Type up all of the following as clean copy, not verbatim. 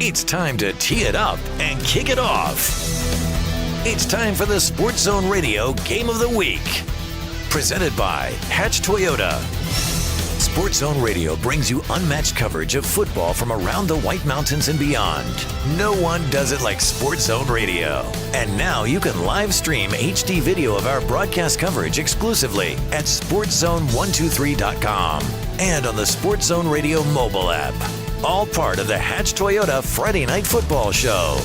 It's time to tee it up and kick it off. It's time for the Sports Zone Radio Game of the Week. Presented by Hatch Toyota. Sports Zone Radio brings you unmatched coverage of football from around the White Mountains and beyond. No one does it like Sports Zone Radio. And now you can live stream HD video of our broadcast coverage exclusively at sportszone123.com and on the Sports Zone Radio mobile app. All part of the Hatch Toyota Friday Night Football Show.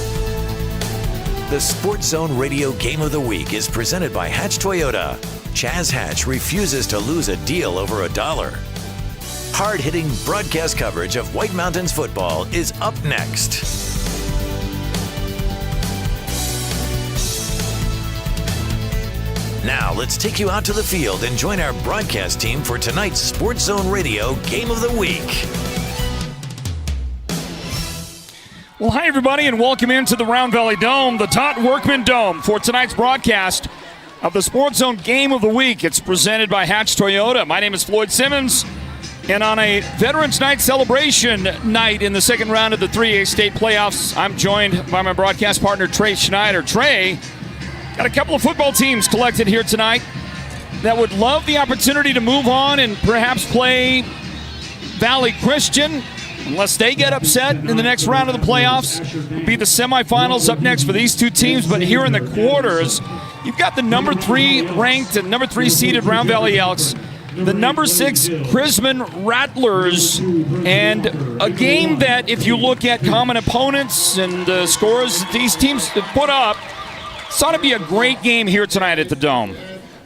The Sports Zone Radio Game of the Week is presented by Hatch Toyota. Chaz Hatch refuses to lose a deal over $1. Hard-hitting broadcast coverage of White Mountains football is up next. Now let's take you out to the field and join our broadcast team for tonight's Sports Zone Radio Game of the Week. Well, hi, everybody, and welcome into the Round Valley Dome, the Todd Workman Dome, for tonight's broadcast of the Sports Zone Game of the Week. It's presented by Hatch Toyota. My name is Floyd Simmons, and on a Veterans Night celebration night in the second round of the 3A state playoffs, I'm joined by my broadcast partner, Trey Schneider. Trey, got a couple of football teams collected here tonight that would love the opportunity to move on and perhaps play Valley Christian, unless they get upset in the next round of the playoffs. It'll be the semifinals up next for these two teams. But here in the quarters, you've got the number 3 ranked and number 3 seeded Round Valley Elks, the number 6 Crismon Rattlers, and a game that, if you look at common opponents and the scores that these teams have put up, it's ought to be a great game here tonight at the Dome.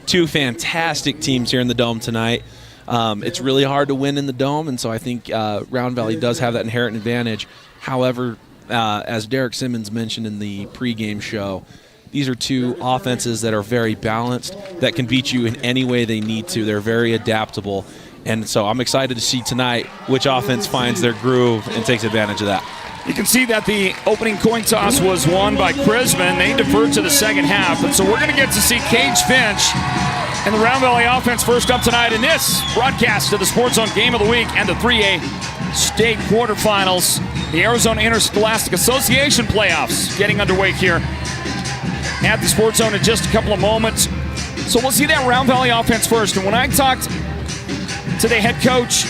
Two fantastic teams here in the Dome tonight. It's really hard to win in the Dome, and so I think Round Valley does have that inherent advantage. However, as Derek Simmons mentioned in the pregame show, these are two offenses that are very balanced, that can beat you in any way they need to. They're very adaptable, and so I'm excited to see tonight which offense finds their groove and takes advantage of that. You can see that the opening coin toss was won by Crismon. They deferred to the second half, and so we're going to get to see Cage Finch and the Round Valley offense first up tonight in this broadcast of the Sports Zone Game of the Week and the 3A state quarterfinals. The Arizona Interscholastic Association playoffs getting underway here at the Sports Zone in just a couple of moments. So we'll see that Round Valley offense first. And when I talked to the head coach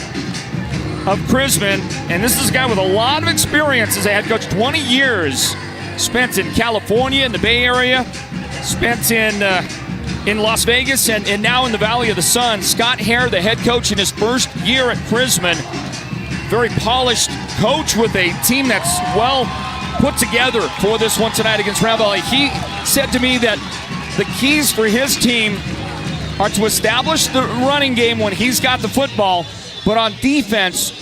of Crismon, and this is a guy with a lot of experience as a head coach, 20 years spent in California, in the Bay Area, spent in Las Vegas, and now in the Valley of the Sun. Scott Hare, the head coach in his first year at Crismon. Very polished coach with a team that's well put together for this one tonight against Round Valley. He said to me that the keys for his team are to establish the running game when he's got the football, but on defense,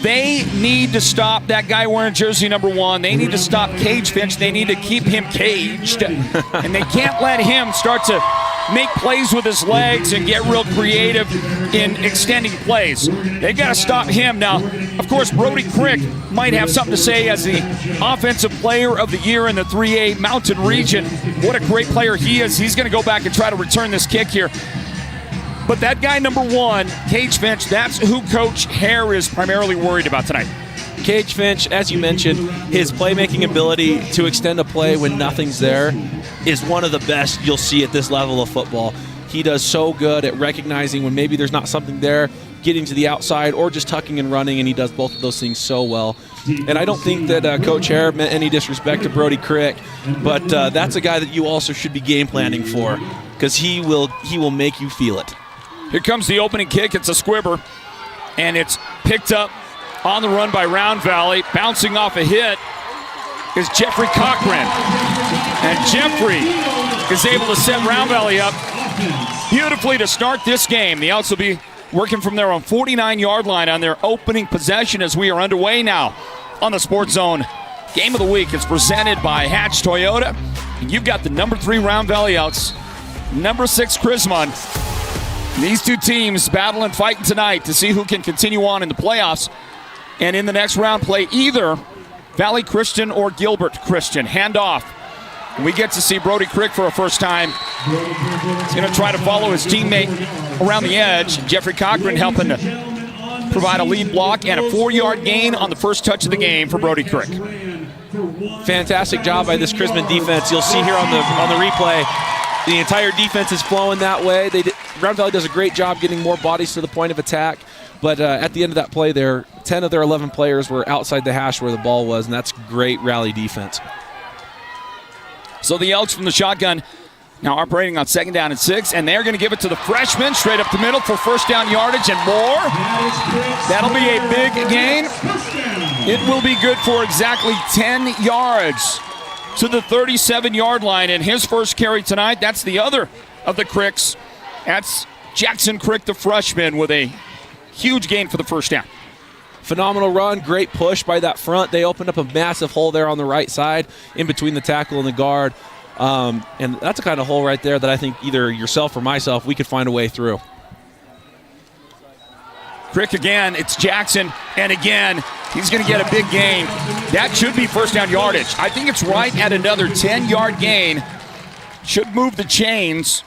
they need to stop that guy wearing jersey number 1. They need to stop Cage Finch. They need to keep him caged. And they can't let him start to make plays with his legs and get real creative in extending plays. They got to stop him. Now, of course, Brody Crick might have something to say as the Offensive Player of the Year in the 3A Mountain Region. What a great player he is. He's going to go back and try to return this kick here. But that guy number 1, Cage Finch, that's who Coach Hare is primarily worried about tonight. Cage Finch, as you mentioned, his playmaking ability to extend a play when nothing's there is one of the best you'll see at this level of football. He does so good at recognizing when maybe there's not something there, getting to the outside, or just tucking and running, and he does both of those things so well. And I don't think that Coach Hare meant any disrespect to Brody Crick, but that's a guy that you also should be game planning for, because he will make you feel it. Here comes the opening kick. It's a squibber, and it's picked up on the run by Round Valley. Bouncing off a hit is Jeffrey Cochran. And Jeffrey is able to set Round Valley up beautifully to start this game. The Elks will be working from their own 49-yard line on their opening possession as we are underway now on the Sports Zone Game of the Week. It's presented by Hatch Toyota. And you've got the number 3 Round Valley Elks, number 6 Crismon. These two teams battling, fighting tonight to see who can continue on in the playoffs. And in the next round, play either Valley Christian or Gilbert Christian. Handoff. And we get to see Brody Crick for a first time. He's going to try to follow his teammate around the edge. Jeffrey Cochran helping to provide a lead block and a 4-yard gain on the first touch of the game for Brody Crick. Fantastic job by this Crismon defense. You'll see here on the replay, the entire defense is flowing that way. Round Valley does a great job getting more bodies to the point of attack, but at the end of that play there, 10 of their 11 players were outside the hash where the ball was, and that's great rally defense. So the Elks from the shotgun now operating on 2nd down and 6, and they're going to give it to the freshman straight up the middle for first down yardage and more. That'll be a big gain. It will be good for exactly 10 yards to the 37-yard line. And his first carry tonight, that's the other of the Cricks. That's Jackson Crick, the freshman, with a huge gain for the first down. Phenomenal run, great push by that front. They opened up a massive hole there on the right side in between the tackle and the guard. And that's a kind of hole right there that I think either yourself or myself, we could find a way through. Crick again, it's Jackson, and again, he's going to get a big gain. That should be first down yardage. I think it's right at another 10-yard gain. Should move the chains,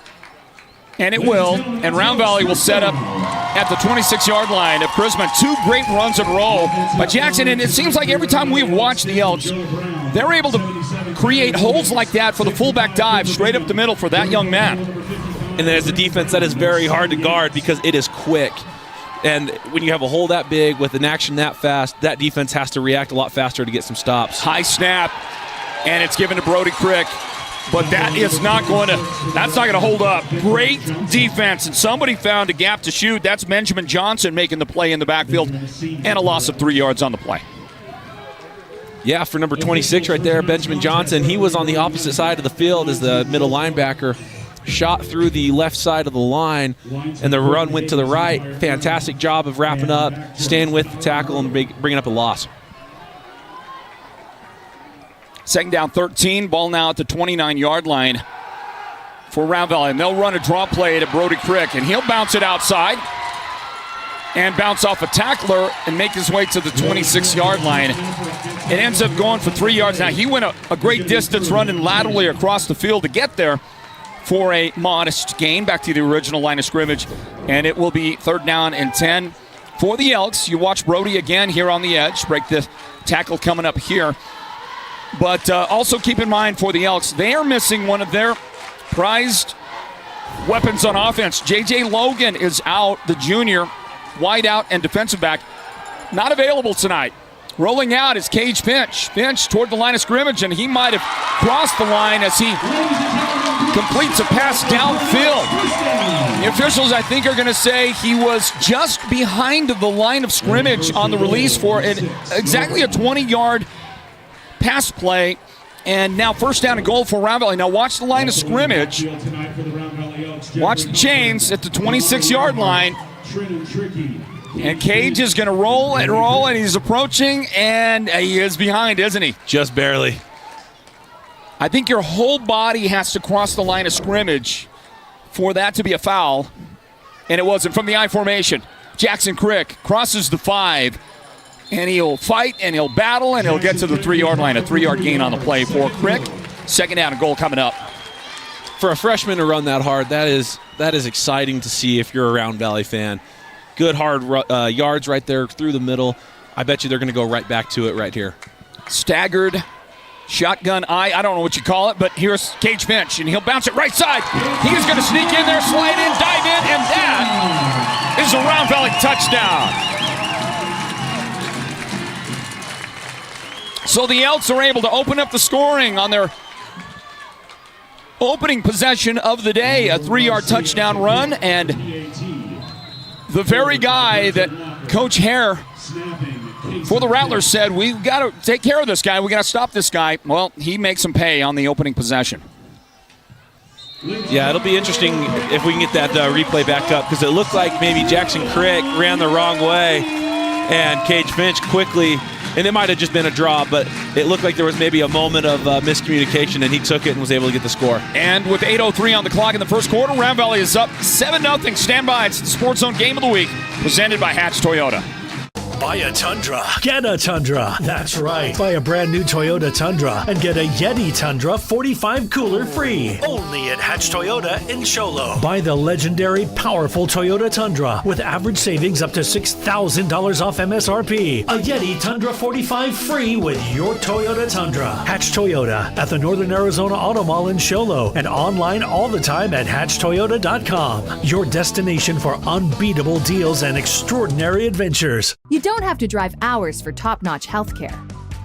and it will. And Round Valley will set up at the 26-yard line of Crismon. 2 great runs in a row by Jackson, and it seems like every time we've watched the Elks, they're able to create holes like that for the fullback dive straight up the middle for that young man. And then as a defense, that is very hard to guard because it is quick. And when you have a hole that big with an action that fast, that defense has to react a lot faster to get some stops. High snap, and it's given to Brody Crick. But that's not going to hold up. Great defense, and somebody found a gap to shoot. That's Benjamin Johnson making the play in the backfield, and a loss of 3 yards on the play. Yeah, for number 26 right there, Benjamin Johnson. He was on the opposite side of the field as the middle linebacker. Shot through the left side of the line, and the run went to the right. Fantastic job of wrapping up, staying with the tackle, and bringing up a loss. 2nd down 13, ball now at the 29-yard line for Round Valley. And they'll run a draw play to Brody Crick, and he'll bounce it outside and bounce off a tackler and make his way to the 26-yard line. It ends up going for 3 yards. Now, he went a great distance running laterally across the field to get there for a modest gain back to the original line of scrimmage, and it will be 3rd down and 10 for the Elks. You watch Brody again here on the edge, break the tackle coming up here. But also keep in mind for the Elks, they are missing one of their prized weapons on offense. J.J. Logan is out, the junior, wide out and defensive back, not available tonight. Rolling out is Cage Finch. Finch toward the line of scrimmage, and he might have crossed the line as he completes a pass downfield. The officials, I think, are going to say he was just behind the line of scrimmage on the release for exactly a 20-yard pass play. And now first down and goal for Round Valley. Now watch the line of scrimmage. Watch the chains at the 26-yard line. And Cage is going to roll, and he's approaching, and he is behind, isn't he? Just barely. I think your whole body has to cross the line of scrimmage for that to be a foul, and it wasn't. From the I formation, Jackson Crick crosses the 5, and he'll fight, and he'll battle, and he'll get to the 3-yard line. A 3-yard gain on the play for Crick. 2nd down and goal coming up. For a freshman to run that hard, that is exciting to see if you're a Round Valley fan. Good hard yards right there through the middle. I bet you they're going to go right back to it right here. Staggered shotgun eye. I don't know what you call it, but here's Cage Finch, and he'll bounce it right side. He's going to sneak in there, slide in, dive in, and that is a Round Valley touchdown. So the Elks are able to open up the scoring on their opening possession of the day, a 3-yard touchdown run, and the very guy that Coach Hare for the Rattlers said, we've got to take care of this guy, we got to stop this guy. Well, he makes him pay on the opening possession. Yeah, it'll be interesting if we can get that replay back up, because it looked like maybe Jackson Crick ran the wrong way and Cage Finch quickly, and it might have just been a draw, but it looked like there was maybe a moment of miscommunication, and he took it and was able to get the score. And with 8:03 on the clock in the first quarter, Round Valley is up 7-0. Stand by. It's the Sports Zone Game of the Week, presented by Hatch Toyota. Buy a Tundra, get a Tundra. That's right. Buy a brand new Toyota Tundra and get a Yeti Tundra 45 cooler free. Only at Hatch Toyota in Sholo. Buy the legendary, powerful Toyota Tundra with average savings up to $6,000 off MSRP. A Yeti Tundra 45 free with your Toyota Tundra. Hatch Toyota at the Northern Arizona Auto Mall in Sholo and online all the time at hatchtoyota.com. Your destination for unbeatable deals and extraordinary adventures. You don't have to drive hours for top-notch healthcare.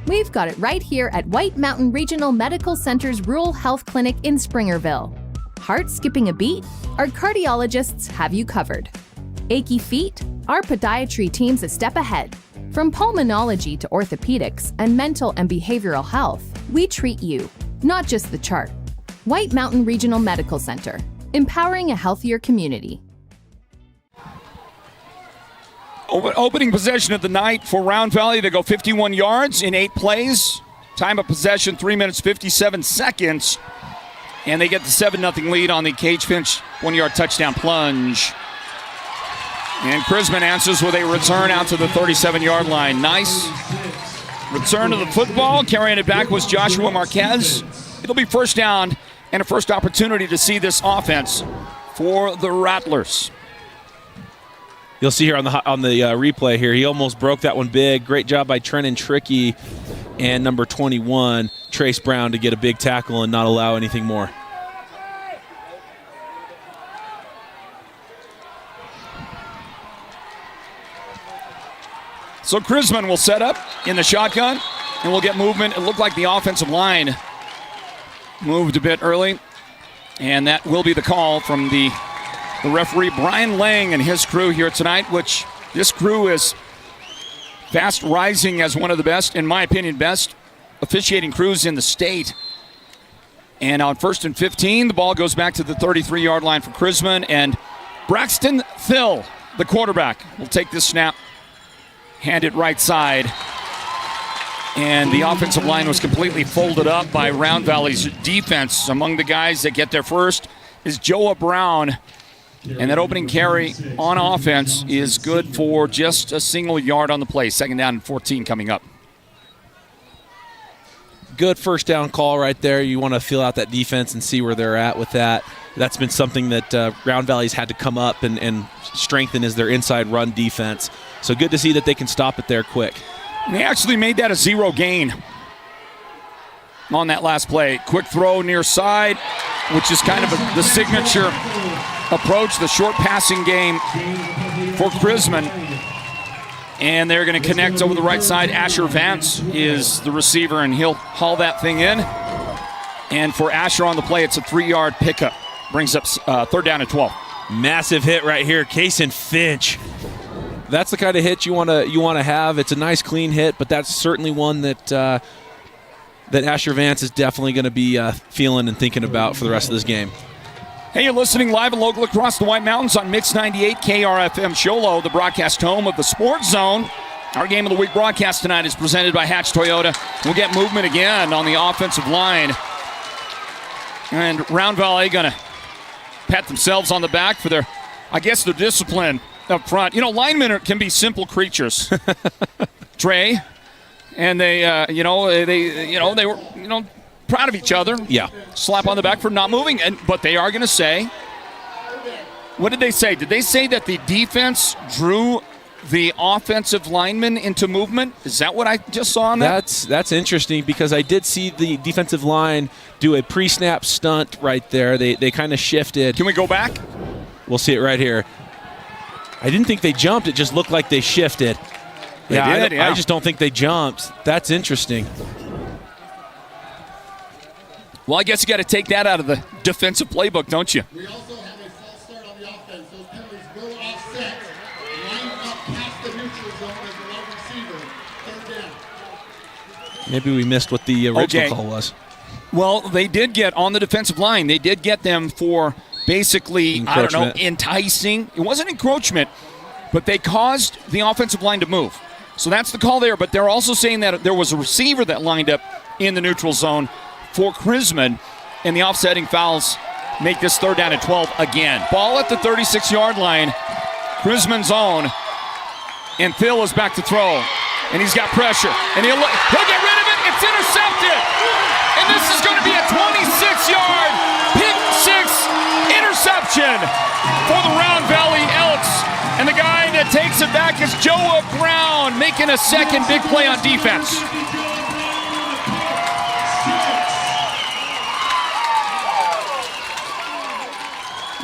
We've got it right here at White Mountain Regional Medical Center's Rural Health Clinic in Springerville. Heart skipping a beat? Our cardiologists have you covered. Achy feet? Our podiatry team's a step ahead. From pulmonology to orthopedics and mental and behavioral health, we treat you, not just the chart. White Mountain Regional Medical Center, empowering a healthier community. Opening possession of the night for Round Valley. They go 51 yards in 8 plays. Time of possession, 3 minutes, 57 seconds. And they get the 7-0 lead on the Cage Finch 1-yard touchdown plunge. And Crismon answers with a return out to the 37-yard line. Nice return to the football. Carrying it back was Joshua Marquez. It'll be first down and a first opportunity to see this offense for the Rattlers. You'll see here on the replay here, he almost broke that one big. Great job by Trenton Trickey and number 21, Trace Brown, to get a big tackle and not allow anything more. So Crismon will set up in the shotgun, and we'll get movement. It looked like the offensive line moved a bit early, and that will be the call from the referee, Brian Lang, and his crew here tonight, which this crew is fast rising as one of the best, in my opinion, best officiating crews in the state. And on 1st and 15, the ball goes back to the 33-yard line for Crismon, and Braxton Thill, the quarterback, will take this snap, hand it right side. And the offensive line was completely folded up by Round Valley's defense. Among the guys that get there first is Joa Brown. And that opening carry on offense is good for just a single yard on the play. 2nd down and 14 coming up. Good first down call right there. You want to feel out that defense and see where they're at with that. That's been something that Round Valley's had to come up and strengthen, is their inside run defense. So good to see that they can stop it there quick. And they actually made that a 0 gain on that last play. Quick throw near side, which is kind of the signature approach, the short passing game for Crismon. And they're going to connect over the right side. Asher Vance is the receiver, and he'll haul that thing in. And for Asher on the play, it's a 3-yard pickup. Brings up 3rd down and 12. Massive hit right here, Kason Finch. That's the kind of hit you want to have. It's a nice, clean hit, but that's certainly one that that Asher Vance is definitely going to be feeling and thinking about for the rest of this game. Hey, you're listening live and local across the White Mountains on Mix 98 KRFM Sholo, the broadcast home of the Sports Zone. Our Game of the Week broadcast tonight is presented by Hatch Toyota. We'll get movement again on the offensive line. And Round Valley going to pat themselves on the back for their discipline up front. You know, linemen can be simple creatures. Trey, and they were proud of each other. Yeah. Slap on the back for not moving. But they are going to say, what did they say? Did they say that the defense drew the offensive lineman into movement? Is that what I just saw on that? That's interesting, because I did see the defensive line do a pre-snap stunt right there. They kind of shifted. Can we go back? We'll see it right here. I didn't think they jumped. It just looked like they shifted. I just don't think they jumped. That's interesting. Well, I guess you got to take that out of the defensive playbook, don't you? We also have a false start on the offense. Those penalties will offset. Line up past the neutral zone as the wide receiver. 3rd down. Maybe we missed what the original call was. Well, they did get on the defensive line. They did get them for basically, enticing. It wasn't encroachment, but they caused the offensive line to move. So that's the call there. But they're also saying that there was a receiver that lined up in the neutral zone for Crismon, and the offsetting fouls make this 3rd down and 12 again. Ball at the 36-yard line. Crismon's own. And Phil is back to throw. And he's got pressure. And he'll get rid of it. It's intercepted. And this is going to be a 26-yard pick six interception for the Round Valley Elks. And the guy that takes it back is Joe Brown, making a second big play on defense.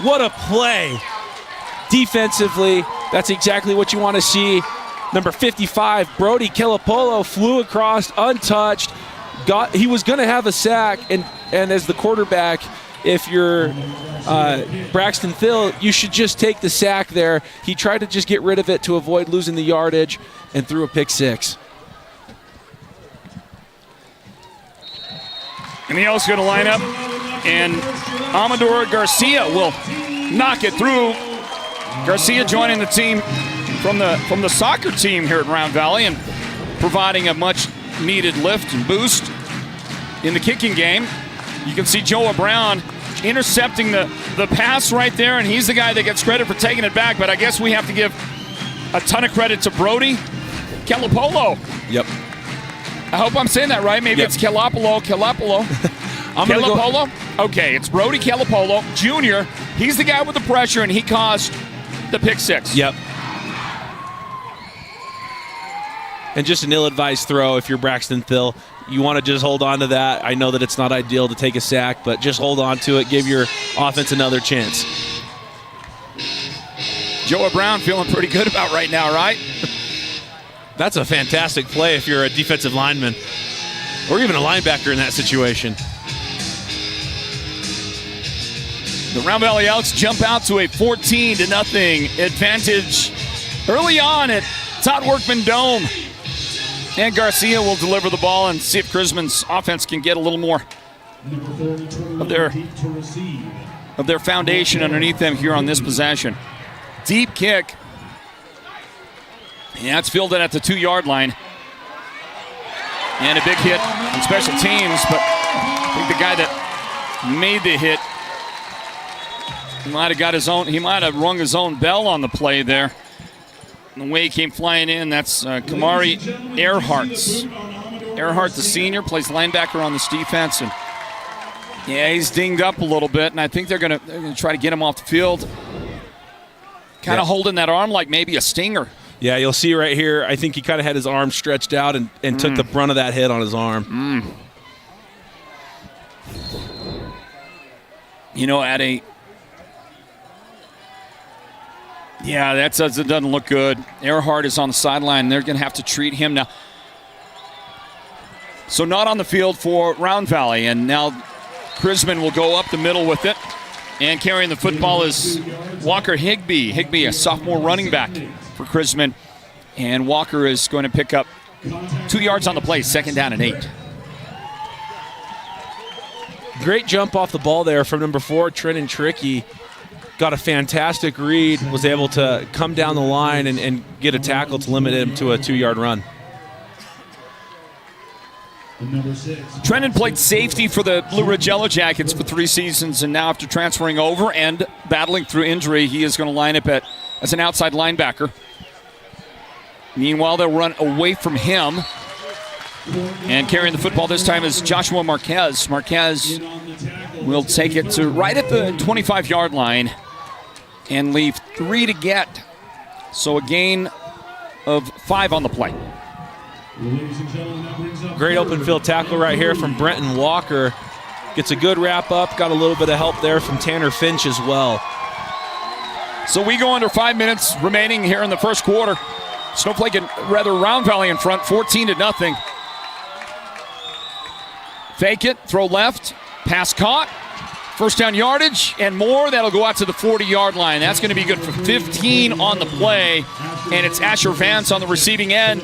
What a play. Defensively, that's exactly what you want to see. Number 55, Brody Kelapolo, flew across untouched. He was going to have a sack, and as the quarterback, if you're Braxton Thill, you should just take the sack there. He tried to just get rid of it to avoid losing the yardage and threw a pick six. And the Elks going to line up, and Amador Garcia will knock it through. Garcia joining the team from the soccer team here at Round Valley and providing a much-needed lift and boost in the kicking game. You can see Joe Brown intercepting the pass right there, and he's the guy that gets credit for taking it back, but I guess we have to give a ton of credit to Brody Kelapolo. Yep. I hope I'm saying that right. Maybe it's Kelapolo. Kelapolo? Okay, it's Brody Kelapolo Jr. He's the guy with the pressure, and he caused the pick six. Yep. And just an ill-advised throw if you're Braxton Thill. You want to just hold on to that. I know that it's not ideal to take a sack, but just hold on to it. Give your offense another chance. Joe Brown feeling pretty good about right now, right? That's a fantastic play if you're a defensive lineman or even a linebacker in that situation. The Round Valley Elks jump out to a 14-0 advantage early on at Todd Workman Dome. And Garcia will deliver the ball and see if Crismon's offense can get a little more of their foundation underneath them here on this possession. Deep kick. Yeah, it's fielded at the 2-yard line. And a big hit on special teams, but I think the guy that made the hit he might have rung his own bell on the play there. The way he came flying in, that's Kamari Earhart, the senior, plays linebacker on this defense. And yeah, he's dinged up a little bit, and I think they're gonna try to get him off the field. Kind of holding that arm like maybe a stinger. Yeah, you'll see right here, I think he kind of had his arm stretched out and took the brunt of that hit on his arm. You know, that doesn't look good. Earhart is on the sideline. They're going to have to treat him now. So not on the field for Round Valley. And now Crismon will go up the middle with it. And carrying the football is Walker Higbee. Higbee, a sophomore running back for Crismon. And Walker is going to pick up 2 yards on the play, 2nd down and 8. Great jump off the ball there from number 4, Trenton Trickey. Got a fantastic read, was able to come down the line and get a tackle to limit him to a 2-yard run. Trenton played safety for the Blue Ridge Yellow Jackets for 3 seasons, and now after transferring over and battling through injury, he is going to line up as an outside linebacker. Meanwhile, they'll run away from him. And carrying the football this time is Joshua Marquez. Marquez will take it to right at the 25-yard line and leave 3 to get. So a gain of 5 on the play. Great open field tackle right here from Brenton Walker. Gets a good wrap up. Got a little bit of help there from Tanner Finch as well. So we go under 5 minutes remaining here in the first quarter. Snowflake and Round Valley in front, 14-0. Fake it, throw left, pass caught. First down yardage and more. That'll go out to the 40-yard line. That's going to be good for 15 on the play. And it's Asher Vance on the receiving end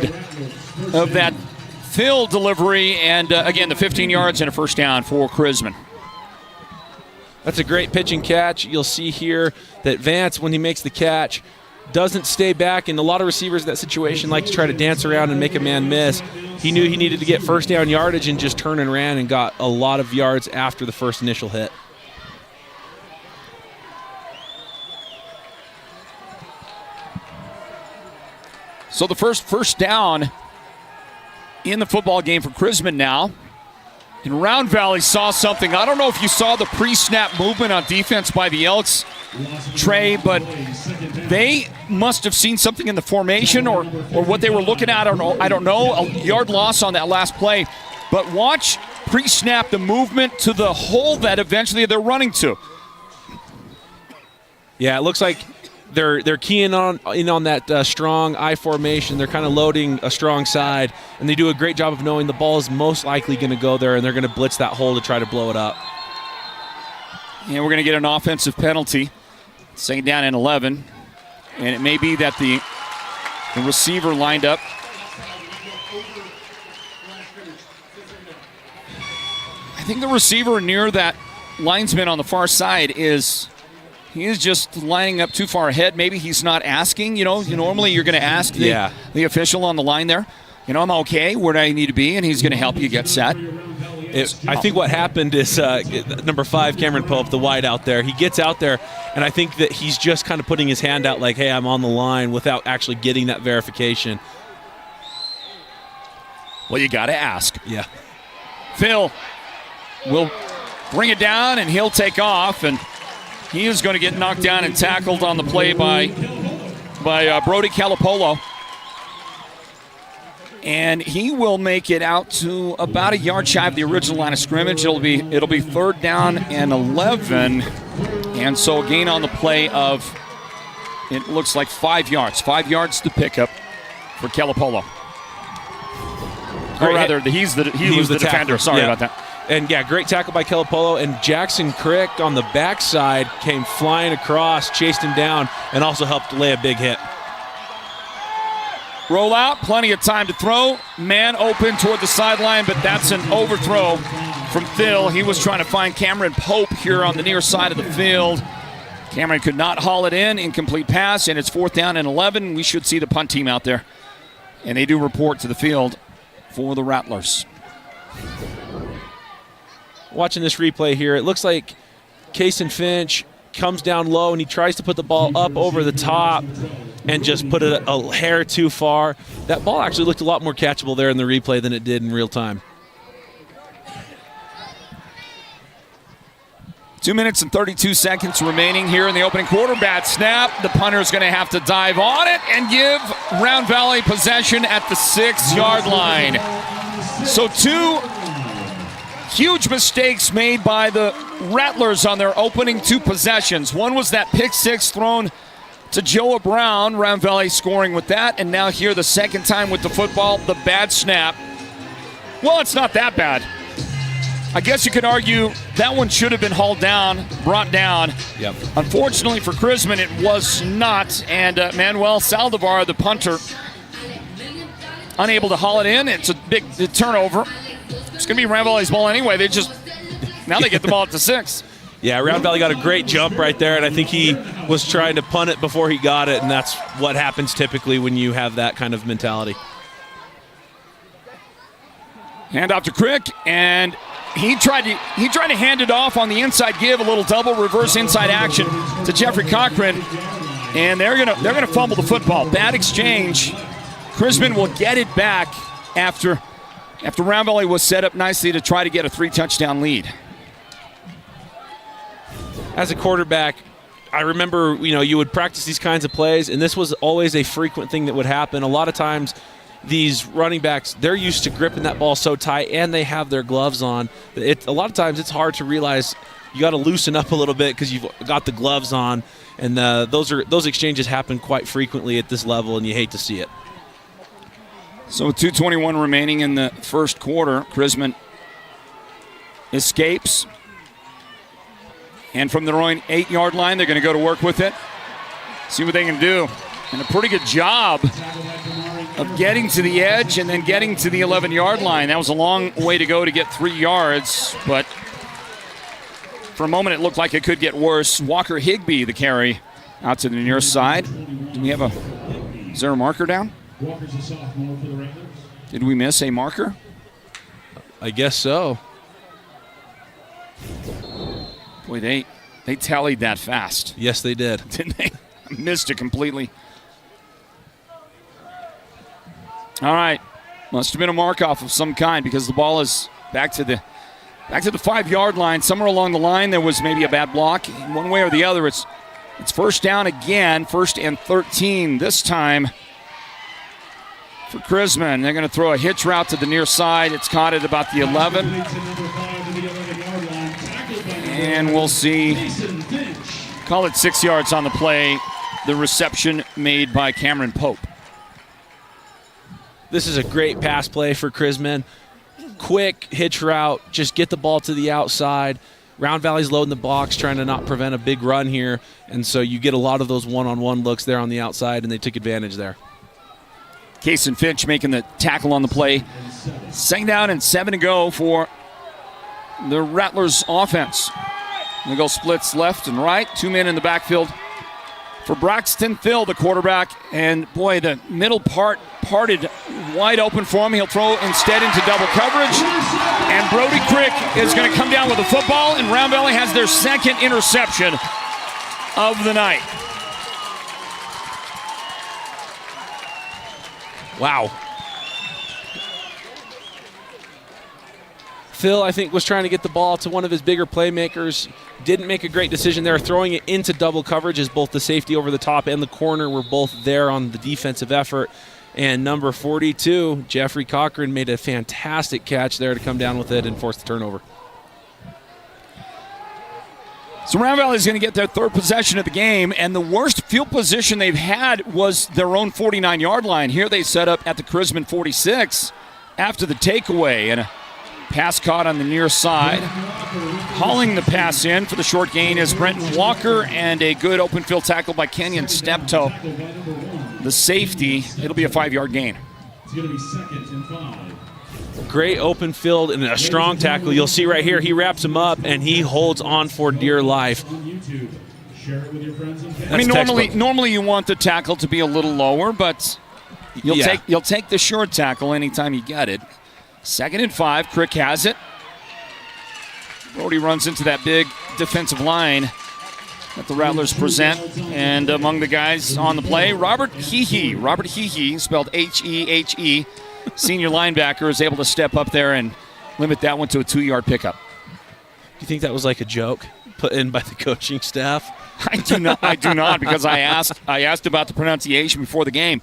of that fill delivery. And again, the 15 yards and a first down for Crismon. That's a great pitch and catch. You'll see here that Vance, when he makes the catch, doesn't stay back. And a lot of receivers in that situation like to try to dance around and make a man miss. He knew he needed to get first down yardage and just turned and ran and got a lot of yards after the first initial hit. So the first down in the football game for Crismon now. And Round Valley saw something. I don't know if you saw the pre-snap movement on defense by the Elks, Trey, but they must have seen something in the formation or what they were looking at. I don't know. A yard loss on that last play. But watch pre-snap the movement to the hole that eventually they're running to. Yeah, it looks like they're keying on that strong I formation. They're kind of loading a strong side, and they do a great job of knowing the ball is most likely going to go there, and they're going to blitz that hole to try to blow it up. And we're going to get an offensive penalty. Second down and 11. And it may be that the receiver lined up. I think the receiver near that linesman on the far side is just lining up too far ahead. Maybe he's not asking. Normally you're going to ask the official on the line there, I'm okay, where do I need to be? And he's going to help you get set. I think what happened is number 5, Cameron Pope, the wide out there, he gets out there, and I think that he's just kind of putting his hand out like, hey, I'm on the line, without actually getting that verification. Well, you got to ask. Yeah. Phil will bring it down, and he'll take off, and he is going to get knocked down and tackled on the play by Brody Calipolo. And he will make it out to about a yard shy of the original line of scrimmage. It'll be third down and 11. And so a gain on the play of, it looks like 5 yards. 5 yards to pick up for Calipolo. Or rather, he was the defender. Sorry about that. And, great tackle by Calipolo. And Jackson Crick on the backside came flying across, chased him down, and also helped lay a big hit. Roll out, plenty of time to throw. Man open toward the sideline, but that's an overthrow from Phil. He was trying to find Cameron Pope here on the near side of the field. Cameron could not haul it in. Incomplete pass, and it's 4th down and 11. We should see the punt team out there. And they do report to the field for the Rattlers. Watching this replay here, it looks like Kason Finch comes down low and he tries to put the ball up over the top and just put it a hair too far. That ball actually looked a lot more catchable there in the replay than it did in real time. 2 minutes and 32 seconds remaining here in the opening quarter. Bad snap. The punter is going to have to dive on it and give Round Valley possession at the 6-yard line. So 2 huge mistakes made by the Rattlers on their opening 2 possessions. One was that pick 6 thrown to Joa Brown. Round Valley scoring with that. And now here the second time with the football, the bad snap. Well, it's not that bad. I guess you could argue that one should have been hauled down, brought down. Yep. Unfortunately for Crismon, it was not. And Manuel Saldivar, the punter, unable to haul it in. It's a big turnover. It's going to be Round Valley's ball anyway. Now they get the ball at the 6. Yeah, Round Valley got a great jump right there, and I think he was trying to punt it before he got it, and that's what happens typically when you have that kind of mentality. Hand off to Crick, and he tried to hand it off on the inside give, a little double reverse inside action to Jeffrey Cochran, and they're gonna fumble the football. Bad exchange. Crismon will get it back after Round Valley was set up nicely to try to get a 3-touchdown lead. As a quarterback, I remember, you would practice these kinds of plays, and this was always a frequent thing that would happen. A lot of times, these running backs, they're used to gripping that ball so tight, and they have their gloves on. A lot of times, it's hard to realize you got to loosen up a little bit because you've got the gloves on, and those exchanges happen quite frequently at this level, and you hate to see it. So with 2:21 remaining in the first quarter, Crismon escapes. And from the 8-yard line, they're going to go to work with it. See what they can do. And a pretty good job of getting to the edge and then getting to the 11-yard line. That was a long way to go to get 3 yards, but for a moment it looked like it could get worse. Walker Higbee, the carry, out to the near side. Is there a marker down? Did we miss a marker? I guess so. Boy, they tallied that fast. Yes, they did. Didn't they? Missed it completely. All right. Must have been a mark-off of some kind because the ball is back to the 5-yard line. Somewhere along the line there was maybe a bad block. One way or the other, it's first down again, 1st and 13 this time for Crismon. They're going to throw a hitch route to the near side. It's caught at about the 11. And we'll see, call it 6 yards on the play, the reception made by Cameron Pope. This is a great pass play for Crismon. Quick hitch route, just get the ball to the outside. Round Valley's loading the box, trying to not prevent a big run here, and so you get a lot of those one-on-one looks there on the outside, and they took advantage there. Kason Finch making the tackle on the play. 2nd down and 7 to go for the Rattlers offense. They go splits left and right. 2 men in the backfield for Braxton Phil, the quarterback. And boy, the middle part parted wide open for him. He'll throw instead into double coverage. And Brody Crick is going to come down with the football, and Round Valley has their 2nd interception of the night. Wow. Phil, I think, was trying to get the ball to one of his bigger playmakers. Didn't make a great decision there, throwing it into double coverage as both the safety over the top and the corner were both there on the defensive effort. And number 42, Jeffrey Cochran, made a fantastic catch there to come down with it and force the turnover. So Round Valley is going to get their 3rd possession of the game, and the worst field position they've had was their own 49-yard line. Here they set up at the Crismon 46 after the takeaway, and a pass caught on the near side. Hauling the pass in for the short gain is Brenton Walker, and a good open field tackle by Kenyon Steptoe, the safety. It'll be a 5-yard gain. It's going to be 2nd and 5. Great open field and a strong tackle. You'll see right here, he wraps him up, and he holds on for dear life. I mean, normally you want the tackle to be a little lower, but you'll take the short tackle anytime you get it. 2nd and 5, Crick has it. Brody runs into that big defensive line that the Rattlers present. And among the guys on the play, Robert Hehe, spelled H-E-H-E, senior linebacker, is able to step up there and limit that one to a 2-yard pickup. Do you think that was like a joke put in by the coaching staff? I do not, because I asked about the pronunciation before the game.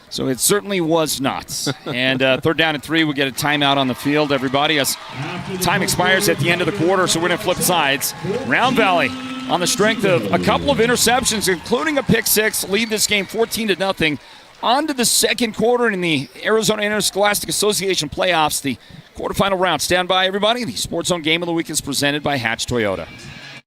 So it certainly was not. And 3rd down and 3, we get a timeout on the field, everybody, as time expires at the end of the quarter, so we're going to flip sides. Round Valley, on the strength of a couple of interceptions, including a pick 6, lead this game 14-0. On to the 2nd quarter in the Arizona Interscholastic Association playoffs, the quarterfinal round. Stand by, everybody. The Sports Zone Game of the Week is presented by Hatch Toyota.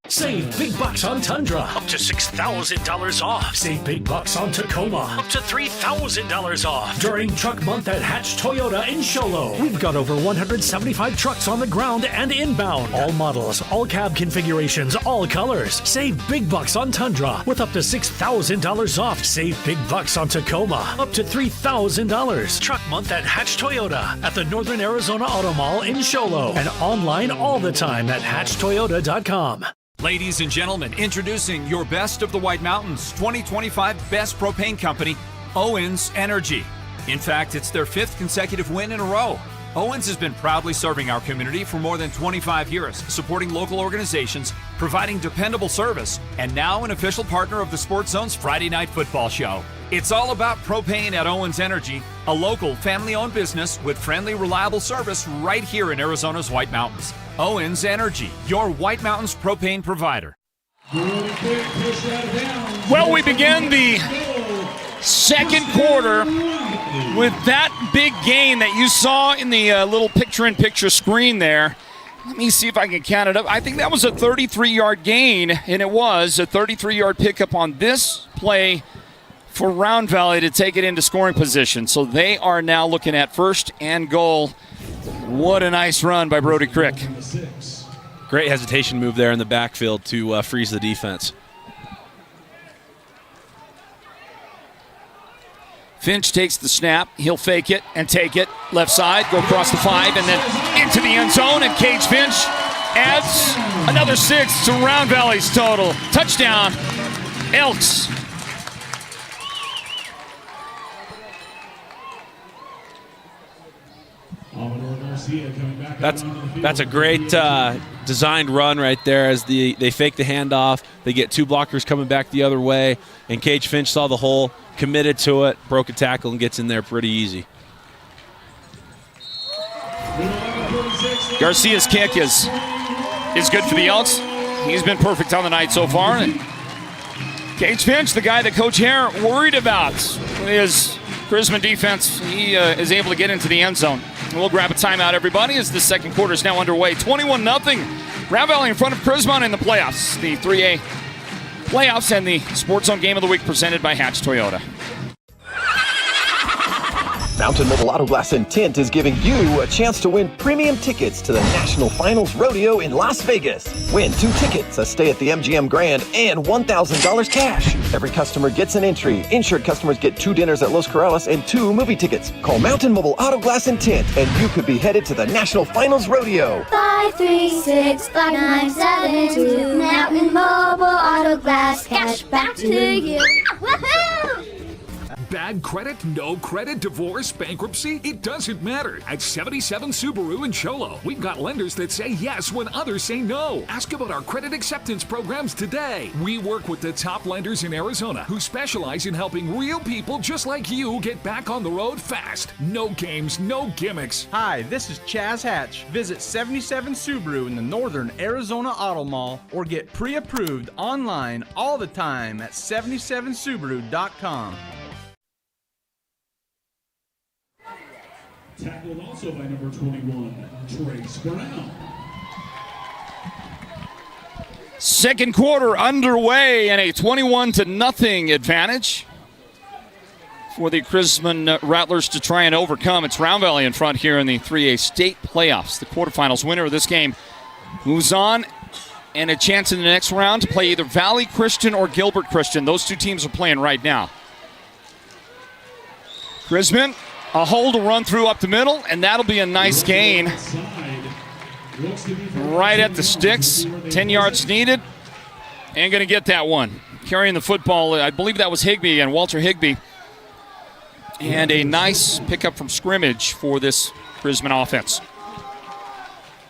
Save big bucks on Tundra, up to $6,000 off. Save big bucks on Tacoma, up to $3,000 off. During Truck Month at Hatch Toyota in Show Low, we've got over 175 trucks on the ground and inbound. All models, all cab configurations, all colors. Save big bucks on Tundra with up to $6,000 off. Save big bucks on Tacoma, up to $3,000. Truck Month at Hatch Toyota at the Northern Arizona Auto Mall in Show Low, and online all the time at hatchtoyota.com. Ladies and gentlemen, introducing your best of the White Mountains 2025 Best Propane Company, Owens Energy. In fact, it's their 5th consecutive win in a row. Owens has been proudly serving our community for more than 25 years, supporting local organizations, providing dependable service, and now an official partner of the Sports Zone's Friday Night Football Show. It's all about propane at Owens Energy, a local family-owned business with friendly, reliable service right here in Arizona's White Mountains. Owens Energy, your White Mountains propane provider. Well, we begin the 2nd quarter with that big gain that you saw in the little picture-in-picture screen there. Let me see if I can count it up. I think that was a 33-yard gain, and it was a 33-yard pickup on this play for Round Valley to take it into scoring position. So they are now looking at 1st and goal. What a nice run by Brody Crick. Great hesitation move there in the backfield to freeze the defense. Finch takes the snap. He'll fake it and take it. Left side, go across the 5, and then into the end zone. And Cage Finch adds another 6 to Round Valley's total. Touchdown, Elks. That's a great designed run right there as they fake the handoff. They get 2 blockers coming back the other way, and Cage Finch saw the hole, committed to it, broke a tackle, and gets in there pretty easy. Garcia's kick is good for the Elks. He's been perfect on the night so far. And Cage Finch, the guy that Coach Hare worried about his Crismon defense, he is able to get into the end zone. We'll grab a timeout, everybody, as the second quarter is now underway. 21-0. Round Valley in front of Crismon in the playoffs. The 3A playoffs and the Sports Zone Game of the Week presented by Hatch Toyota. Mountain Mobile Auto Glass and Tint is giving you a chance to win premium tickets to the National Finals Rodeo in Las Vegas. Win 2 tickets, a stay at the MGM Grand, and $1,000 cash. Every customer gets an entry. Insured customers get 2 dinners at Los Corrales and 2 movie tickets. Call Mountain Mobile Auto Glass and Tint, and you could be headed to the National Finals Rodeo. 5365972. Mountain Mobile Auto Glass, cash back to you. Woohoo! Bad credit, no credit, divorce, bankruptcy? It doesn't matter. At 77 Subaru in Cholo, we've got lenders that say yes when others say no. Ask about our credit acceptance programs today. We work with the top lenders in Arizona who specialize in helping real people just like you get back on the road fast. No games, no gimmicks. Hi, this is Chaz Hatch. Visit 77 Subaru in the Northern Arizona Auto Mall or get pre-approved online all the time at 77subaru.com. Tackled also by number 21, Trace Brown. Second quarter underway and a 21-0 advantage for the Crismon Rattlers to try and overcome. It's Round Valley in front here in the 3A state playoffs. The quarterfinals winner of this game moves on and a chance in the next round to play either Valley Christian or Gilbert Christian. Those 2 teams are playing right now. Crismon, a hole to run through up the middle, and that'll be a nice gain. Right at the sticks, 10 yards needed, and going to get that one. Carrying the football, I believe that was Higbee again, Walter Higbee. And a nice pickup from scrimmage for this Crismon offense.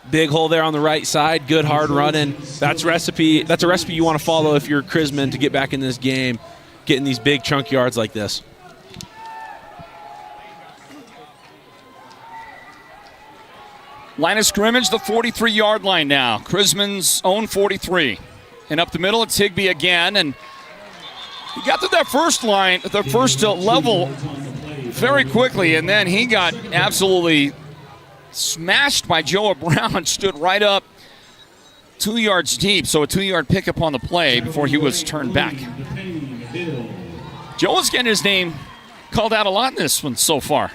Big hole there on the right side, good hard running. That's a recipe you want to follow if you're Crismon to get back in this game, getting these big chunk yards like this. Line of scrimmage, the 43-yard line now. Crismon's own 43. And up the middle, it's Higbee again. And he got to that first line, the first level very quickly. And then he got absolutely smashed by Joe Brown. Stood right up 2 yards deep. So a 2-yard pickup on the play before he was turned back. Joe is getting his name called out a lot in this one so far.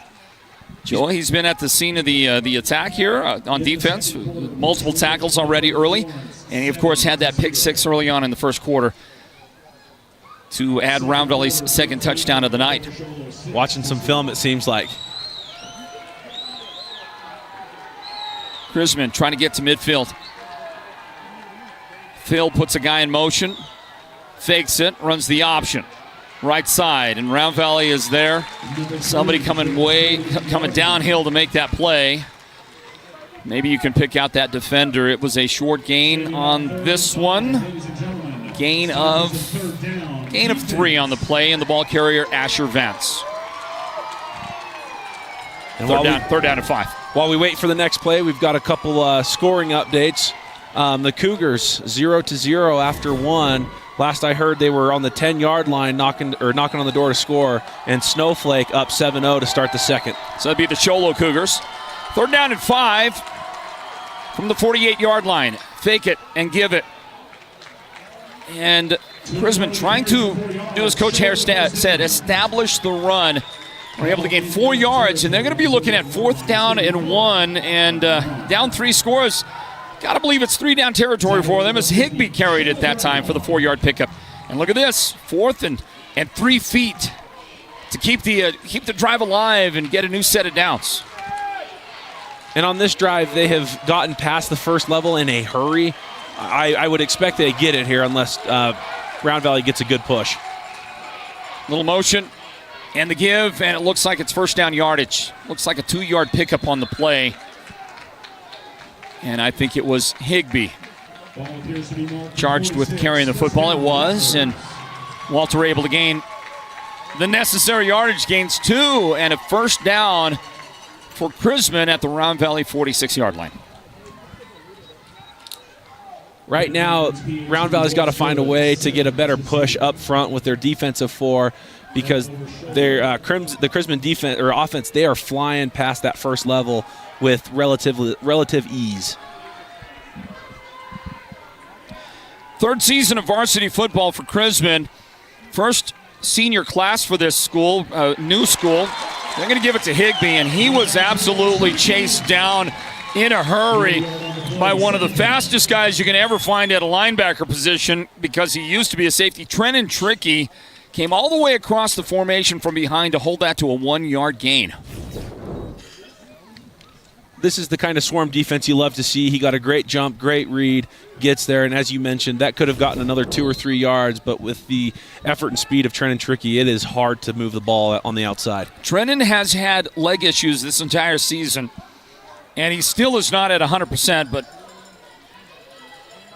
Joe, he's been at the scene of the attack here on defense. Multiple tackles already early. And he, of course, had that pick 6 early on in the first quarter to add Round Valley's second touchdown of the night. Watching some film, it seems like. Crismon trying to get to midfield. Phil puts a guy in motion, fakes it, runs the option. Right side, and Round Valley is there. Somebody coming downhill to make that play. Maybe you can pick out that defender. It was a short gain on this one. Gain of 3 on the play, and the ball carrier, Asher Vance. And third down and 5. While we wait for the next play, we've got a couple scoring updates. The Cougars 0-0 after 1. Last I heard, they were on the 10-yard line knocking on the door to score, and Snowflake up 7-0 to start the second. So that'd be the Cholo Cougars. Third down and 5 from the 48-yard line. Fake it and give it. And Crismon trying to do as Coach Hare said, establish the run. We're able to gain 4 yards, and they're going to be looking at 4th down and 1, and down 3 scores. Got to believe it's 3-down territory for them as Higbee carried it that time for the 4-yard pickup. And look at this, 4th and 3 feet to keep the drive alive and get a new set of downs. And on this drive, they have gotten past the first level in a hurry. I would expect they get it here unless Round Valley gets a good push. Little motion and the give, and it looks like it's first down yardage. Looks like a 2-yard pickup on the play. And I think it was Higbee charged with carrying the football. It was, and Walter able to gain the necessary yardage, gains 2, and a first down for Crismon at the Round Valley 46-yard line. Right now, Round Valley's got to find a way to get a better push up front with their defensive 4, because their the Crismon defense or offense, they are flying past that first level with relative ease. Third season of varsity football for Crismon. First senior class for this school, new school. They're going to give it to Higbee, and he was absolutely chased down in a hurry by one of the fastest guys you can ever find at a linebacker position, because he used to be a safety. Trenton Trickey came all the way across the formation from behind to hold that to a 1-yard gain. This is the kind of swarm defense you love to see. He got a great jump, great read, gets there, and as you mentioned, that could have gotten another 2 or 3 yards, but with the effort and speed of Trenton Trickey, it is hard to move the ball on the outside. Trenton has had leg issues this entire season, and he still is not at 100%, but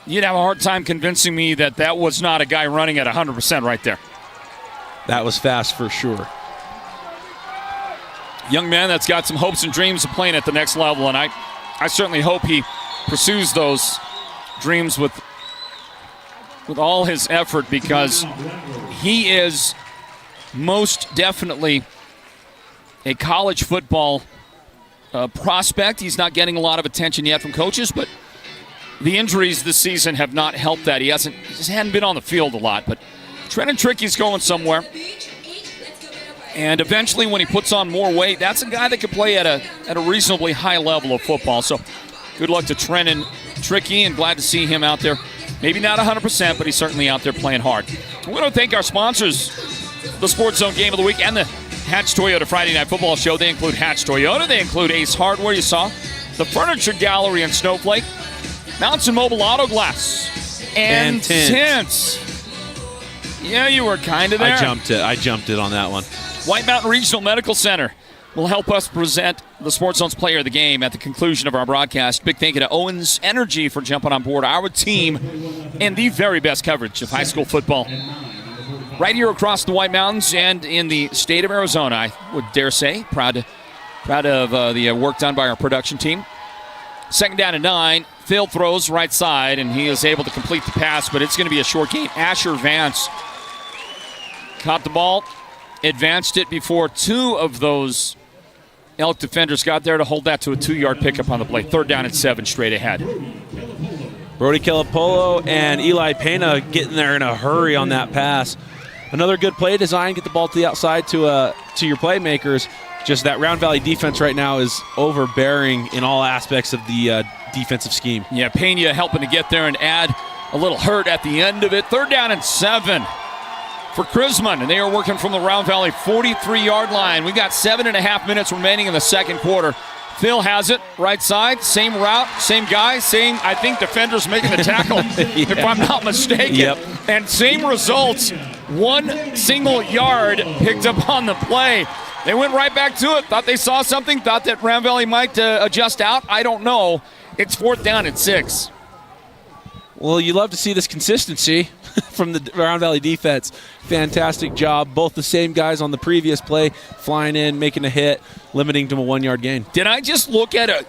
you'd have a hard time convincing me that that was not a guy running at 100% right there. That was fast for sure. Young man that's got some hopes and dreams of playing at the next level, and I certainly hope he pursues those dreams with all his effort, because he is most definitely a college football prospect. He's not getting a lot of attention yet from coaches, but the injuries this season have not helped that. He just hadn't been on the field a lot, but Trenton Trickey's going somewhere. And eventually, when he puts on more weight, that's a guy that can play at a reasonably high level of football. So good luck to Trenton Trickey, and glad to see him out there. Maybe not 100%, but he's certainly out there playing hard. We want to thank our sponsors, the Sports Zone Game of the Week and the Hatch Toyota Friday Night Football Show. They include Hatch Toyota. They include Ace Hardware, you saw, the Furniture Gallery in Snowflake, Mountain Mobile Auto Glass, and Tints. Yeah, you were kind of there. I jumped it on that one. White Mountain Regional Medical Center will help us present the Sports Zone's Player of the Game at the conclusion of our broadcast. Big thank you to Owens Energy for jumping on board our team and the very best coverage of high school football right here across the White Mountains and in the state of Arizona. I would dare say, proud of the work done by our production team. 2nd down and 9. Phil throws right side, and he is able to complete the pass, but it's going to be a short gain. Asher Vance caught the ball, advanced it before 2 of those Elk defenders got there to hold that to a 2-yard pickup on the play. 3rd down and 7 straight ahead. Brody Calipolo and Eli Pena getting there in a hurry on that pass. Another good play design, get the ball to the outside to your playmakers. Just that Round Valley defense right now is overbearing in all aspects of the defensive scheme. Yeah, Pena helping to get there and add a little hurt at the end of it. 3rd down and 7 for Crismon, and they are working from the Round Valley 43-yard line. We got 7.5 minutes remaining in the second quarter. Phil has it, right side, same route, same guy, same, I think, defenders making the tackle, if I'm not mistaken. Yep. And same results, 1 single yard picked up on the play. They went right back to it, thought they saw something, thought that Round Valley might adjust out. I don't know. It's 4th down and 6. Well, you love to see this consistency from the Round Valley defense. Fantastic job. Both the same guys on the previous play, flying in, making a hit, limiting to a 1-yard gain. Did I just look at a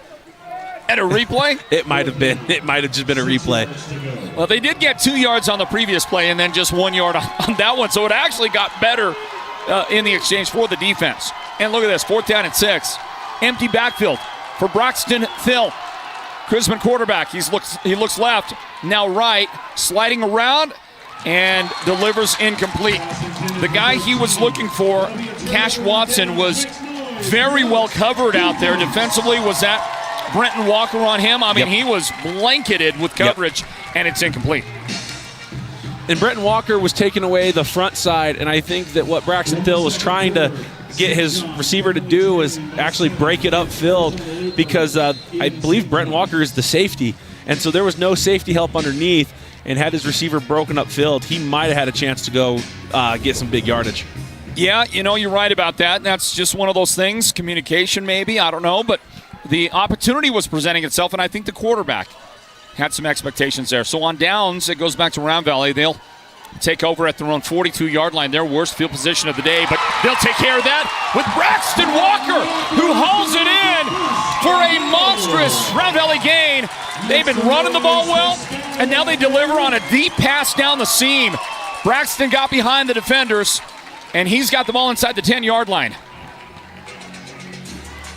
replay? It might have been. It might have just been a replay. Well, they did get 2 yards on the previous play and then just 1 yard on that one, so it actually got better in the exchange for the defense. And look at this, 4th down and 6. Empty backfield for Broxton Thill. Crismon quarterback, he looks left, now right, sliding around, and delivers incomplete. The guy he was looking for, Cash Watson, was very well covered out there. Defensively, was that Brenton Walker on him? I mean, He was blanketed with coverage, and it's incomplete. And Brenton Walker was taking away the front side, and I think that what Braxton Thill was trying to get his receiver to do was actually break it upfield, because I believe Brenton Walker is the safety, and so there was no safety help underneath, and had his receiver broken upfield, he might have had a chance to go get some big yardage. Yeah, you're right about that. That's just one of those things. Communication maybe, I don't know, but the opportunity was presenting itself, and I think the quarterback had some expectations there. So on downs, it goes back to Round Valley. They'll take over at their own 42-yard line, their worst field position of the day, but they'll take care of that with Braxton Walker, who hauls it in for a monstrous Round Valley gain. They've been running the ball well, and now they deliver on a deep pass down the seam. Braxton got behind the defenders, and he's got the ball inside the 10-yard line.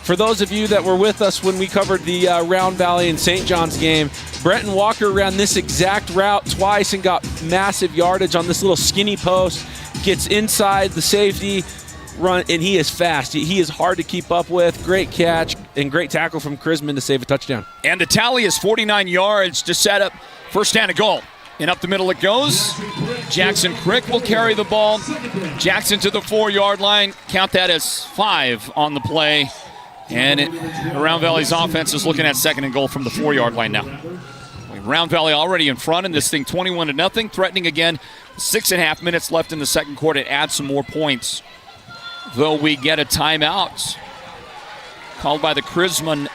For those of you that were with us when we covered the Round Valley and St. John's game, Brenton Walker ran this exact route twice and got massive yardage on this little skinny post, gets inside the safety, run, and he is fast. He is hard to keep up with. Great catch and great tackle from Crismon to save a touchdown. And the tally is 49 yards to set up first down and goal. And up the middle it goes. Jackson Crick will carry the ball. Jackson to the 4-yard line. Count that as 5 on the play. And Round Valley's offense is looking at second and goal from the 4-yard line now. Round Valley already in front in this thing, 21-0, threatening again. 6.5 minutes left in the second quarter to add some more points. Though we get a timeout called by the Crismon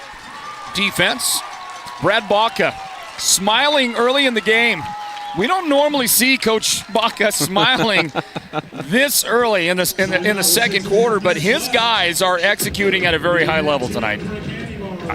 defense. Brad Baca smiling early in the game. We don't normally see Coach Baca smiling this early in the second quarter, but his guys are executing at a very high level tonight.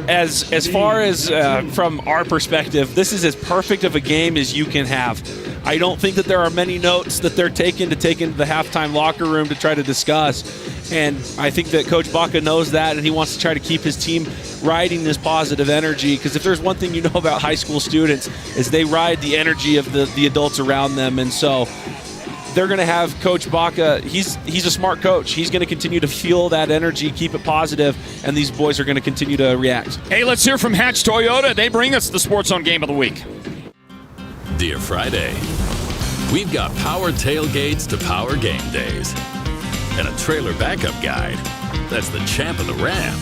As far as from our perspective, this is as perfect of a game as you can have. I don't think that there are many notes that they're taking to take into the halftime locker room to try to discuss. And I think that Coach Baca knows that, and he wants to try to keep his team riding this positive energy, because if there's one thing you know about high school students is they ride the energy of the adults around them. And so they're going to have Coach Baca. He's a smart coach. He's going to continue to fuel that energy, keep it positive, and these boys are going to continue to react. Hey, let's hear from Hatch Toyota. They bring us the Sports Zone Game of the Week. Dear Friday, we've got power tailgates to power game days. And a trailer backup guide. That's the champ of the ramp.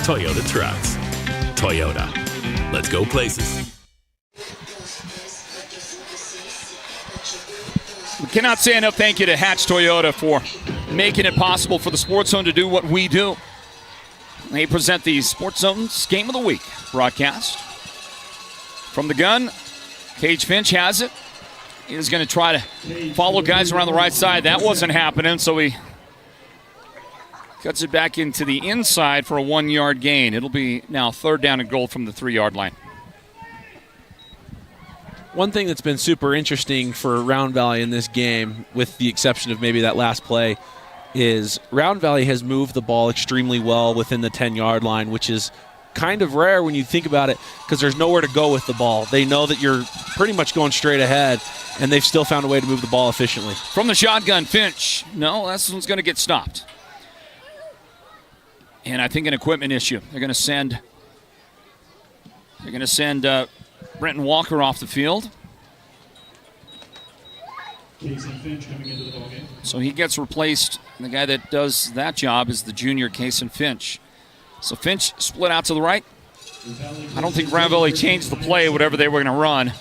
Toyota trucks. Toyota. Let's go places. We cannot say enough thank you to Hatch Toyota for making it possible for the Sports Zone to do what we do. They present the Sports Zone's Game of the Week broadcast. From the gun, Cage Finch has it. He's going to try to follow guys around the right side. That wasn't happening, so he cuts it back into the inside for a 1-yard gain. It'll be now third down and goal from the 3-yard line. One thing that's been super interesting for Round Valley in this game, with the exception of maybe that last play, is Round Valley has moved the ball extremely well within the 10-yard line, which is kind of rare when you think about it, because there's nowhere to go with the ball. They know that you're pretty much going straight ahead, and they've still found a way to move the ball efficiently. From the shotgun, Finch. No, this one's going to get stopped. And I think an equipment issue. They're going to send Brenton Walker off the field. Finch coming into the ballgame. So he gets replaced. And the guy that does that job is the junior Kason Finch. So Finch split out to the right. I don't think Round Valley changed the play, whatever they were going to run.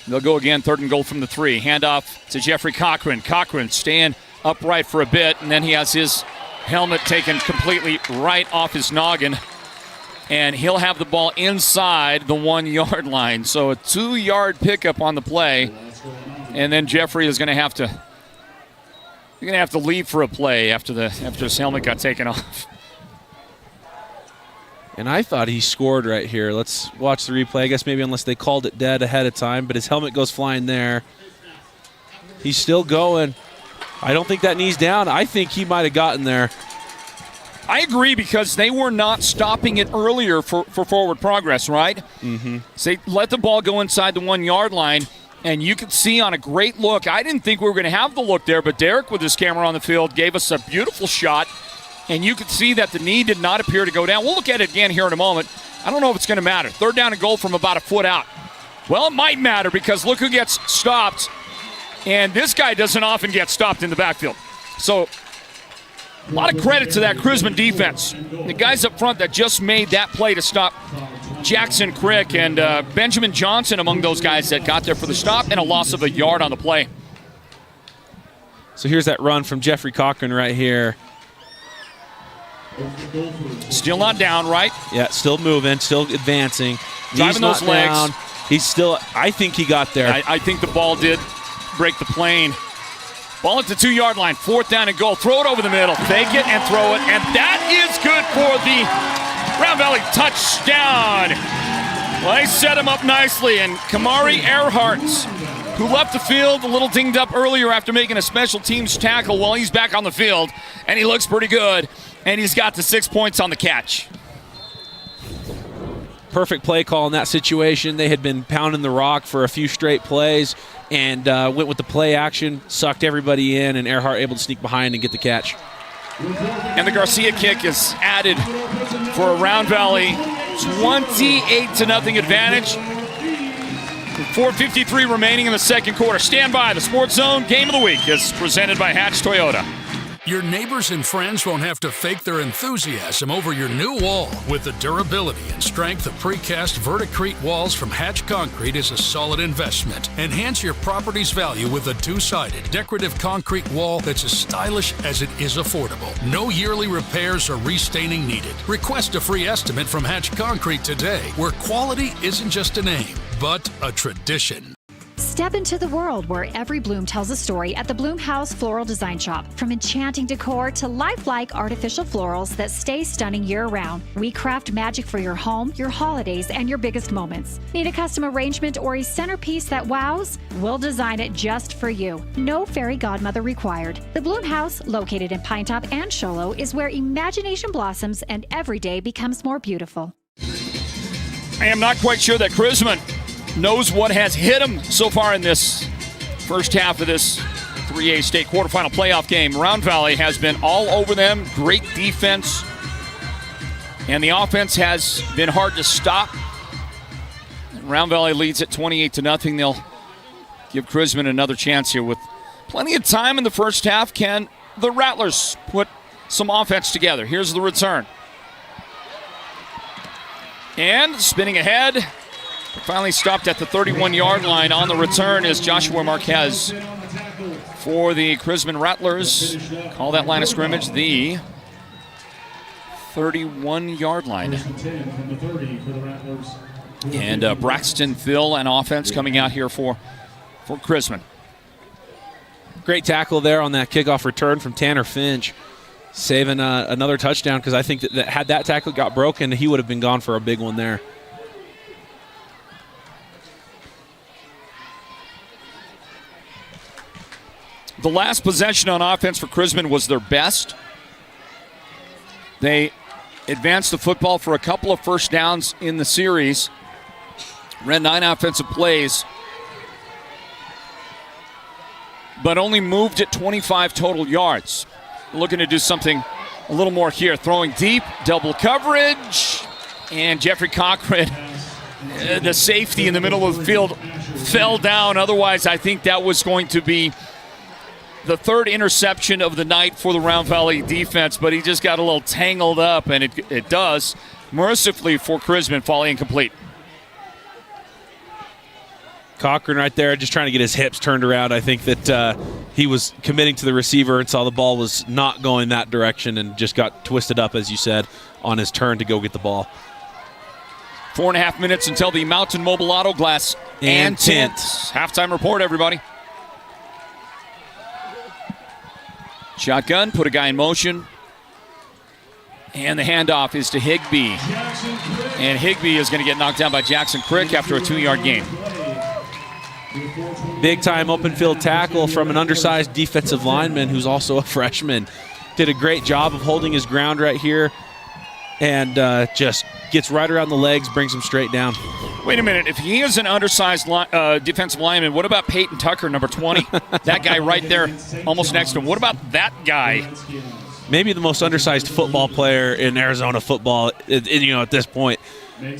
They'll go again, third and goal from the 3. Handoff to Jeffrey Cochran. Cochran staying upright for a bit, and then he has his helmet taken completely right off his noggin. And he'll have the ball inside the 1-yard line. So a 2-yard pickup on the play. And then Jeffrey is going to have to leave for a play after his helmet got taken off. And I thought he scored right here. Let's watch the replay. I guess maybe unless they called it dead ahead of time, but his helmet goes flying there. He's still going. I don't think that knee's down. I think he might have gotten there. I agree, because they were not stopping it earlier for forward progress, right? Mm-hmm. So they let the ball go inside the 1-yard line, and you could see on a great look. I didn't think we were going to have the look there, but Derek with his camera on the field gave us a beautiful shot. And you could see that the knee did not appear to go down. We'll look at it again here in a moment. I don't know if it's going to matter. Third down and goal from about a foot out. Well, it might matter, because look who gets stopped. And this guy doesn't often get stopped in the backfield. So a lot of credit to that Crismon defense. The guys up front that just made that play to stop Jackson Crick, and Benjamin Johnson among those guys that got there for the stop, and a loss of a yard on the play. So here's that run from Jeffrey Cochran right here. Still not down, right? Yeah, still moving, still advancing. Driving those legs. Down. He's still, I think he got there. I think the ball did break the plane. Ball at the 2-yard line, 4th down and goal. Throw it over the middle, fake it and throw it, and that is good for the Round Valley touchdown. Well, they set him up nicely, and Kamari Earhart, who left the field a little dinged up earlier after making a special teams tackle, well, he's back on the field, and he looks pretty good, and he's got the 6 points on the catch. Perfect play call in that situation. They had been pounding the rock for a few straight plays and went with the play action, sucked everybody in, and Earhart able to sneak behind and get the catch. And the Garcia kick is added for a Round Valley 28-0 advantage. 4:53 remaining in the second quarter. Stand by. The Sports Zone Game of the Week is presented by Hatch Toyota. Your neighbors and friends won't have to fake their enthusiasm over your new wall. With the durability and strength of precast Verticrete walls from Hatch Concrete is a solid investment. Enhance your property's value with a 2-sided decorative concrete wall that's as stylish as it is affordable. No yearly repairs or restaining needed. Request a free estimate from Hatch Concrete today, where quality isn't just a name, but a tradition. Step into the world where every bloom tells a story at the Bloom House Floral Design Shop. From enchanting decor to lifelike artificial florals that stay stunning year-round, we craft magic for your home, your holidays, and your biggest moments. Need a custom arrangement or a centerpiece that wows? We'll design it just for you. No fairy godmother required. The Bloom House, located in Pinetop and Show Low, is where imagination blossoms and every day becomes more beautiful. I am not quite sure that Crismon knows what has hit him so far in this first half of this 3A state quarterfinal playoff game. Round Valley has been all over them. Great defense. And the offense has been hard to stop. Round Valley leads at 28-0. They'll give Crismon another chance here with plenty of time in the first half. Can the Rattlers put some offense together? Here's the return. And spinning ahead. Finally stopped at the 31-yard line on the return is Joshua Marquez for the Crismon Rattlers. Call that line of scrimmage the 31-yard line. And Braxton Thill and offense coming out here for Crismon. Great tackle there on that kickoff return from Tanner Finch, saving another touchdown, because I think that had that tackle got broken, he would have been gone for a big one there. The last possession on offense for Crismon was their best. They advanced the football for a couple of first downs in the series. Ran 9 offensive plays, but only moved at 25 total yards. Looking to do something a little more here. Throwing deep, double coverage, and Jeffrey Cochran, the safety in the middle of the field, fell down. Otherwise, I think that was going to be the third interception of the night for the Round Valley defense, but he just got a little tangled up, and it does, mercifully for Crismon, fall incomplete. Cochran right there just trying to get his hips turned around. I think that he was committing to the receiver and saw the ball was not going that direction and just got twisted up, as you said, on his turn to go get the ball. 4.5 minutes until the Mountain Mobile Auto Glass and Tint halftime report, everybody. Shotgun, put a guy in motion. And the handoff is to Higbee. And Higbee is going to get knocked down by Jackson Crick after a 2-yard gain. Big time open field tackle from an undersized defensive lineman who's also a freshman. Did a great job of holding his ground right here and just gets right around the legs, brings him straight down. Wait a minute. If he is an undersized defensive lineman, what about Peyton Tucker, number 20? That guy right there almost next to him. What about that guy? Maybe the most undersized football player in Arizona football, at this point.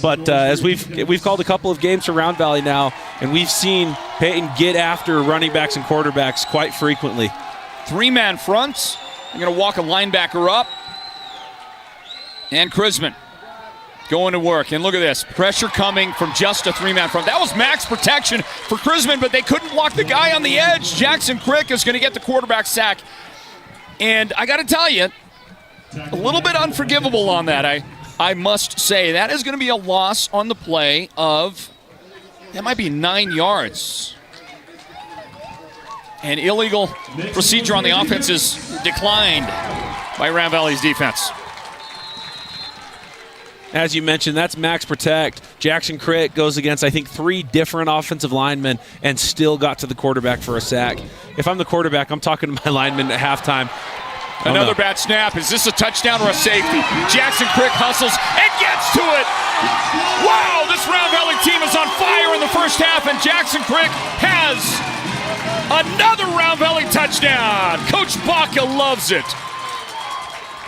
But as we've called a couple of games for Round Valley now, and we've seen Peyton get after running backs and quarterbacks quite frequently. 3-man fronts. They're going to walk a linebacker up. And Crismon going to work. And look at this. Pressure coming from just a 3-man front. That was max protection for Crismon, but they couldn't block the guy on the edge. Jackson Crick is going to get the quarterback sack. And I got to tell you, a little bit unforgivable on that, I must say. That is going to be a loss on the play of, that might be 9 yards. And illegal procedure on the offense is declined by Round Valley's defense. As you mentioned, that's max protect. Jackson Crick goes against, I think, 3 different offensive linemen and still got to the quarterback for a sack. If I'm the quarterback, I'm talking to my linemen at halftime. Another bad snap. Is this a touchdown or a safety? Jackson Crick hustles and gets to it. Wow, this Round Valley team is on fire in the first half, and Jackson Crick has another Round Valley touchdown. Coach Baca loves it.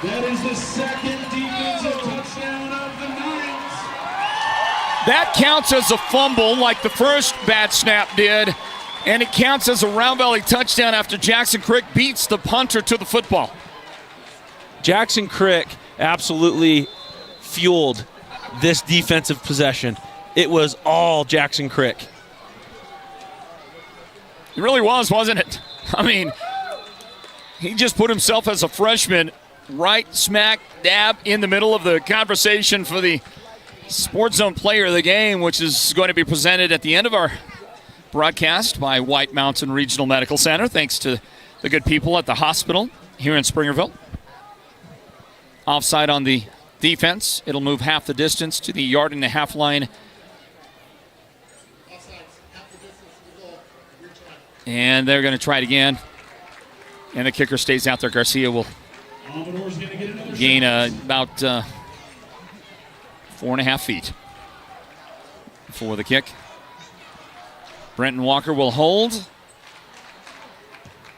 That is the second defensive touchdown of the night. That counts as a fumble like the first bad snap did, and it counts as a Round Valley touchdown after Jackson Crick beats the punter to the football. Jackson Crick absolutely fueled this defensive possession. It was all Jackson Crick. It really was, wasn't it? I mean, he just put himself as a freshman right smack dab in the middle of the conversation for the Sports Zone Player of the Game, which is going to be presented at the end of our broadcast by White Mountain Regional Medical Center, thanks to the good people at the hospital here in Springerville. Offside on the defense. It'll move half the distance to the 1.5-yard line. And they're going to try it again. And the kicker stays out there. Garcia will gain about 4.5 feet for the kick. Brenton Walker will hold.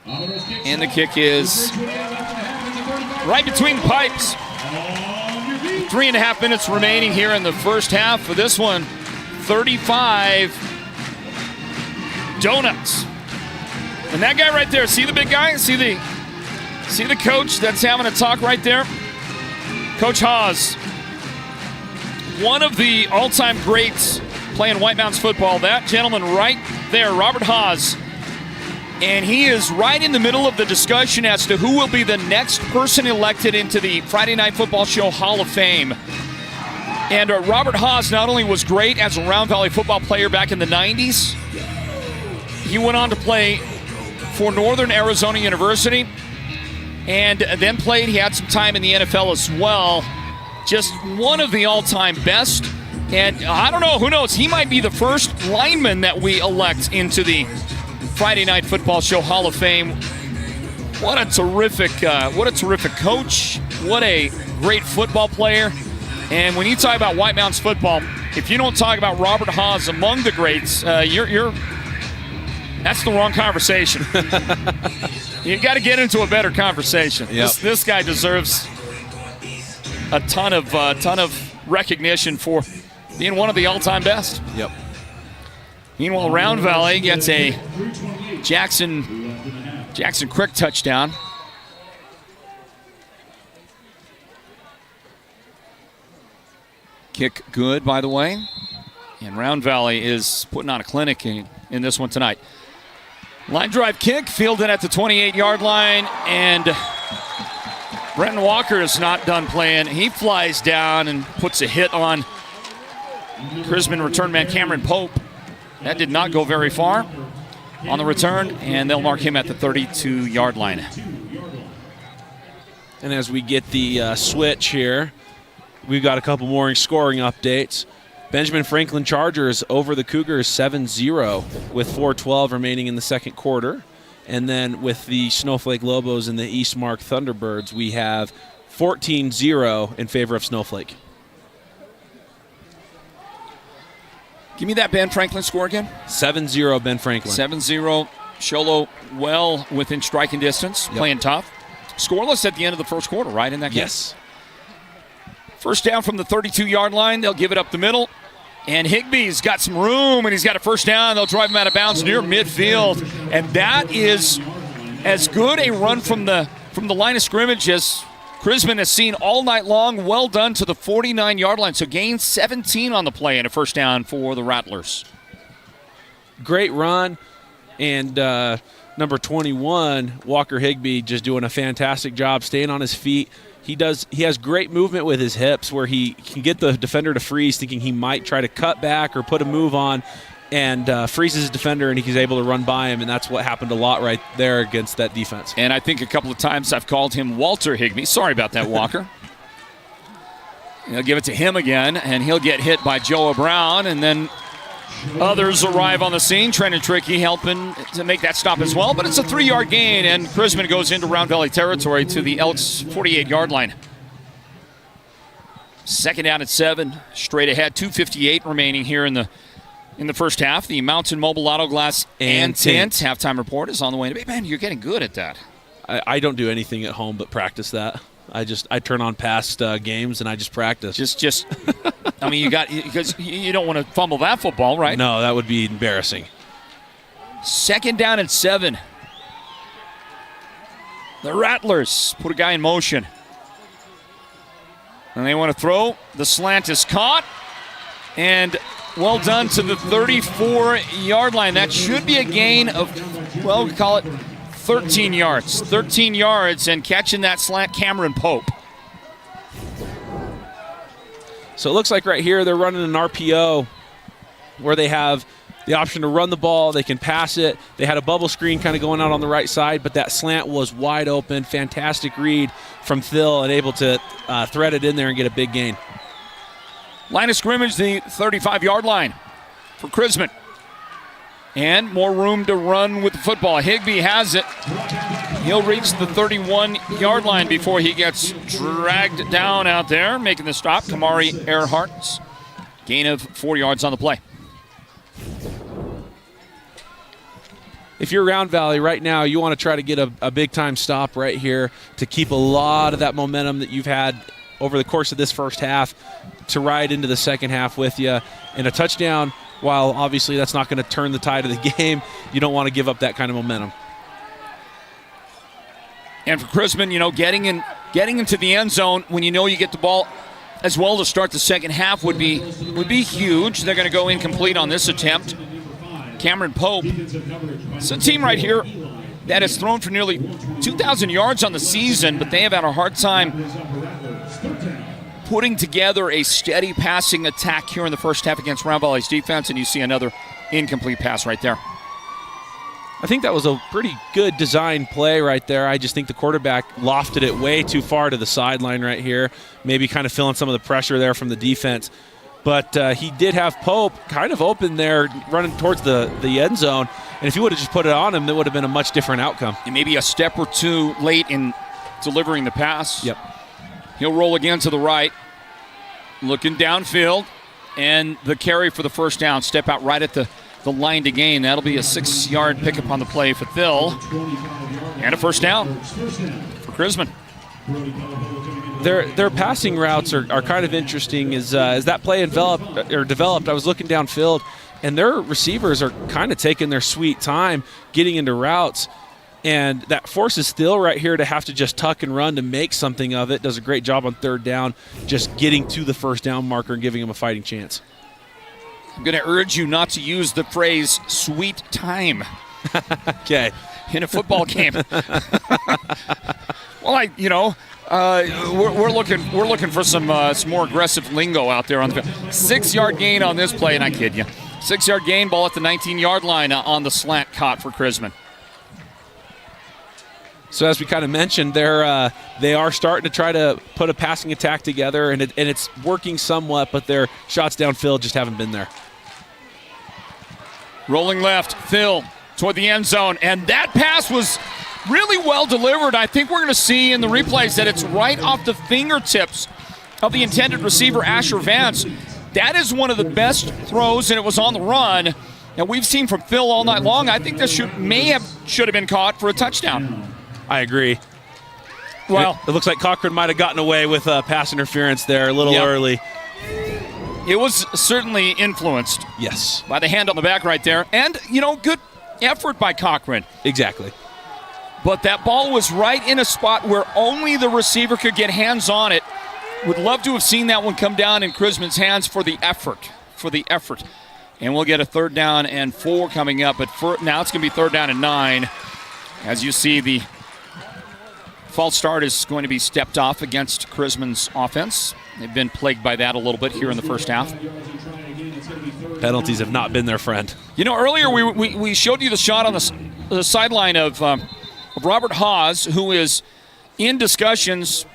And the kick is right between the pipes. 3.5 minutes remaining here in the first half for this one. 35 donuts. And that guy right there, see the big guy? See the coach that's having a talk right there? Coach Haas. One of the all-time greats playing White Mountains football. That gentleman right there, Robert Haas. And he is right in the middle of the discussion as to who will be the next person elected into the Friday Night Football Show Hall of Fame. And Robert Haas not only was great as a Round Valley football player back in the 90s, he went on to play for Northern Arizona University and then he had some time in the NFL as well. Just one of the all-time best. And I don't know, who knows, he might be the first lineman that we elect into the Friday Night Football Show Hall of Fame. What a terrific coach. What a great football player. And when you talk about White Mountains football, if you don't talk about Robert Haas among the greats, that's the wrong conversation. You got to get into a better conversation. Yep. This guy deserves a ton of recognition for being one of the all-time best. Yep. Meanwhile, Round Valley gets a Jackson Crick touchdown. Kick good, by the way. And Round Valley is putting on a clinic in this one tonight. Line drive kick, fielded at the 28-yard line, and Brenton Walker is not done playing. He flies down and puts a hit on Crismon return man Cameron Pope. That did not go very far on the return, and they'll mark him at the 32-yard line. And as we get the switch here, we've got a couple more scoring updates. Benjamin Franklin Chargers over the Cougars 7-0 with 4:12 remaining in the second quarter. And then with the Snowflake Lobos and the Eastmark Thunderbirds, we have 14-0 in favor of Snowflake. Give me that Ben Franklin score again. 7-0 Ben Franklin. 7-0. Sholo well within striking distance, playing tough. Scoreless at the end of the first quarter, right, in that game? Yes. First down from the 32-yard line. They'll give it up the middle. And Higby's got some room, and he's got a first down. They'll drive him out of bounds near midfield. And that is as good a run from the line of scrimmage as Crismon has seen all night long. Well done to the 49-yard line. So gain 17 on the play and a first down for the Rattlers. Great run. And number 21, Walker Higbee, just doing a fantastic job staying on his feet. He has great movement with his hips where he can get the defender to freeze, thinking he might try to cut back or put a move on, and freezes his defender, and he's able to run by him, and that's what happened a lot right there against that defense. And I think a couple of times I've called him Walter Higbee. Sorry about that, Walker. He'll give it to him again, and he'll get hit by Joe Brown, and then others arrive on the scene. Trenton Trickey helping to make that stop as well, but it's a 3-yard gain, and Crismon goes into Round Valley territory to the Elks' 48-yard line. 2nd down at 7, straight ahead, 2:58 remaining here in the first half. The Mountain Mobile Auto Glass and Tint halftime report is on the way. Man, you're getting good at that. I don't do anything at home but practice that. I turn on past games and I just practice. Just I mean, because you don't want to fumble that football, right? No, that would be embarrassing. 2nd down and 7. The Rattlers put a guy in motion. And they want to throw. The slant is caught. And well done to the 34-yard line. That should be a gain of, well, we call it 13 yards. 13 yards, and catching that slant, Cameron Pope. So it looks like right here they're running an RPO where they have the option to run the ball. They can pass it. They had a bubble screen kind of going out on the right side, but that slant was wide open. Fantastic read from Phil and able to thread it in there and get a big gain. Line of scrimmage, the 35-yard line for Crismon. And more room to run with the football. Higbee has it. He'll reach the 31-yard line before he gets dragged down out there, making the stop. Kamari Earhart's gain of 4 yards on the play. If you're Round Valley right now, you want to try to get a big-time stop right here to keep a lot of that momentum that you've had over the course of this first half to ride into the second half with you. And a touchdown, while obviously that's not going to turn the tide of the game, you don't want to give up that kind of momentum. And for Crismon, getting into the end zone when you know you get the ball as well to start the second half would be huge. They're going to go incomplete on this attempt. Cameron Pope. It's a team right here that has thrown for nearly 2,000 yards on the season, but they have had a hard time putting together a steady passing attack here in the first half against Round Valley's defense, and you see another incomplete pass right there. I think that was a pretty good design play right there. I just think the quarterback lofted it way too far to the sideline right here, maybe kind of feeling some of the pressure there from the defense. But he did have Pope kind of open there, running towards the end zone. And if he would have just put it on him, that would have been a much different outcome. And maybe a step or two late in delivering the pass. Yep. He'll roll again to the right, looking downfield, and the carry for the first down. Step out right at the line to gain. That'll be a 6-yard pickup on the play for Phil. And a first down for Crismon. Their passing routes are kind of interesting. As that play developed, I was looking downfield, and their receivers are kind of taking their sweet time getting into routes. And that forces Thill right here to have to just tuck and run to make something of it. Does a great job on third down, just getting to the first down marker and giving him a fighting chance. I'm going to urge you not to use the phrase sweet time. Okay. In a football game. Well, we're looking for some more aggressive lingo out there on the field. 6-yard gain on this play, and I kid you. 6-yard gain, ball at the 19-yard line on the slant caught for Crismon. So as we kind of mentioned, they are starting to try to put a passing attack together, and it's working somewhat, but their shots downfield just haven't been there. Rolling left, Phil toward the end zone, and that pass was really well delivered. I think we're going to see in the replays that it's right off the fingertips of the intended receiver, Asher Vance. That is one of the best throws, and it was on the run. And we've seen from Phil all night long. I think this should have been caught for a touchdown. I agree. Well, it looks like Cochran might have gotten away with pass interference there a little early. It was certainly influenced. Yes. By the hand on the back right there. And, good effort by Cochran. Exactly. But that ball was right in a spot where only the receiver could get hands on it. Would love to have seen that one come down in Crismon's hands for the effort. And we'll get a 3rd down and 4 coming up. But now it's going to be 3rd down and 9. As you see, the false start is going to be stepped off against Crismon's offense. They've been plagued by that a little bit here in the first half. Penalties have not been their friend. You know, earlier we showed you the shot on the sideline of Robert Haas, who is in discussions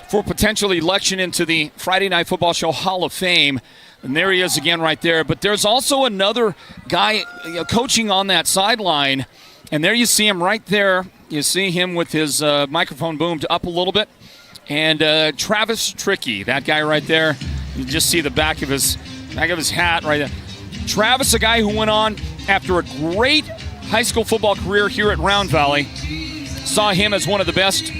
for potential election into the Friday Night Football Show Hall of Fame. And there he is again right there. But there's also another guy coaching on that sideline. And there you see him right there. You see him with his microphone boomed up a little bit. And Travis Trickey, that guy right there. You just see the back of his hat right there. Travis, a guy who went on after a great high school football career here at Round Valley. Saw him as one of the best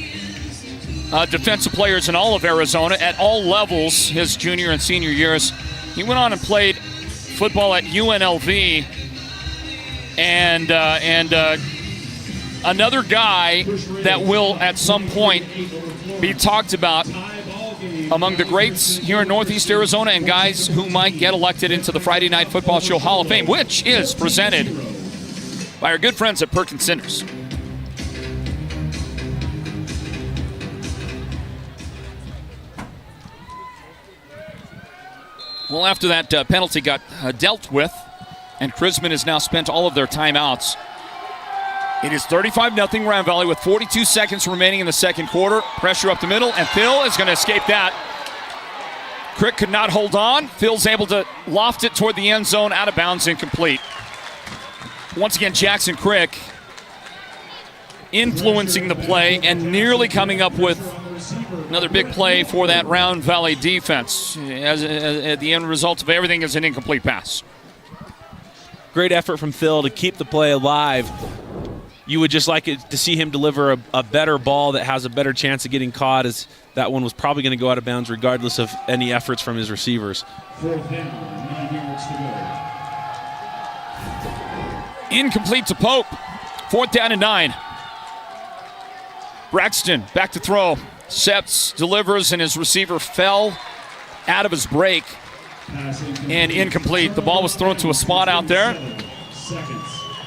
defensive players in all of Arizona at all levels his junior and senior years. He went on and played football at UNLV. And another guy that will at some point be talked about among the greats here in Northeast Arizona and guys who might get elected into the Friday Night Football Show Hall of Fame, which is presented by our good friends at Perkins Cinders. Well, after that penalty got dealt with, and Crismon has now spent all of their timeouts, it is 35-0 Round Valley with 42 seconds remaining in the second quarter. Pressure up the middle, and Phil is going to escape that. Crick could not hold on. Phil's able to loft it toward the end zone, out of bounds, incomplete. Once again, Jackson Crick influencing the play and nearly coming up with another big play for that Round Valley defense. At the end result of everything is an incomplete pass. Great effort from Phil to keep the play alive. You would just like it to see him deliver a better ball that has a better chance of getting caught, as that one was probably going to go out of bounds regardless of any efforts from his receivers. Incomplete to Pope. 4th down and 9. Braxton back to throw. Seps delivers, and his receiver fell out of his break. And incomplete. The ball was thrown to a spot out there.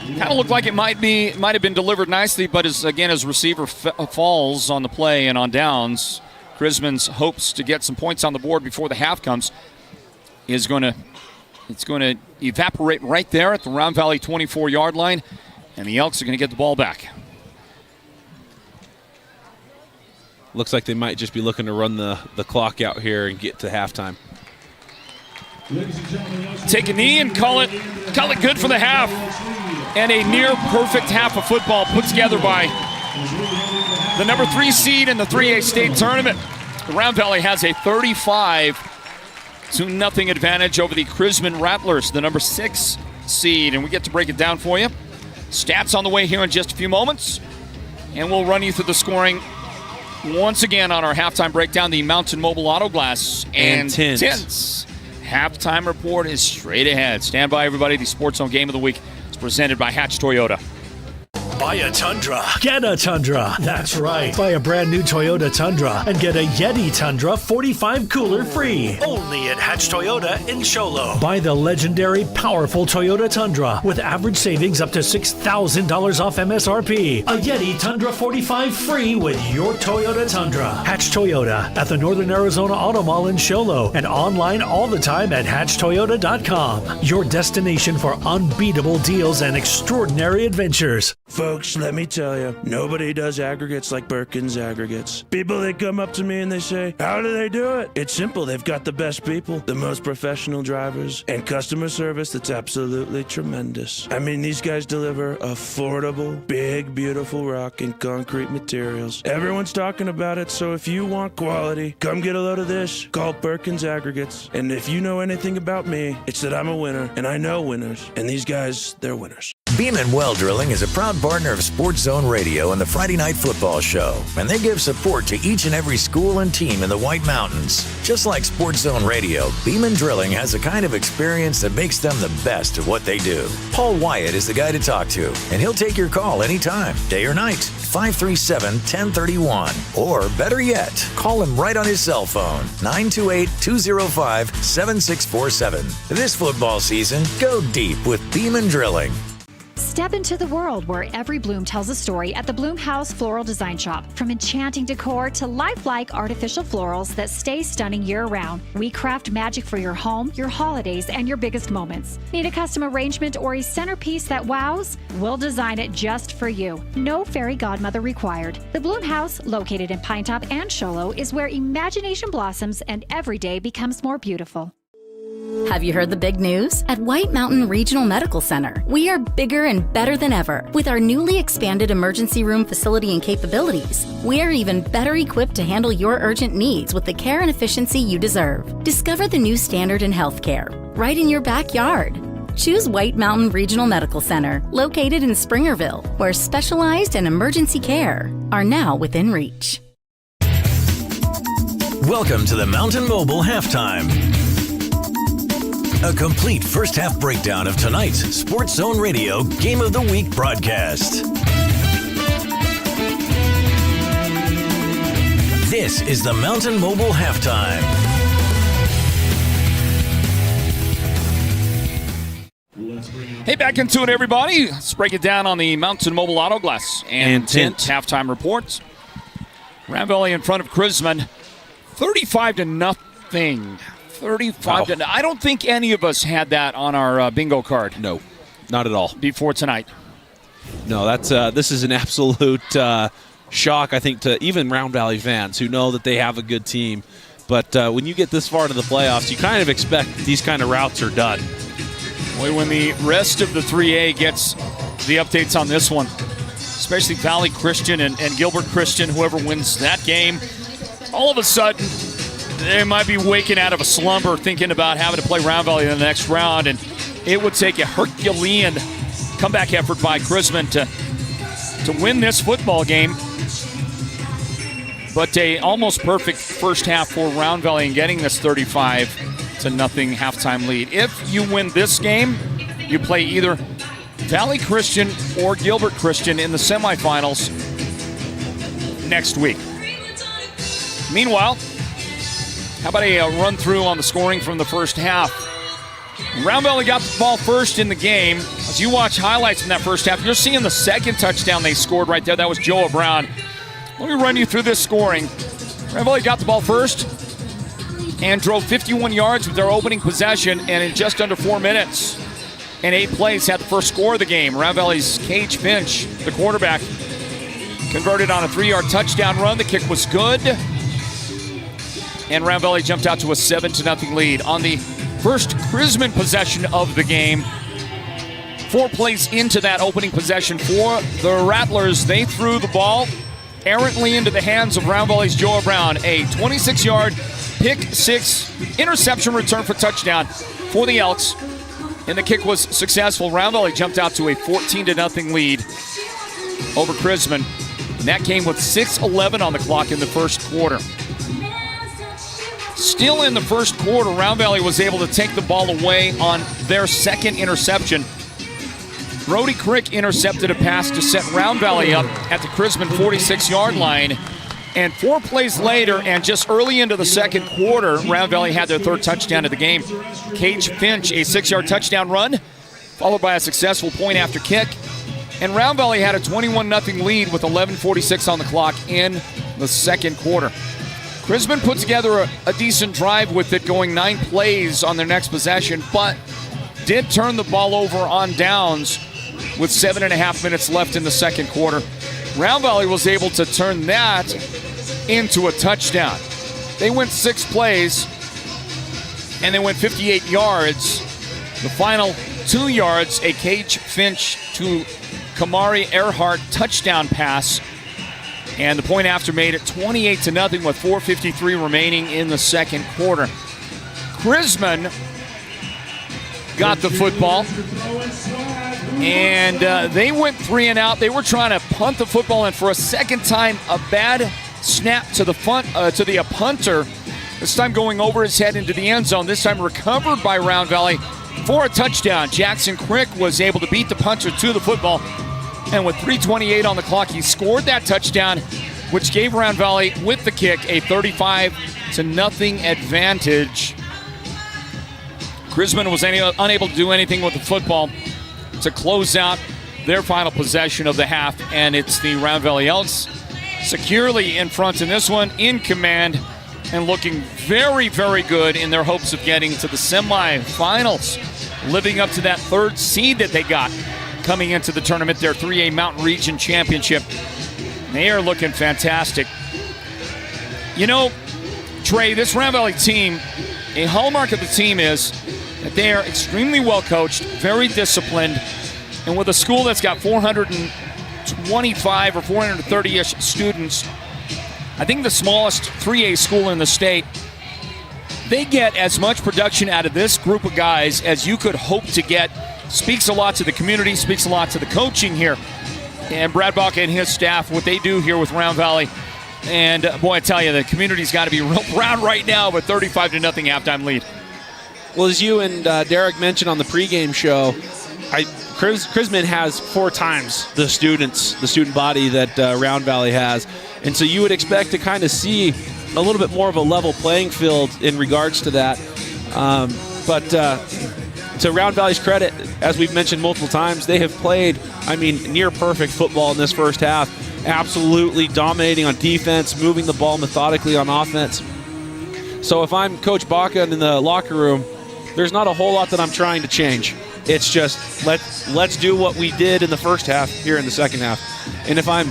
Kind of looked like it might have been delivered nicely, but his receiver falls on the play and on downs. Crismon's hopes to get some points on the board before the half comes it's going to evaporate right there at the Round Valley 24-yard line, and the Elks are going to get the ball back. Looks like they might just be looking to run the clock out here and get to halftime. Take a knee and call it good for the half. And a near perfect half of football put together by the number 3 seed in the 3A state tournament. The Round Valley has a 35-0 advantage over the Crismon Rattlers, the number 6 seed. And we get to break it down for you. Stats on the way here in just a few moments. And we'll run you through the scoring once again on our halftime breakdown. The Mountain Mobile Auto Glass and Tints halftime report is straight ahead. Stand by, everybody. The Sports Zone Game of the Week is presented by Hatch Toyota. Buy a Tundra, get a Tundra. That's right. Buy a brand new Toyota Tundra and get a Yeti Tundra 45 cooler free. Only at Hatch Toyota in Sholo. Buy the legendary, powerful Toyota Tundra with average savings up to $6,000 off MSRP. A Yeti Tundra 45 free with your Toyota Tundra. Hatch Toyota at the Northern Arizona Auto Mall in Sholo and online all the time at hatchtoyota.com. Your destination for unbeatable deals and extraordinary adventures. Folks, let me tell you, nobody does aggregates like Perkins Aggregates. People, they come up to me and they say, how do they do it? It's simple. They've got the best people, the most professional drivers, and customer service that's absolutely tremendous. I mean, these guys deliver affordable, big, beautiful rock and concrete materials. Everyone's talking about it, so if you want quality, come get a load of this. Call Perkins Aggregates. And if you know anything about me, it's that I'm a winner, and I know winners. And these guys, they're winners. Beam & Well Drilling is a proud partner of Sports Zone Radio and the Friday Night Football Show, and they give support to each and every school and team in the White Mountains. Just like Sports Zone Radio, Beam & Drilling has the kind of experience that makes them the best at what they do. Paul Wyatt is the guy to talk to, and he'll take your call anytime, day or night, 537-1031. Or better yet, call him right on his cell phone, 928-205-7647. This football season, go deep with Beam & Drilling. Step into the world where every bloom tells a story at the Bloom House Floral Design Shop. From enchanting decor to lifelike artificial florals that stay stunning year-round, we craft magic for your home, your holidays, and your biggest moments. Need a custom arrangement or a centerpiece that wows? We'll design it just for you. No fairy godmother required. The Bloom House, located in Pinetop and Show Low, is where imagination blossoms and every day becomes more beautiful. Have you heard the big news? At White Mountain Regional Medical Center, we are bigger and better than ever. With our newly expanded emergency room facility and capabilities, we are even better equipped to handle your urgent needs with the care and efficiency you deserve. Discover the new standard in healthcare, right in your backyard. Choose White Mountain Regional Medical Center, located in Springerville, where specialized and emergency care are now within reach. Welcome to the Mountain Mobile Halftime. A complete first-half breakdown of tonight's Sports Zone Radio Game of the Week broadcast. This is the Mountain Mobile Halftime. Hey, back into it, everybody. Let's break it down on the Mountain Mobile Auto Glass and Tint halftime reports. Round Valley in front of Crismon, 35-0. 35 to. I don't think any of us had that on our bingo card. No, not at all. Before tonight. No, that's this is an absolute shock, I think, to even Round Valley fans who know that they have a good team. But when you get this far into the playoffs, you kind of expect these kind of routes are done. Boy, when the rest of the 3A gets the updates on this one, especially Valley Christian and Gilbert Christian, whoever wins that game, all of a sudden they might be waking out of a slumber thinking about having to play Round Valley in the next round, and it would take a Herculean comeback effort by Crismon to win this football game. But a almost perfect first half for Round Valley in getting this 35-0 halftime lead. If you win this game, you play either Valley Christian or Gilbert Christian in the semifinals next week. Meanwhile, how about a run through on the scoring from the first half? Round Valley got the ball first in the game. As you watch highlights from that first half, you're seeing the second touchdown they scored right there. That was Joe Brown. Let me run you through this scoring. Round Valley got the ball first and drove 51 yards with their opening possession, and in just under 4 minutes and 8 plays had the first score of the game. Round Valley's Cage Finch, the quarterback, converted on a 3-yard touchdown run. The kick was good, and Round Valley jumped out to a 7-0 lead. On the first Crismon possession of the game, 4 plays into that opening possession for the Rattlers, they threw the ball errantly into the hands of Round Valley's Joe Brown. A 26-yard pick six interception return for touchdown for the Elks, and the kick was successful. Round Valley jumped out to a 14-0 lead over Crismon, and that came with 6:11 on the clock in the first quarter. Still in the first quarter, Round Valley was able to take the ball away on their second interception. Brody Crick intercepted a pass to set Round Valley up at the Crismon 46-yard line. And 4 plays later, and just early into the second quarter, Round Valley had their third touchdown of the game. Cage Finch, a 6-yard touchdown run, followed by a successful point after kick. And Round Valley had a 21-0 lead with 11:46 on the clock in the second quarter. Crismon put together a decent drive with it, going 9 plays on their next possession, but did turn the ball over on downs with 7.5 minutes left in the second quarter. Round Valley was able to turn that into a touchdown. They went 6 plays, and they went 58 yards. The final 2 yards, a Cage Finch to Kamari Earhart touchdown pass. And the point after made it 28-0 with 4:53 remaining in the second quarter. Crismon got the football, and they went 3 and out. They were trying to punt the football, and for a second time, a bad snap to the punter. This time going over his head into the end zone. This time recovered by Round Valley for a touchdown. Jackson Crick was able to beat the punter to the football, and with 3:28 on the clock, he scored that touchdown, which gave Round Valley, with the kick, a 35-0 advantage. Crismon was unable to do anything with the football to close out their final possession of the half, and it's the Round Valley Elks securely in front in this one, in command, and looking very, very good in their hopes of getting to the semifinals, living up to that third seed that they got coming into the tournament, their 3A Mountain Region Championship. They are looking fantastic. You know, Trey, this Round Valley team, a hallmark of the team is that they are extremely well coached, very disciplined, and with a school that's got 425 or 430-ish students, I think the smallest 3A school in the state, they get as much production out of this group of guys as you could hope to get. Speaks a lot to the community, speaks a lot to the coaching here. And Brad Baca and his staff, what they do here with Round Valley. And boy, I tell you, the community's got to be real proud right now with 35-0 halftime lead. Well, as you and Derek mentioned on the pregame show, Crismon has 4 times the student body that Round Valley has. And so you would expect to kind of see a little bit more of a level playing field in regards to that. But to Round Valley's credit, as we've mentioned multiple times, they have played, near perfect football in this first half. Absolutely dominating on defense, moving the ball methodically on offense. So if I'm Coach Baca in the locker room, there's not a whole lot that I'm trying to change. It's just let's do what we did in the first half here in the second half. And if I'm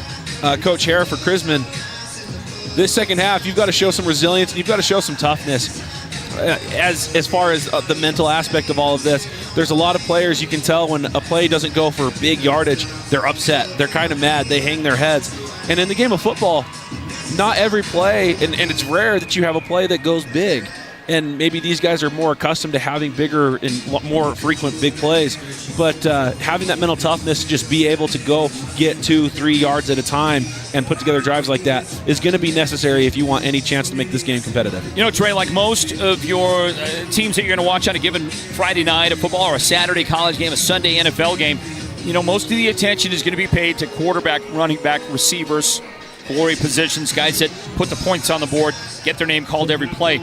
Coach Hare for Crismon, this second half, you've got to show some resilience. You've got to show some toughness. As far as the mental aspect of all of this, there's a lot of players you can tell when a play doesn't go for big yardage, they're upset. They're kind of mad. They hang their heads. And in the game of football, not every play, and it's rare that you have a play that goes big. And maybe these guys are more accustomed to having bigger and more frequent big plays. But having that mental toughness to just be able to go get 2-3 yards at a time and put together drives like that is going to be necessary if you want any chance to make this game competitive. You know, Trey, like most of your teams that you're going to watch on a given Friday night of football or a Saturday college game, a Sunday NFL game, you know, most of the attention is going to be paid to quarterback, running back, receivers, glory positions, guys that put the points on the board, get their name called every play.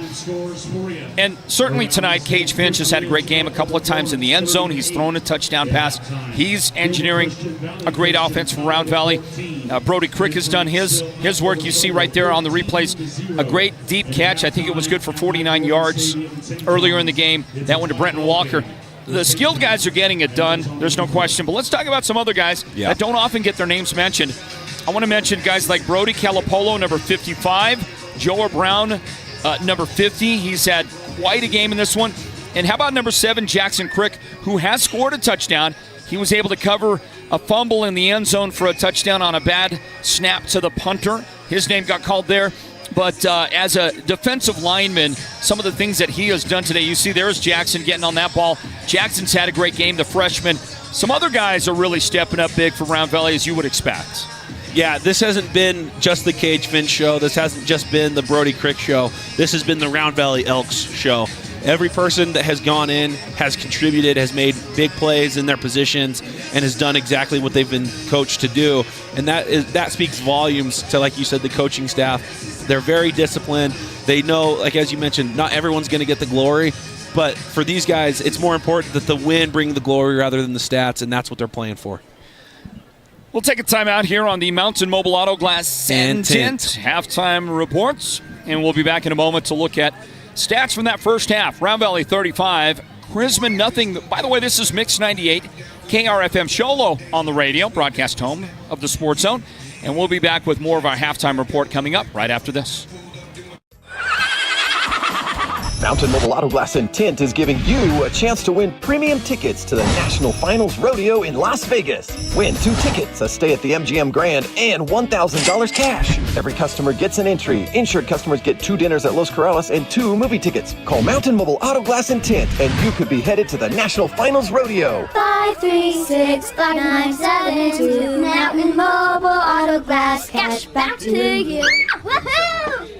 And certainly tonight, Cage Finch has had a great game a couple of times in the end zone. He's thrown a touchdown pass. He's engineering a great offense for Round Valley. Brody Crick has done his work. You see right there on the replays, a great deep catch. I think it was good for 49 yards earlier in the game. That one to Brenton Walker. The skilled guys are getting it done. There's no question. But let's talk about some other guys that don't often get their names mentioned. I want to mention guys like Brody Calapolo, number 55, Joe Brown, number 50. He's had quite a game in this one. And how about number 7, Jackson Crick, who has scored a touchdown. He was able to cover a fumble in the end zone for a touchdown on a bad snap to the punter. His name got called there. But as a defensive lineman, some of the things that he has done today, you see there's Jackson getting on that ball. Jackson's had a great game, the freshman. Some other guys are really stepping up big for Round Valley, as you would expect. Yeah, this hasn't been just the Cage Finch show. This hasn't just been the Brody Crick show. This has been the Round Valley Elks show. Every person that has gone in has contributed, has made big plays in their positions, and has done exactly what they've been coached to do. And that speaks volumes to, like you said, the coaching staff. They're very disciplined. They know, like as you mentioned, not everyone's going to get the glory. But for these guys, it's more important that the win bring the glory rather than the stats, and that's what they're playing for. We'll take a time out here on the Mountain Mobile Auto Glass and Tint halftime reports, and we'll be back in a moment to look at stats from that first half. Round Valley 35, Crismon nothing. By the way, this is Mix 98, KRFM Sholo on the radio, broadcast home of the Sports Zone, and we'll be back with more of our halftime report coming up right after this. Mountain Mobile Auto Glass and Tint is giving you a chance to win premium tickets to the National Finals Rodeo in Las Vegas. Win 2 tickets, a stay at the MGM Grand, and $1,000 cash. Every customer gets an entry. Insured customers get 2 dinners at Los Corrales and 2 movie tickets. Call Mountain Mobile Auto Glass and Tint, and you could be headed to the National Finals Rodeo. 536-5972. Mountain Mobile Auto Glass. Cash back to you. Woohoo!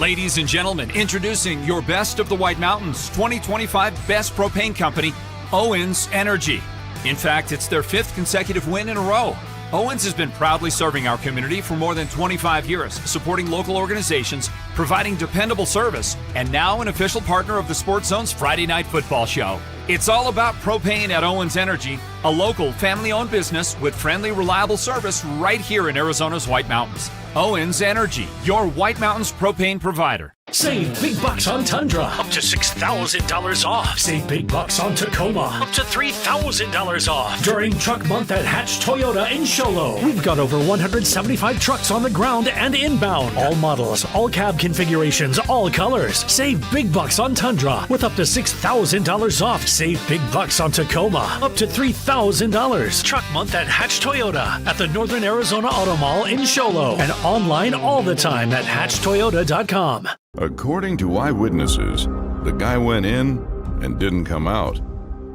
Ladies and gentlemen, introducing your Best of the White Mountains 2025 Best Propane Company, Owens Energy. In fact, it's their 5th consecutive win in a row. Owens has been proudly serving our community for more than 25 years, supporting local organizations, providing dependable service, and now an official partner of the Sports Zone's Friday Night Football Show. It's all about propane at Owens Energy, a local family-owned business with friendly, reliable service right here in Arizona's White Mountains. Owens Energy, your White Mountains propane provider. Save big bucks on Tundra, up to $6,000 off. Save big bucks on Tacoma, up to $3,000 off. During Truck Month at Hatch Toyota in Sholo, we've got over 175 trucks on the ground and inbound. All models, all cab configurations, all colors. Save big bucks on Tundra with up to $6,000 off. Save big bucks on Tacoma, up to $3,000. Truck Month at Hatch Toyota at the Northern Arizona Auto Mall in Sholo and online all the time at hatchtoyota.com. According to eyewitnesses, the guy went in and didn't come out.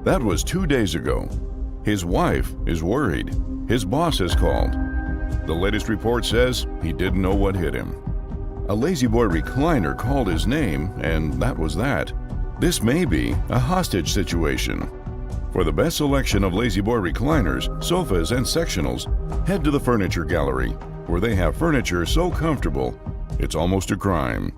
That was 2 days ago. His wife is worried. His boss has called. The latest report says he didn't know what hit him. A Lazy Boy recliner called his name, and that was that. This may be a hostage situation. For the best selection of Lazy Boy recliners, sofas, and sectionals, head to the Furniture Gallery, where they have furniture so comfortable, it's almost a crime.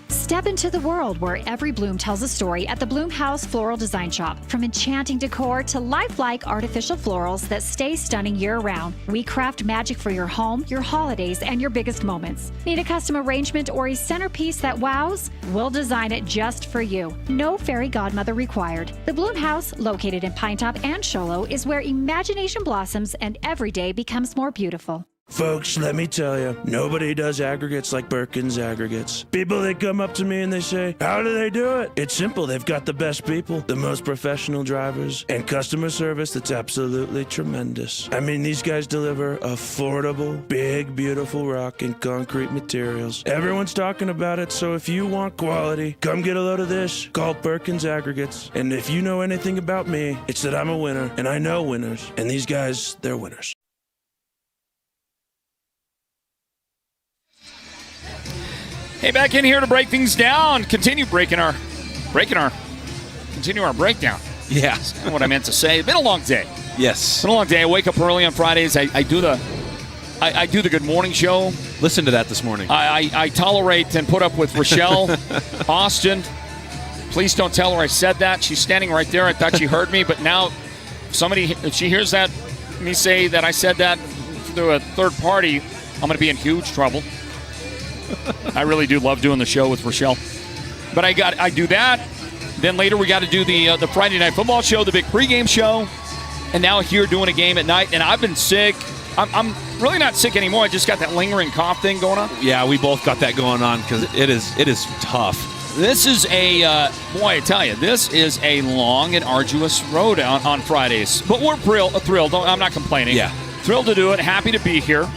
Step into the world where every bloom tells a story at the Bloom House Floral Design Shop. From enchanting decor to lifelike artificial florals that stay stunning year-round, we craft magic for your home, your holidays, and your biggest moments. Need a custom arrangement or a centerpiece that wows? We'll design it just for you. No fairy godmother required. The Bloom House, located in Pinetop and Sholo, is where imagination blossoms and every day becomes more beautiful. Folks, let me tell you, nobody does aggregates like Perkins Aggregates. People, they come up to me and they say, how do they do it? It's simple. They've got the best people, the most professional drivers, and customer service that's absolutely tremendous. I mean, these guys deliver affordable, big, beautiful rock and concrete materials. Everyone's talking about it, so if you want quality, come get a load of this. Call Perkins Aggregates. And if you know anything about me, it's that I'm a winner, and I know winners. And these guys, they're winners. Hey, back in here to break things down. Continue our breakdown. Yeah. That's what I meant to say. It's been a long day. Yes. It's been a long day. I wake up early on Fridays. I do the good morning show. Listen to that this morning. I tolerate and put up with Rochelle Austin. Please don't tell her I said that. She's standing right there. I thought she heard me, but now if she hears that, me say that I said that through a third party, I'm going to be in huge trouble. I really do love doing the show with Rochelle. But I do that. Then later we got to do the Friday Night Football show, the big pregame show. And now here doing a game at night. And I've been sick. I'm really not sick anymore. I just got that lingering cough thing going on. Yeah, we both got that going on because it is tough. This is I tell you, this is a long and arduous road on Fridays. But we're thrilled. I'm not complaining. Yeah. Thrilled to do it. Happy to be here.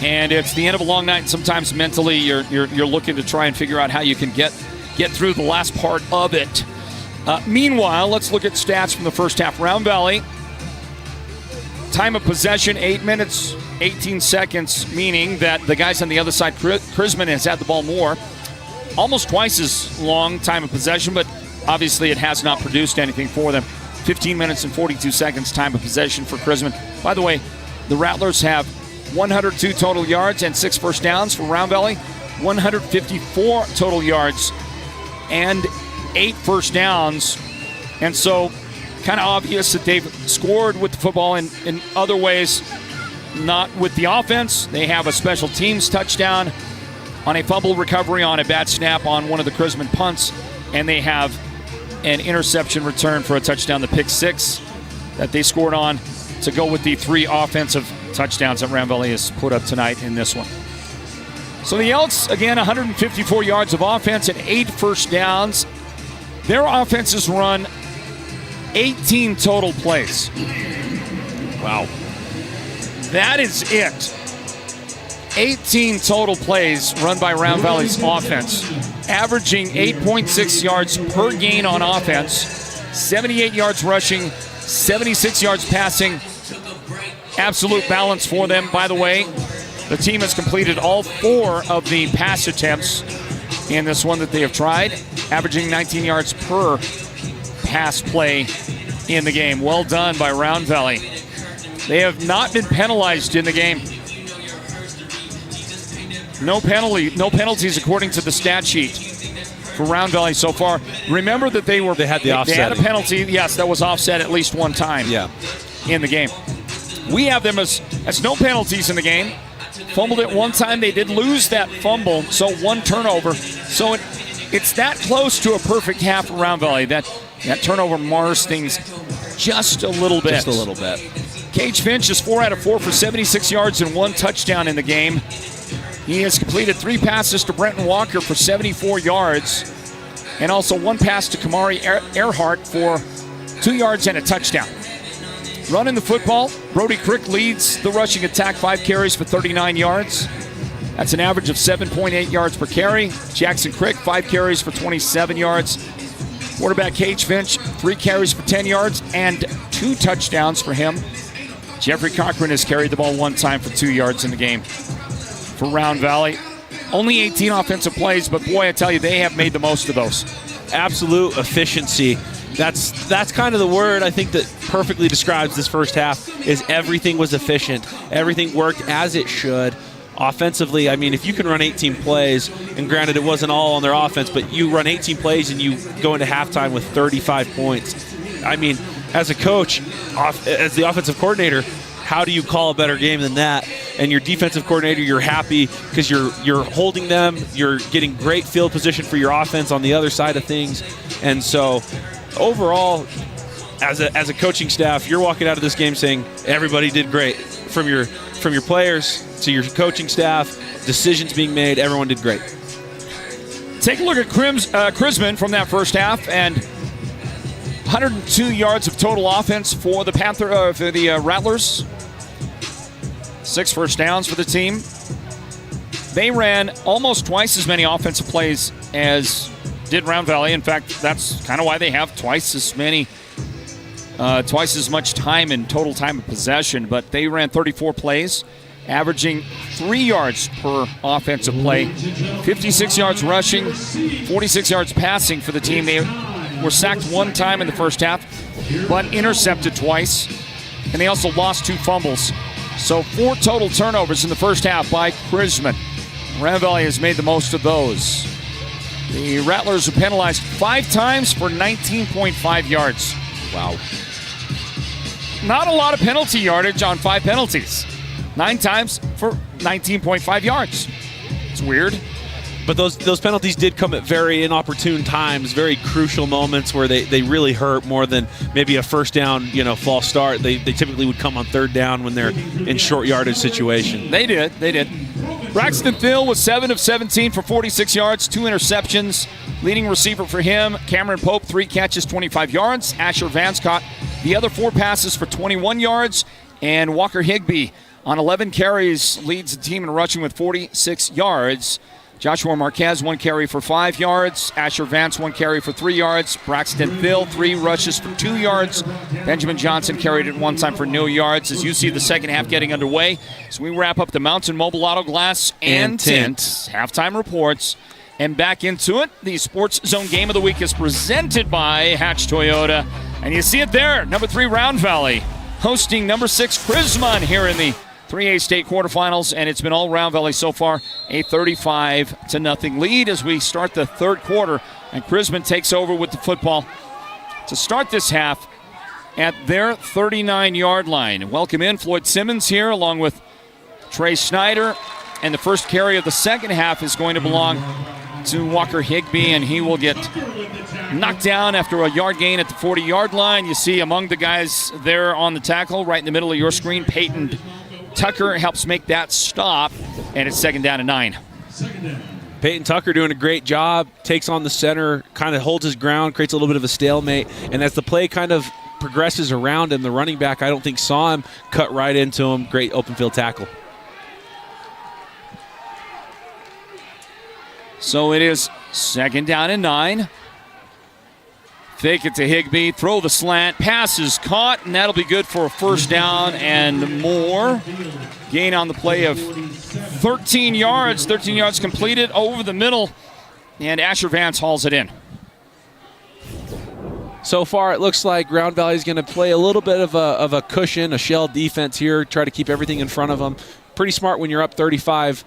And it's the end of a long night, and sometimes mentally you're looking to try and figure out how you can get through the last part of it. Meanwhile, let's look at stats from the first half. Round Valley, time of possession, 8 minutes, 18 seconds, meaning that the guys on the other side, Crismon has had the ball more. Almost twice as long time of possession, but obviously it has not produced anything for them. 15 minutes and 42 seconds time of possession for Crismon. By the way, the Rattlers have 102 total yards and 6 first downs for Round Valley, 154 total yards and 8 first downs. And so kind of obvious that they've scored with the football in other ways, not with the offense. They have a special teams touchdown on a fumble recovery on a bad snap on one of the Crismon punts, and they have an interception return for a touchdown, the pick 6 that they scored on to go with the 3 offensive touchdowns that Round Valley has put up tonight in this one. So the Elks, again, 154 yards of offense and 8 first downs. Their offenses run 18 total plays. Wow. That is it. 18 total plays run by Round Valley's offense, averaging 8.6 yards per gain on offense, 78 yards rushing, 76 yards passing. Absolute balance for them. By the way, the team has completed all 4 of the pass attempts in this one that they have tried, averaging 19 yards per pass play in the game. Well done by Round Valley. They have not been penalized in the game. No penalties according to the stat sheet. for Round Valley so far. Remember that they had the offset. They had a penalty, yes, that was offset at least one time in the game. We have them as no penalties in the game. Fumbled it one time. They did lose that fumble, so one turnover. So it's that close to a perfect half for Round Valley. That turnover mars things just a little bit. Just a little bit. Cage Finch is 4 out of 4 for 76 yards and 1 touchdown in the game. He has completed 3 passes to Brenton Walker for 74 yards, and also 1 pass to Kamari Earhart for 2 yards and a touchdown. Running the football, Brody Crick leads the rushing attack, 5 carries for 39 yards. That's an average of 7.8 yards per carry. Jackson Crick, 5 carries for 27 yards. Quarterback Cage Finch, 3 carries for 10 yards and 2 touchdowns for him. Jeffrey Cochran has carried the ball 1 time for 2 yards in the game. For Round Valley, only 18 offensive plays, but boy, I tell you, they have made the most of those. Absolute efficiency. That's kind of the word I think that perfectly describes this first half, is everything was efficient. Everything worked as it should. Offensively, I mean, if you can run 18 plays, and granted it wasn't all on their offense, but you run 18 plays and you go into halftime with 35 points. I mean, as a coach, as the offensive coordinator, how do you call a better game than that? And your defensive coordinator, you're happy because you're holding them, you're getting great field position for your offense on the other side of things. And so overall, as a coaching staff, you're walking out of this game saying everybody did great. From your players to your coaching staff, decisions being made, everyone did great. Take a look at Crismon from that first half, and 102 yards of total offense for the Rattlers. 6 first downs for the team. They ran almost twice as many offensive plays as did Round Valley. In fact, that's kind of why they have twice as much time in total time of possession. But they ran 34 plays, averaging 3 yards per offensive play, 56 yards rushing, 46 yards passing for the team. They were sacked 1 time in the first half, but intercepted twice, and they also lost 2 fumbles. So 4 total turnovers in the first half by Crismon. Round Valley has made the most of those. The Rattlers were penalized 5 times for 19.5 yards. Wow. Not a lot of penalty yardage on 5 penalties. 9 times for 19.5 yards. It's weird. But those penalties did come at very inopportune times, very crucial moments where they really hurt more than maybe a first down, false start. They typically would come on 3rd down when they're in short yardage situation. They did. Braxton Thill was 7 of 17 for 46 yards, 2 interceptions. Leading receiver for him, Cameron Pope, 3 catches, 25 yards. Asher Vance caught the other 4 passes for 21 yards. And Walker Higbee on 11 carries leads the team in rushing with 46 yards. Joshua Marquez, 1 carry for 5 yards. Asher Vance, 1 carry for 3 yards. Braxton Thill, 3 rushes for 2 yards. Benjamin Johnson carried it 1 time for no yards. As you see the second half getting underway, so we wrap up the Mountain Mobile Auto Glass and Tint halftime reports. And back into it, the Sports Zone Game of the Week is presented by Hatch Toyota. And you see it there, number 3 Round Valley hosting number 6 Crismon here in the 3A state quarterfinals, and it's been all Round Valley so far, a 35-0 lead as we start the 3rd quarter, and Crismon takes over with the football to start this half at their 39-yard line. Welcome in Floyd Simmons here along with Trey Snyder, and the first carry of the second half is going to belong to Walker Higbee, and he will get knocked down after a yard gain at the 40-yard line. You see among the guys there on the tackle right in the middle of your screen, Peyton Tucker helps make that stop, and it's 2nd down and 9. Peyton Tucker doing a great job, takes on the center, kind of holds his ground, creates a little bit of a stalemate, and as the play kind of progresses around him, the running back, I don't think saw him, cut right into him. Great open field tackle. So it is 2nd down and 9. Fake it to Higbee, throw the slant, pass is caught, and that'll be good for a 1st down and more. Gain on the play of 13 yards completed over the middle, and Asher Vance hauls it in. So far, it looks like Round Valley is going to play a little bit of a cushion, a shell defense here, try to keep everything in front of them. Pretty smart when you're up 35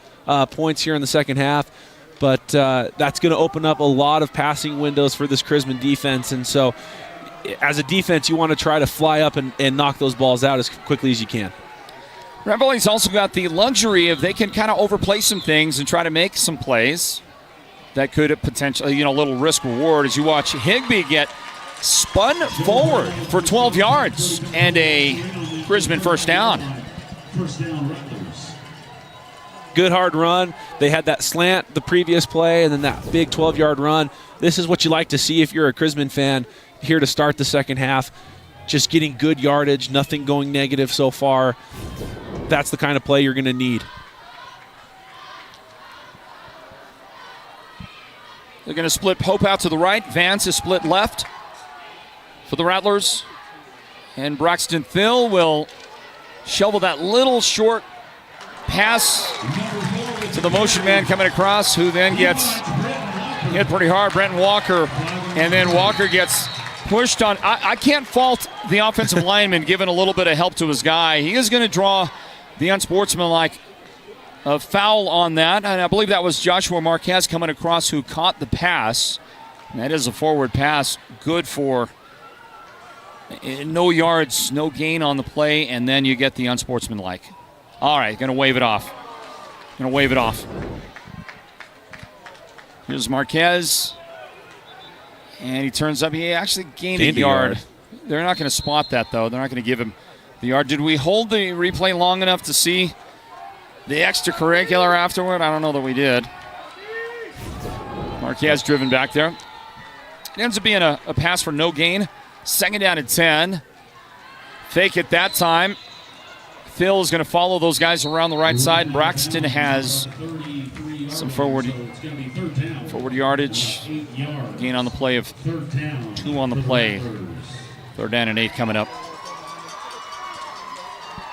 points here in the second half. but that's going to open up a lot of passing windows for this Crismon defense. And so as a defense, you want to try to fly up and knock those balls out as quickly as you can. Round Valley's also got the luxury of they can kind of overplay some things and try to make some plays that could potentially, a little risk reward as you watch Higbee get spun forward for 12 yards and a Crismon first down. Good hard run. They had that slant the previous play and then that big 12-yard run. This is what you like to see if you're a Crismon fan here to start the second half. Just getting good yardage, nothing going negative so far. That's the kind of play you're going to need. They're going to split Pope out to the right. Vance is split left for the Rattlers. And Braxton Thill will shovel that little short pass to the motion man coming across, who then gets hit pretty hard. Brenton Walker. And then Walker gets pushed on. I can't fault the offensive lineman giving a little bit of help to his guy. He is going to draw the unsportsmanlike foul on that. And I believe that was Joshua Marquez coming across who caught the pass. And that is a forward pass. Good for no yards, no gain on the play, and then you get the unsportsmanlike. All right, going to wave it off. Here's Marquez. And he turns up. He actually gained a yard. They're not going to spot that, though. They're not going to give him the yard. Did we hold the replay long enough to see the extracurricular afterward? I don't know that we did. Marquez driven back there. It ends up being a pass for no gain. Second down at 10. Fake it that time. Phil is going to follow those guys around the right side, and Braxton has some forward yardage. Gain on the play of 2 on the play. Third down and 8 coming up.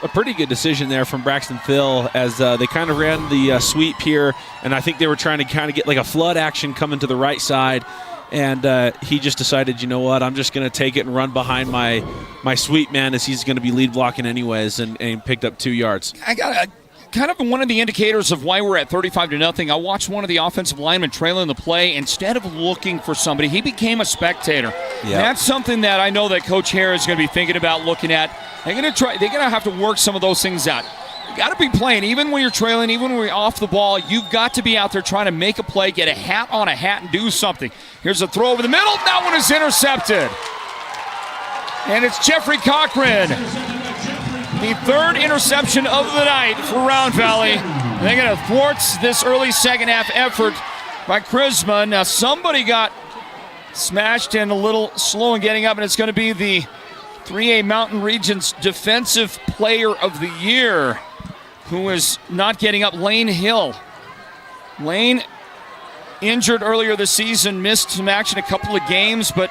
A pretty good decision there from Braxton Phil as they kind of ran the sweep here, and I think they were trying to kind of get like a flood action coming to the right side, and he just decided, you know what, I'm just going to take it and run behind my sweep man as he's going to be lead blocking anyways, and picked up 2 yards. I got kind of one of the indicators of why we're at 35-0. I watched one of the offensive linemen trailing the play. Instead of looking for somebody, he became a spectator. Yep. That's something that I know that Coach Hare is going to be thinking about looking at. They're going to have to work some of those things out. You got to be playing, even when you're trailing, even when you're off the ball. You've got to be out there trying to make a play, get a hat on a hat, and do something. Here's a throw over the middle. That one is intercepted. And it's Jeffrey Cochran. The 3rd interception of the night for Round Valley. They're going to thwart this early second half effort by Crismon. Now somebody got smashed and a little slow in getting up, and it's going to be the 3A Mountain Region's Defensive Player of the Year, who is not getting up, Lane Hill. Lane, injured earlier this season, missed some action a couple of games, but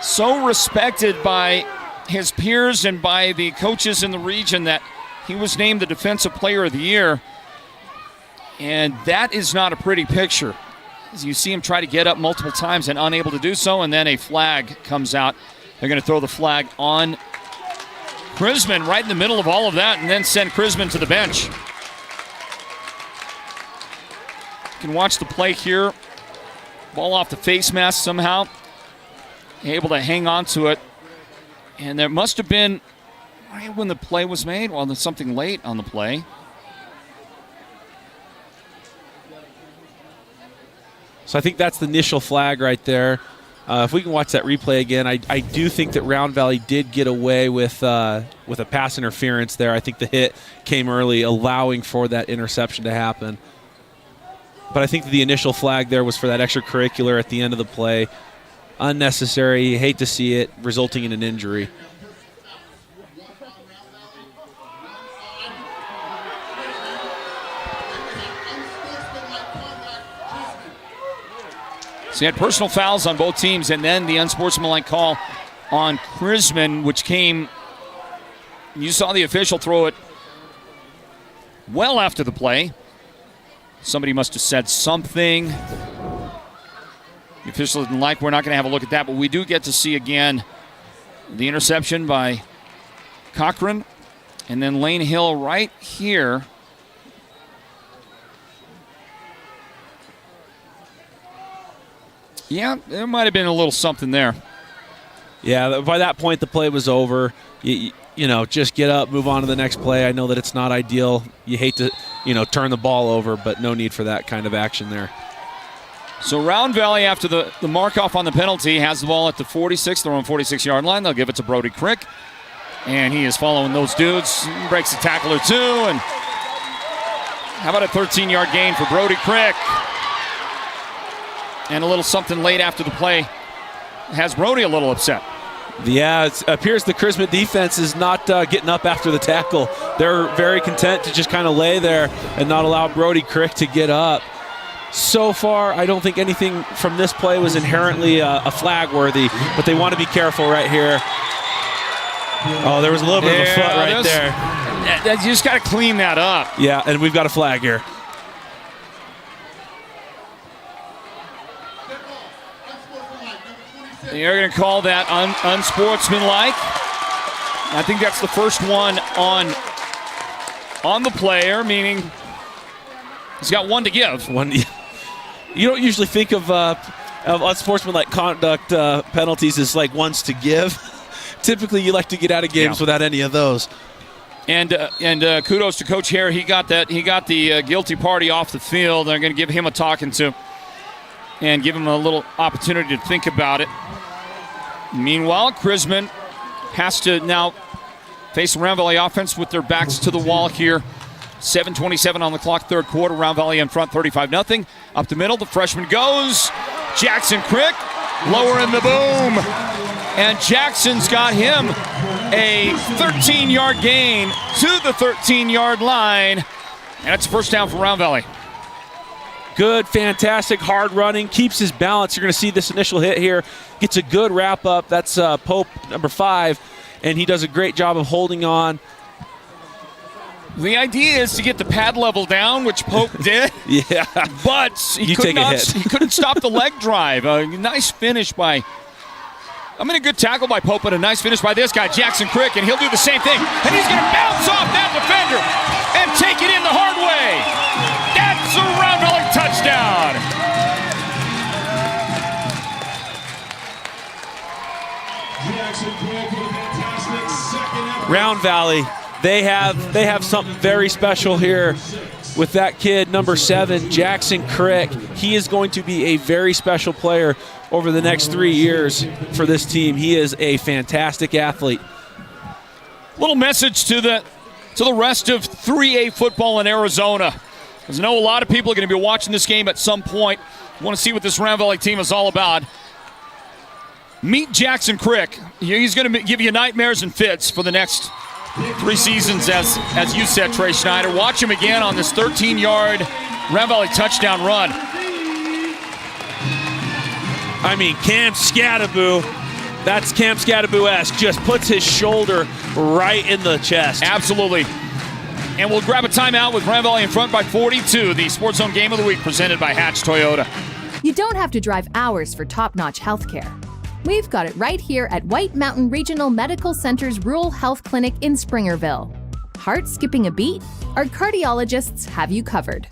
so respected by his peers and by the coaches in the region that he was named the Defensive Player of the Year. And that is not a pretty picture, as you see him try to get up multiple times and unable to do so, and then a flag comes out. They're going to throw the flag on Crismon right in the middle of all of that, and then send Crismon to the bench. You can watch the play here. Ball off the face mask somehow. Able to hang on to it. And there must have been, right when the play was made, well, there's something late on the play. So I think that's the initial flag right there. If we can watch that replay again, I do think that Round Valley did get away with a pass interference there. I think the hit came early, allowing for that interception to happen. But I think the initial flag there was for that extracurricular at the end of the play. Unnecessary. You hate to see it, resulting in an injury. So you had personal fouls on both teams, and then the unsportsmanlike call on Crismon, which came, you saw the official throw it well after the play. Somebody must have said something. The official didn't like. We're not going to have a look at that, but we do get to see again the interception by Cochran, and then Lane Hill right here. Yeah, there might have been a little something there. Yeah, by that point the play was over. You know, just get up, move on to the next play. I know that it's not ideal. You hate to, turn the ball over, but no need for that kind of action there. So Round Valley, after the mark-off on the penalty, has the ball at the 46, their own 46-yard line. They'll give it to Brody Crick, and he is following those dudes. He breaks a tackle or two, and how about a 13-yard gain for Brody Crick? And a little something late after the play has Brody a little upset. Yeah, it appears the Crismon defense is not getting up after the tackle. They're very content to just kind of lay there and not allow Brody Crick to get up. So far, I don't think anything from this play was inherently a flag worthy, but they want to be careful right here. Oh, there was a little bit of a foot right there. You just got to clean that up. Yeah, and we've got a flag here. You're going to call that unsportsmanlike. I think that's the first one on the player, meaning he's got one to give. You don't usually think of unsportsmanlike conduct penalties as like ones to give. Typically, you like to get out of games without any of those. And kudos to Coach Hare. He got the guilty party off the field. They're going to give him a talking to and give him a little opportunity to think about it. Meanwhile, Crismon has to now face the Round Valley offense with their backs to the wall here. 7:27 on the clock, third quarter. Round Valley in front, 35-0. Up the middle, the freshman goes. Jackson Crick, lower in the boom. And Jackson's got him a 13-yard gain to the 13-yard line. And it's a first down for Round Valley. Good, fantastic, hard running, keeps his balance. You're going to see this initial hit here. Gets a good wrap up. That's Pope, number 5, and he does a great job of holding on. The idea is to get the pad level down, which Pope did. Yeah. But he couldn't stop the leg drive. A nice finish by, good tackle by Pope, but a nice finish by this guy, Jackson Crick, and he'll do the same thing. And he's going to bounce off that defender and take it in the hard way. That's a Round Valley touchdown. Round Valley, they have something very special here with that kid, number 7, Jackson Crick. He is going to be a very special player over the next 3 years for this team. He is a fantastic athlete. Little message to the rest of 3A football in Arizona. Because I know a lot of people are going to be watching this game at some point. Want to see what this Round Valley team is all about. Meet Jackson Crick. He's going to give you nightmares and fits for the next 3 seasons, as you said, Trey Schneider. Watch him again on this 13-yard Round Valley touchdown run. Cam Scadaboo, that's Cam Scadaboo-esque, just puts his shoulder right in the chest. Absolutely. And we'll grab a timeout with Round Valley in front by 42. The Sports Zone Game of the Week presented by Hatch Toyota. You don't have to drive hours for top-notch health care. We've got it right here at White Mountain Regional Medical Center's Rural Health Clinic in Springerville. Heart skipping a beat? Our cardiologists have you covered.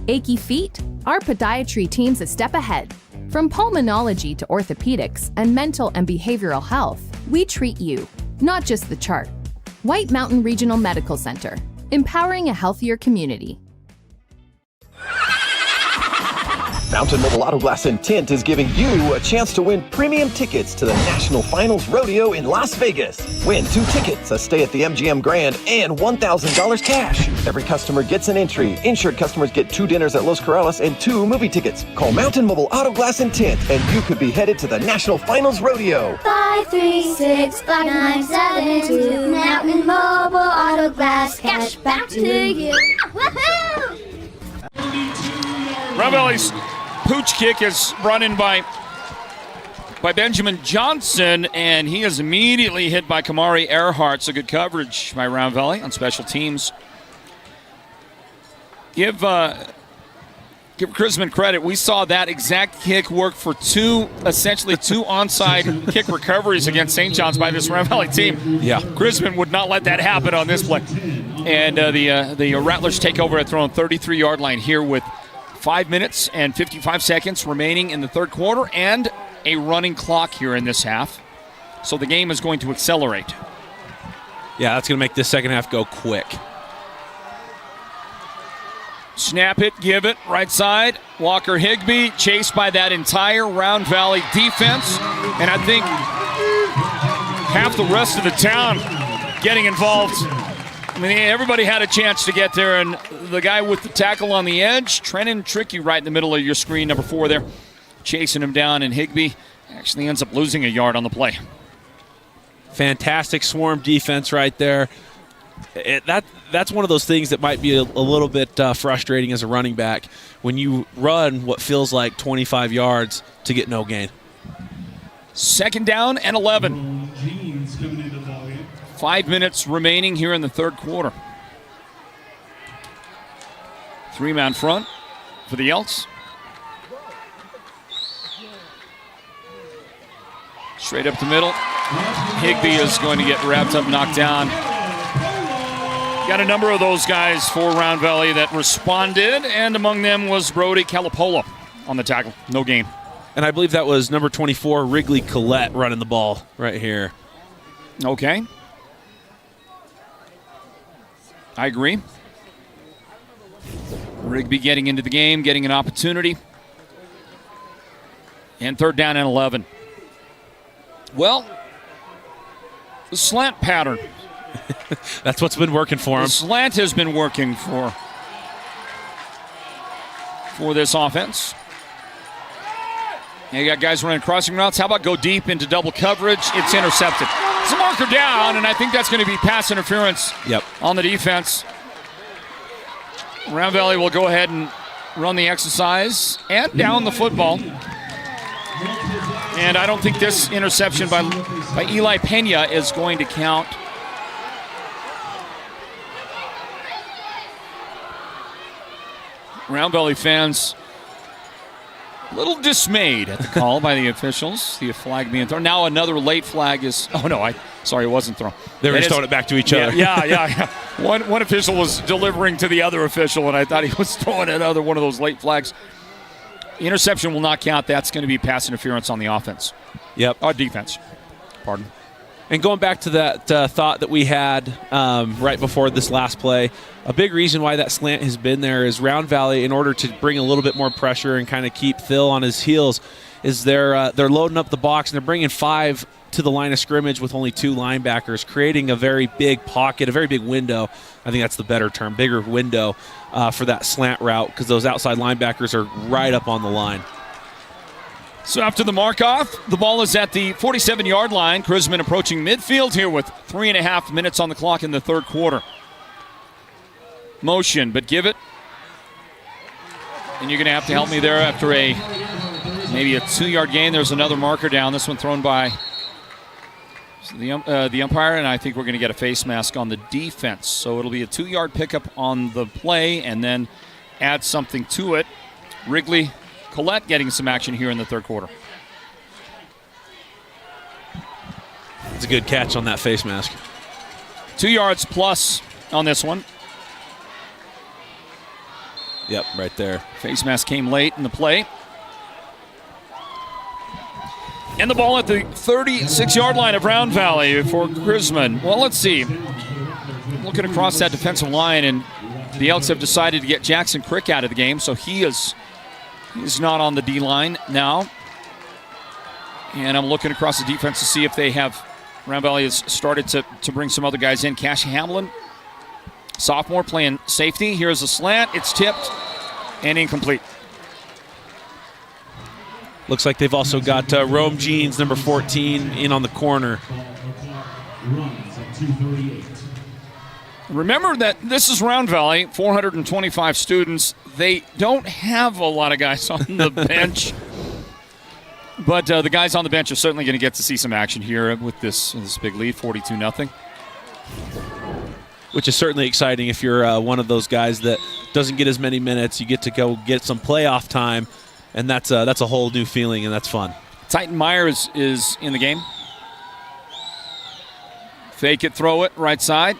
Achy feet? Our podiatry team's a step ahead. From pulmonology to orthopedics and mental and behavioral health, we treat you, not just the chart. White Mountain Regional Medical Center, empowering a healthier community. Mountain Mobile Auto Glass and Tint is giving you a chance to win premium tickets to the National Finals Rodeo in Las Vegas. Win 2 tickets, a stay at the MGM Grand, and $1,000 cash. Every customer gets an entry. Insured customers get 2 dinners at Los Corrales and 2 movie tickets. Call Mountain Mobile Auto Glass and Tint, and you could be headed to the National Finals Rodeo. 5365972. Mountain Mobile Auto Glass, cash back to you. Woohoo! Round Valley's pooch kick is brought in by Benjamin Johnson, and he is immediately hit by Kamari Earhart. So good coverage by Round Valley on special teams. Give Crismon credit. We saw that exact kick work for essentially two onside kick recoveries against St. John's by this Round Valley team. Yeah. Crismon would not let that happen on this play. And the Rattlers take over at their own 33-yard line here with 5 minutes and 55 seconds remaining in the third quarter and a running clock here in this half. So the game is going to accelerate. Yeah, that's going to make this second half go quick. Snap it, give it, right side. Walker Higbee chased by that entire Round Valley defense. And I think half the rest of the town getting involved. I mean, everybody had a chance to get there, and the guy with the tackle on the edge, Trenton Trickey right in the middle of your screen, number 4 there, chasing him down, and Higbee actually ends up losing a yard on the play. Fantastic swarm defense right there. That's one of those things that might be a little bit frustrating as a running back when you run what feels like 25 yards to get no gain. Second down and 11. 5 minutes remaining here in the third quarter. 3-man front for the Elks. Straight up the middle. Higbee is going to get wrapped up, knocked down. Got a number of those guys for Round Valley that responded, and among them was Brody Calapola on the tackle. No gain. And I believe that was number 24, Wrigley Collette, running the ball right here. Okay. I agree. Rigby getting into the game, getting an opportunity. And third down and 11. Well, the slant pattern. That's what's been working for him. The slant has been working for this offense. You got guys running crossing routes. How about go deep into double coverage? It's intercepted. It's a marker down, and I think that's going to be pass interference on the defense. Round Valley will go ahead and run the exercise and down the football. And I don't think this interception by Eli Pena is going to count. Round Valley fans a little dismayed at the call by the officials. The flag being thrown. Now another late flag is... Oh, no, sorry, it wasn't thrown. They were just throwing it back to each other. Yeah. One official was delivering to the other official, and I thought he was throwing another one of those late flags. Interception will not count. That's going to be pass interference on the offense. Defense. Pardon. And going back to that thought that we had right before this last play, a big reason why that slant has been there is Round Valley, in order to bring a little bit more pressure and kind of keep Phil on his heels, is they're loading up the box and they're bringing 5 to the line of scrimmage with only 2 linebackers, creating a very big pocket, a very big window. I think that's the better term, bigger window for that slant route, because those outside linebackers are right up on the line. So after the mark-off, the ball is at the 47-yard line. Crismon approaching midfield here with 3.5 minutes on the clock in the third quarter. Motion, but give it. And you're going to have to help me there after maybe a 2-yard gain. There's another marker down. This one thrown by the umpire, and I think we're going to get a face mask on the defense. So it'll be a 2-yard pickup on the play and then add something to it. Wrigley Collette getting some action here in the third quarter. It's a good catch on that face mask. 2 yards plus on this one. Yep, right there. Face mask came late in the play. And the ball at the 36-yard line of Round Valley for Crismon. Well, let's see. Looking across that defensive line, and the Elks have decided to get Jackson Crick out of the game, so he's not on the D-line now. And I'm looking across the defense to see if they have... Round Valley has started to bring some other guys in. Cash Hamlin, sophomore, playing safety. Here's a slant. It's tipped and incomplete. Looks like they've also got Rome Jeans, number 14, in on the corner. Remember that this is Round Valley, 425 students. They don't have a lot of guys on the bench. But the guys on the bench are certainly going to get to see some action here with this big lead, 42-0. Which is certainly exciting if you're one of those guys that doesn't get as many minutes. You get to go get some playoff time, and that's a whole new feeling, and that's fun. Titan Myers is in the game. Fake it, throw it, right side.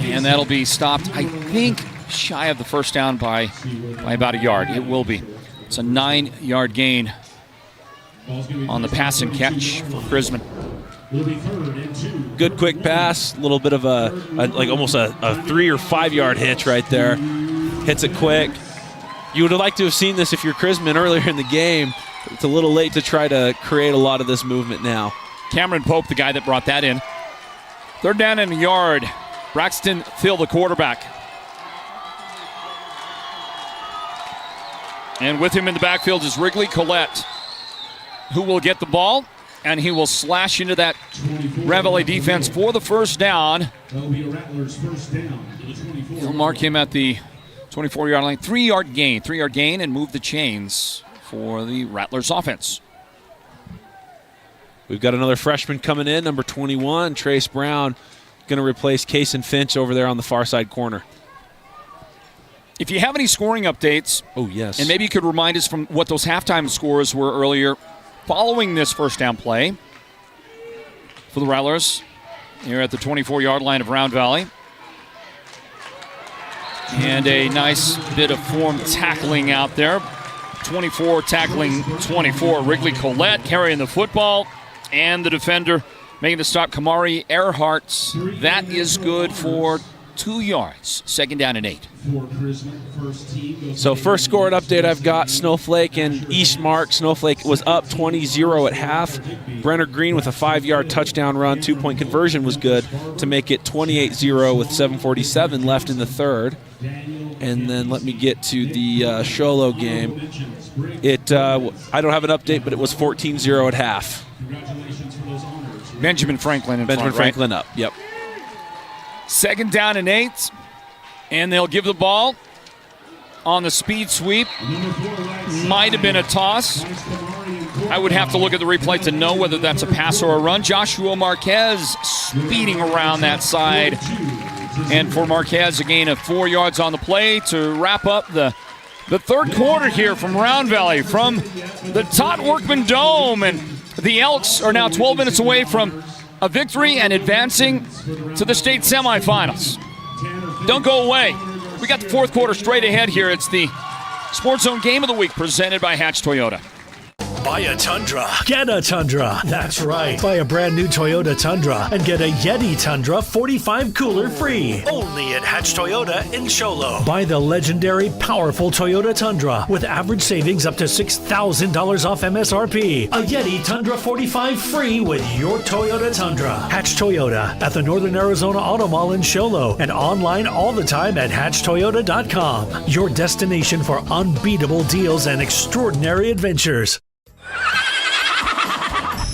And that'll be stopped, I think, shy of the first down by about a yard. It will be. It's a 9-yard gain on the pass and catch for Crismon. Good quick pass, a little bit of almost a 3 or 5 yard hitch right there. Hits it quick. You would have liked to have seen this if you're Crismon earlier in the game. It's a little late to try to create a lot of this movement now. Cameron Pope, the guy that brought that in. 3rd down and a yard. Braxton Thill, the quarterback. And with him in the backfield is Wrigley Collette, who will get the ball, and he will slash into that Round Valley defense for the first down. He'll mark him at the 24-yard line. 3-yard gain, and move the chains for the Rattlers offense. We've got another freshman coming in, number 21, Trace Brown, going to replace Kason Finch over there on the far side corner. If you have any scoring updates, yes, and maybe you could remind us from what those halftime scores were earlier following this first down play for the Rattlers here at the 24-yard line of Round Valley. And a nice bit of form tackling out there. 24 tackling 24. Wrigley Collette carrying the football, and the defender making the stop, Kamari Earhart. That is good for 2 yards. 2nd down and 8. So first scored update I've got, Snowflake and Eastmark. Snowflake was up 20-0 at half. Brenner Green with a 5-yard touchdown run. 2-point conversion was good to make it 28-0 with 7:47 left in the third. And then let me get to the Sholo game. I don't have an update, but it was 14-0 at half. Benjamin Franklin in Benjamin front, Franklin right? up, yep. 2nd down and 8. And they'll give the ball on the speed sweep. Might have been a toss. I would have to look at the replay to know whether that's a pass or a run. Joshua Marquez speeding around that side. And for Marquez, a gain of 4 yards on the play to wrap up the third quarter here from Round Valley, from the Todd Workman Dome. And the Elks are now 12 minutes away from a victory and advancing to the state semifinals. Don't go away. We got the fourth quarter straight ahead here. It's the Sports Zone Game of the Week presented by Hatch Toyota. Buy a Tundra, get a Tundra. That's right. Buy a brand new Toyota Tundra and get a Yeti Tundra 45 cooler free. Only at Hatch Toyota in Sholo. Buy the legendary, powerful Toyota Tundra with average savings up to $6,000 off MSRP. A Yeti Tundra 45 free with your Toyota Tundra. Hatch Toyota at the Northern Arizona Auto Mall in Sholo and online all the time at hatchtoyota.com. Your destination for unbeatable deals and extraordinary adventures.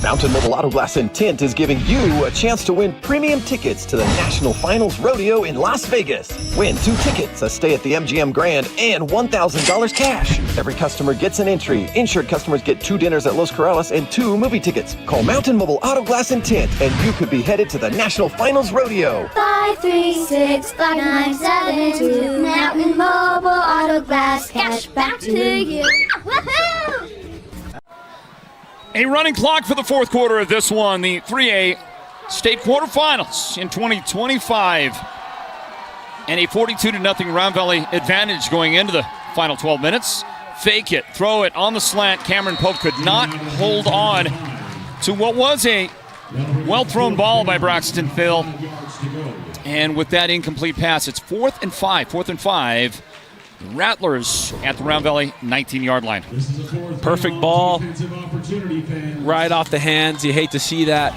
Mountain Mobile Auto Glass and Tint is giving you a chance to win premium tickets to the National Finals Rodeo in Las Vegas. Win 2 tickets, a stay at the MGM Grand, and $1,000 cash. Every customer gets an entry. Insured customers get 2 dinners at Los Corrales and 2 movie tickets. Call Mountain Mobile Auto Glass and Tint, and you could be headed to the National Finals Rodeo. 5365972. Mountain Mobile Auto Glass, cash back to you. Woohoo! A running clock for the fourth quarter of this one, the 3A state quarterfinals in 2025. And a 42-0 Round Valley advantage going into the final 12 minutes. Fake it, throw it on the slant. Cameron Pope could not hold on to what was a well-thrown ball by Braxton Thill. And with that incomplete pass, it's 4th and 5. Rattlers at the Round Valley 19-yard line. Perfect ball, right off the hands. You hate to see that.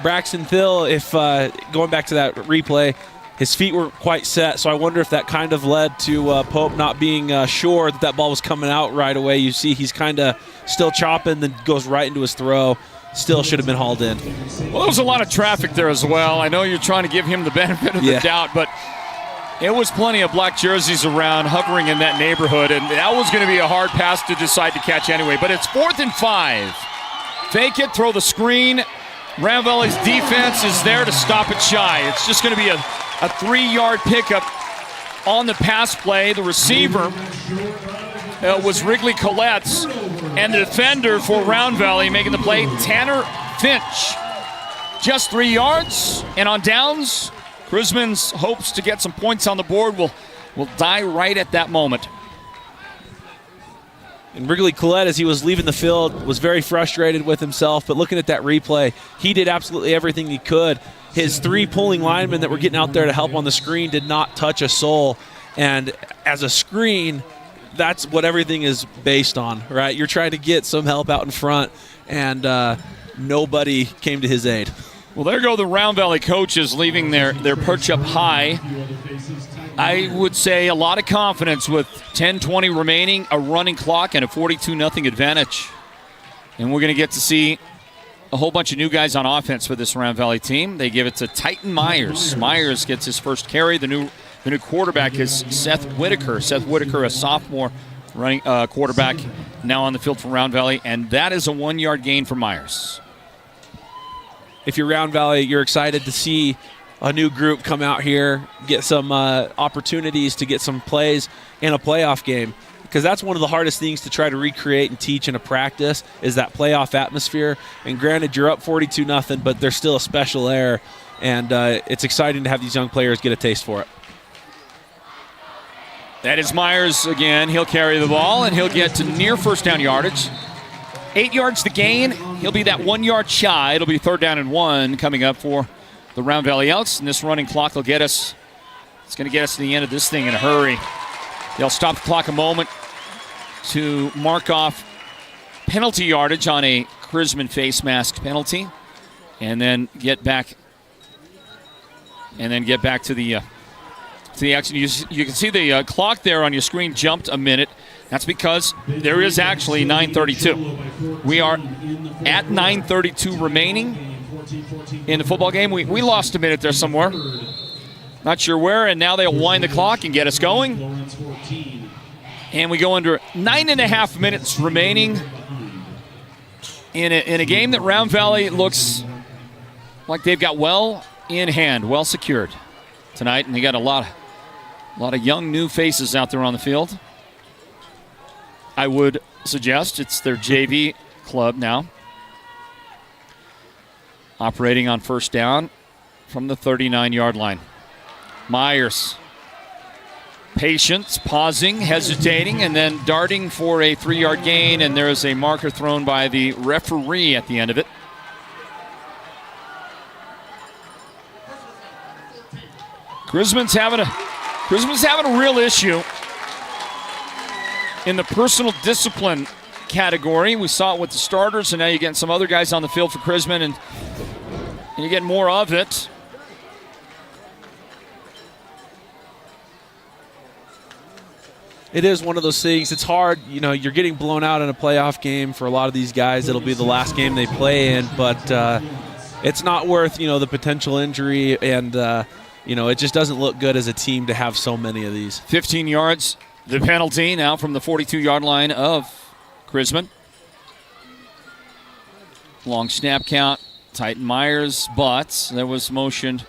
Braxton Thill, if going back to that replay, his feet weren't quite set, so I wonder if that kind of led to Pope not being sure that ball was coming out right away. You see he's kind of still chopping, then goes right into his throw. Still should have been hauled in. Well, there was a lot of traffic there as well. I know you're trying to give him the benefit of the doubt, but it was plenty of black jerseys around hovering in that neighborhood, and that was going to be a hard pass to decide to catch anyway. But it's 4th and 5. Fake it, throw the screen. Round Valley's defense is there to stop it shy. It's just going to be a 3-yard pickup on the pass play. The receiver was Wrigley Collette, and the defender for Round Valley making the play, Tanner Finch. Just 3 yards, and on downs, Crismon's hopes to get some points on the board will will die right at that moment. And Wrigley Collette, as he was leaving the field, was very frustrated with himself. But looking at that replay, he did absolutely everything he could. His 3 pulling linemen that were getting out there to help on the screen did not touch a soul. And as a screen, that's what everything is based on, right? You're trying to get some help out in front, and nobody came to his aid. Well, there go the Round Valley coaches leaving their perch up high. I would say a lot of confidence with 10:20 remaining, a running clock, and a 42-0 advantage. And we're going to get to see a whole bunch of new guys on offense for this Round Valley team. They give it to Titan Myers. Myers gets his first carry. The new quarterback is Seth Whitaker. Seth Whitaker, a sophomore running quarterback, now on the field for Round Valley, and that is a 1-yard gain for Myers. If you're Round Valley, you're excited to see a new group come out here, get some opportunities to get some plays in a playoff game, because that's one of the hardest things to try to recreate and teach in a practice is that playoff atmosphere. And granted, you're up 42-0, but there's still a special air, and it's exciting to have these young players get a taste for it. That is Myers again. He'll carry the ball, and he'll get to near first down yardage. 8 yards to gain. He'll be that 1 yard shy. It'll be 3rd down and 1 coming up for the Round Valley Elks. And this running clock will get us. It's going to get us to the end of this thing in a hurry. They'll stop the clock a moment to mark off penalty yardage on a Crismon face mask penalty, and then get back to the action. You can see the clock there on your screen jumped a minute. That's because there is actually 9:32. We are at 9:32 remaining in the football game. We lost a minute there somewhere. Not sure where, and now they'll wind the clock and get us going. And we go under 9.5 minutes remaining in a game that Round Valley looks like they've got well in hand, well secured tonight, and they got a lot of young new faces out there on the field. I would suggest it's their JV club now, operating on first down from the 39-yard line. Myers, patience, pausing, hesitating, and then darting for a 3-yard gain, and there is a marker thrown by the referee at the end of it. Crismon's having a real issue in the personal discipline category. We saw it with the starters, and now you're getting some other guys on the field for Crismon, and you get more of it. It is one of those things. It's hard. You know, you're getting blown out in a playoff game for a lot of these guys. It'll be the last game they play in, but it's not worth, the potential injury, and, it just doesn't look good as a team to have so many of these. 15 yards, the penalty now from the 42-yard line of Crismon. Long snap count, Titan Myers, but there was motion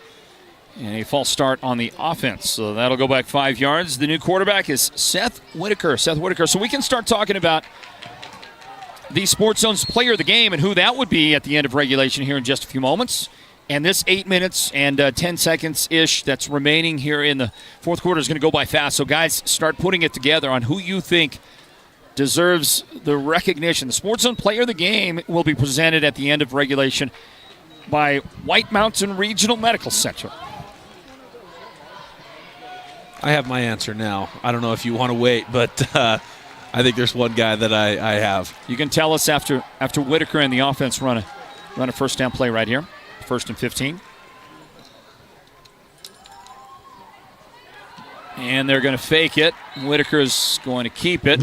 and a false start on the offense. So that'll go back 5 yards. The new quarterback is Seth Whitaker. So we can start talking about the Sports Zone's player of the game and who that would be at the end of regulation here in just a few moments. And this 8 minutes and 10 seconds-ish that's remaining here in the fourth quarter is going to go by fast. So, guys, start putting it together on who you think deserves the recognition. The Sports Zone player of the game will be presented at the end of regulation by White Mountain Regional Medical Center. I have my answer now. I don't know if you want to wait, but I think there's one guy that I have. You can tell us after Whitaker and the offense run a first down play right here. 1st and 15. And they're going to fake it. Whitaker's going to keep it.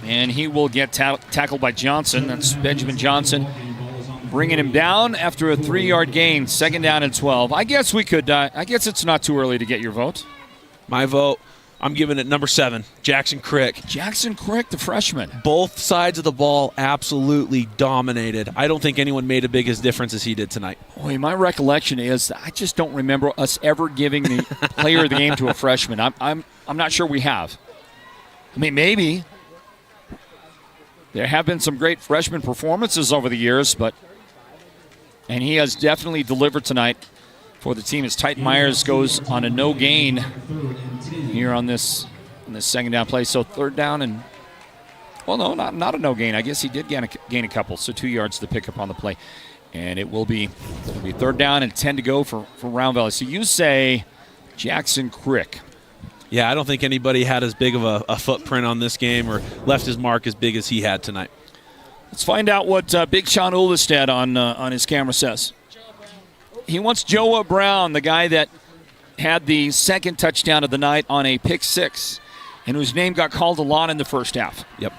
And he will get tackled by Johnson. That's Benjamin Johnson bringing him down after a 3-yard gain. 2nd down and 12. I guess it's not too early to get your vote. My vote, I'm giving it number 7, Jackson Crick. Jackson Crick, the freshman. Both sides of the ball absolutely dominated. I don't think anyone made as big a difference as he did tonight. Boy, my recollection is I just don't remember us ever giving the player of the game to a freshman. I'm not sure we have. I mean, maybe. There have been some great freshman performances over the years, and he has definitely delivered tonight for the team as Titan Myers goes on a no gain here on this second down play. So third down and, well, no, not a no gain. I guess he did gain a couple, so 2 yards to pick up on the play. And it'll be third down and 10 to go for Round Valley. So you say Jackson Crick. Yeah, I don't think anybody had as big of a footprint on this game or left his mark as big as he had tonight. Let's find out what Big Sean Ulestad on his camera says. He wants Joa Brown, the guy that had the second touchdown of the night on a pick six, and whose name got called a lot in the first half. Yep.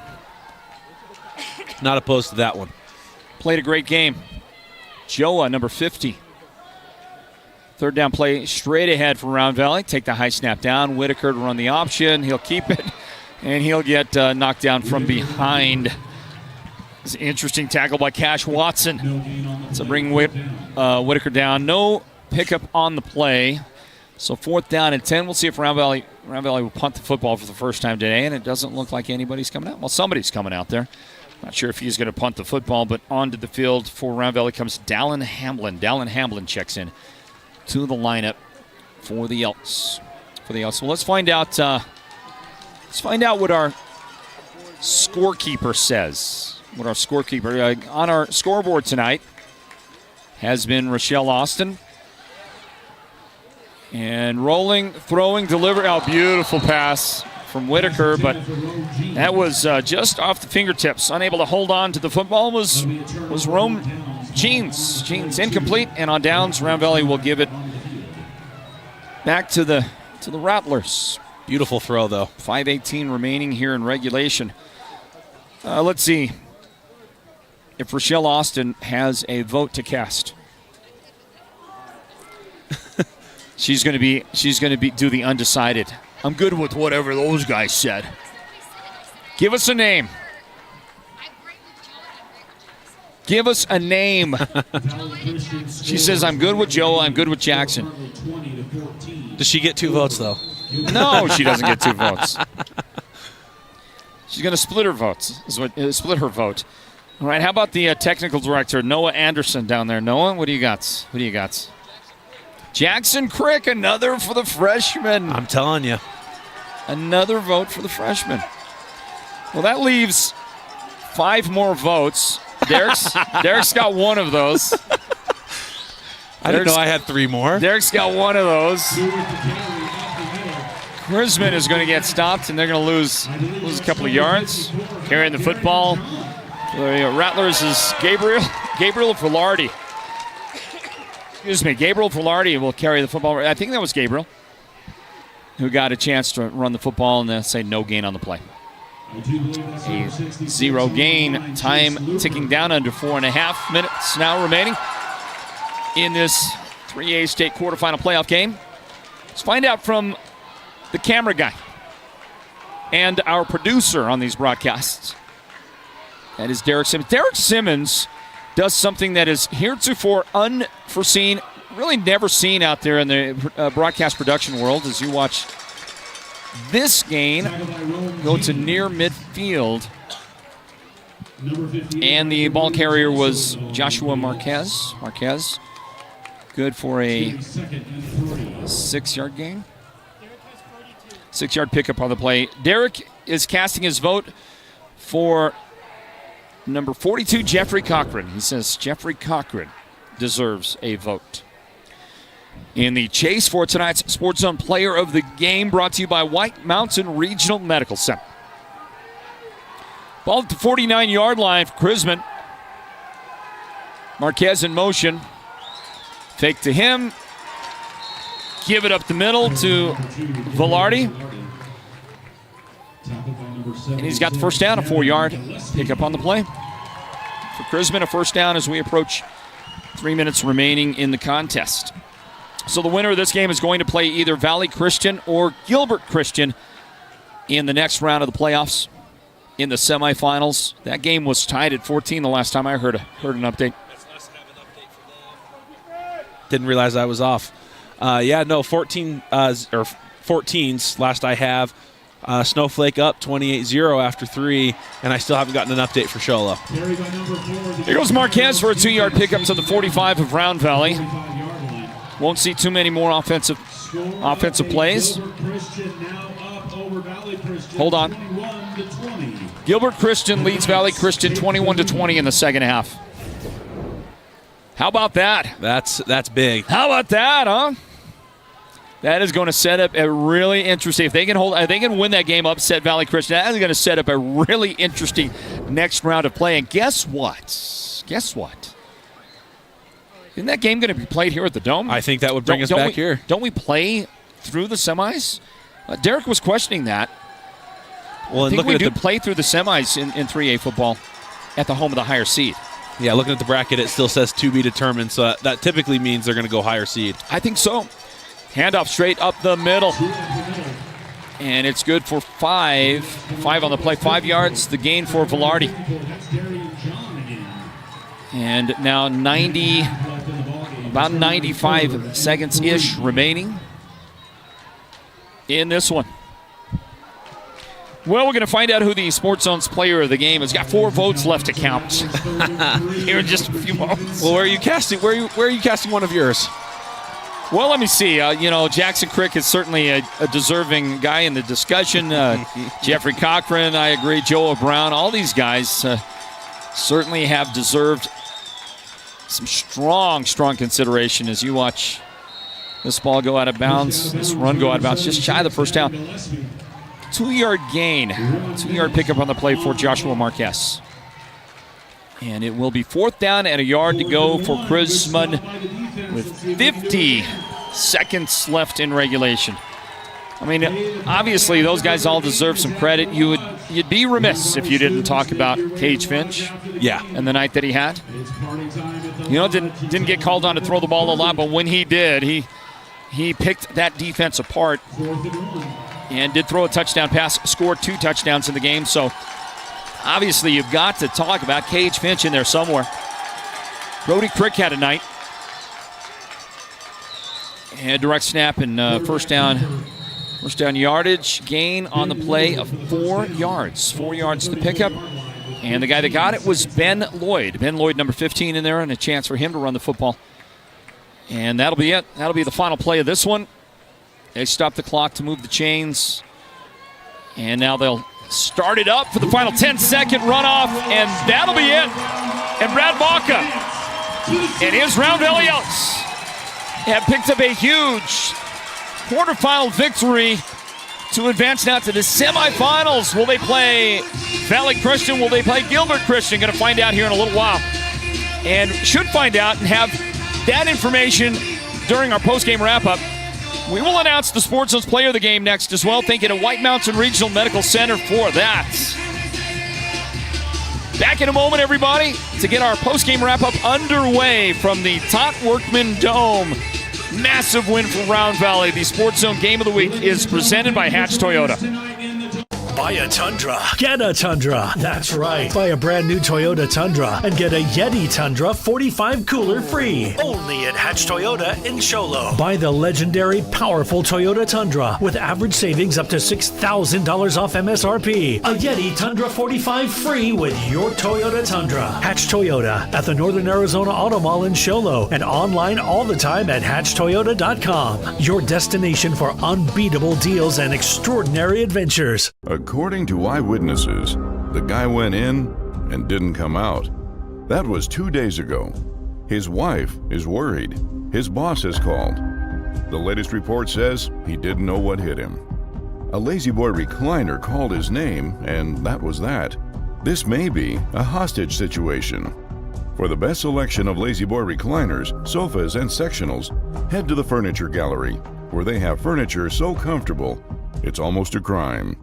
Not opposed to that one. Played a great game. Joa, number 50. Third down play straight ahead for Round Valley. Take the high snap down. Whitaker to run the option. He'll keep it, and he'll get knocked down from behind. It's an interesting tackle by Cash Watson. So bring Whitaker down. No pickup on the play. So fourth down and 10. We'll see if Round Valley will punt the football for the first time today, and it doesn't look like anybody's coming out. Well, somebody's coming out there. Not sure if he's going to punt the football, but onto the field for Round Valley comes Dallin Hamblin. Dallin Hamblin checks in to the lineup for the Elks. Well, let's find out. What our scorekeeper says. What our scorekeeper on our scoreboard tonight has been Rochelle Austin. And rolling, throwing, delivery. Oh, beautiful pass from Whitaker, but that was just off the fingertips. Unable to hold on to the football was Rome Jeans. Jeans incomplete, and on downs, Round Valley will give it back to the Rattlers. Beautiful throw, though. 5:18 remaining here in regulation. Let's see if Rochelle Austin has a vote to cast. She's going to do the undecided. I'm good with whatever those guys said. Give us a name. Give us a name. She says, I'm good with Joe. I'm good with Jackson. Does she get 2 votes, though? No, she doesn't get 2 votes. She's going to split her votes. Split her vote. All right, how about the technical director, Noah Anderson, down there? Noah, what do you got? Jackson Crick, another for the freshman. I'm telling you. Another vote for the freshman. Well, that leaves 5 more votes. Derek's got 1 of those. I didn't know I had 3 more. Derek's got 1 of those. Crismon is going to get stopped, and they're going to lose a couple of yards. Carrying the football. The Rattlers is Gabriel Velarde. Gabriel Velarde will carry the football. I think that was Gabriel who got a chance to run the football and then say no gain on the play. A 0 gain. Time ticking down under 4.5 minutes now remaining in this 3A state quarterfinal playoff game. Let's find out from the camera guy and our producer on these broadcasts. That is Derek Simmons. Derek Simmons does something that is heretofore unforeseen, really never seen out there in the broadcast production world. As you watch this game go to near midfield, and the ball carrier was Joshua Marquez. Good for a 6-yard gain. 6-yard pickup on the play. Derek is casting his vote for number 42, Jeffrey Cochran. He says Jeffrey Cochran deserves a vote. In the chase for tonight's Sports Zone Player of the Game, brought to you by White Mountain Regional Medical Center. Ball at the 49-yard line for Crismon. Marquez in motion. Fake to him. Give it up the middle to Velarde. And he's got the first down, a 4-yard pickup on the play. For Crismon, a first down as we approach 3 minutes remaining in the contest. So the winner of this game is going to play either Valley Christian or Gilbert Christian in the next round of the playoffs in the semifinals. That game was tied at 14 the last time I heard an update. Didn't realize I was off. 14s last I have. Snowflake up 28-0 after 3, and I still haven't gotten an update for Sholo. Here goes Marquez for a 2-yard pickup to the 45 of Round Valley. Won't see too many more offensive plays. Hold on. Gilbert Christian leads Valley Christian 21-20 in the second half. How about that? That's big. How about that, huh? That is going to set up a really interesting. If they can win that game, upset Valley Christian, that is going to set up a really interesting next round of play. And guess what? Isn't that game going to be played here at the Dome? I think that would bring us back here. Don't we play through the semis? Derek was questioning that. Well, I think we do play through the semis in 3A football at the home of the higher seed. Yeah, looking at the bracket, it still says to be determined, so that typically means they're going to go higher seed. I think so. Handoff straight up the middle. And it's good for 5. 5 on the play. 5 yards, the gain for Velarde. And now about 95 seconds-ish remaining in this one. Well, we're going to find out who the Sports Zone's player of the game is. Got 4 votes left to count here in just a few moments. Well, where are you casting? Where are you casting one of yours? Well, let me see. Jackson Crick is certainly a deserving guy in the discussion. Jeffrey Cochran, I agree. Joe Brown, all these guys certainly have deserved some strong consideration as you watch this ball go out of bounds, this run go out of bounds, just shy of the first down. 2-yard gain, 2-yard pickup on the play for Joshua Marquez. And it will be 4th down and a yard to go for Crismon with 50 seconds left in regulation. I mean, obviously those guys all deserve some credit. You'd be remiss if you didn't talk about Cage Finch. Yeah. And the night that he had. Didn't get called on to throw the ball a lot, but when he did, he picked that defense apart and did throw a touchdown pass, scored 2 touchdowns in the game. So obviously you've got to talk about Cage Finch in there somewhere. Brody Crick had a night. And direct snap and first down yardage gain on the play of 4 yards. 4 yards to pick up. And the guy that got it was Ben Lloyd. Ben Lloyd, number 15 in there, and a chance for him to run the football. And that'll be it. That'll be the final play of this one. They stop the clock to move the chains. And now they'll start it up for the final 10-second runoff, and that'll be it. And Brad Baca and his Round Valley Elks have picked up a huge quarterfinal victory to advance now to the semifinals. Will they play Valley Christian? Will they play Gilbert Christian? Going to find out here in a little while. And should find out and have that information during our post-game wrap-up. We will announce the Sports Zone's player of the game next as well. Thank you to White Mountain Regional Medical Center for that. Back in a moment, everybody, to get our post-game wrap-up underway from the Tot Workman Dome. Massive win for Round Valley. The Sports Zone Game of the Week is presented by Hatch Toyota. Buy a Tundra, get a Tundra. That's right. Buy a brand new Toyota Tundra and get a Yeti Tundra 45 cooler free. Only at Hatch Toyota in Sholo. Buy the legendary, powerful Toyota Tundra with average savings up to $6,000 off MSRP. A Yeti Tundra 45 free with your Toyota Tundra. Hatch Toyota at the Northern Arizona Auto Mall in Sholo and online all the time at hatchtoyota.com. Your destination for unbeatable deals and extraordinary adventures. According to eyewitnesses, the guy went in and didn't come out. That was 2 days ago. His wife is worried. His boss has called. The latest report says he didn't know what hit him. A Lazy Boy recliner called his name, and that was that. This may be a hostage situation. For the best selection of Lazy Boy recliners, sofas, and sectionals, head to the Furniture Gallery, where they have furniture so comfortable, it's almost a crime.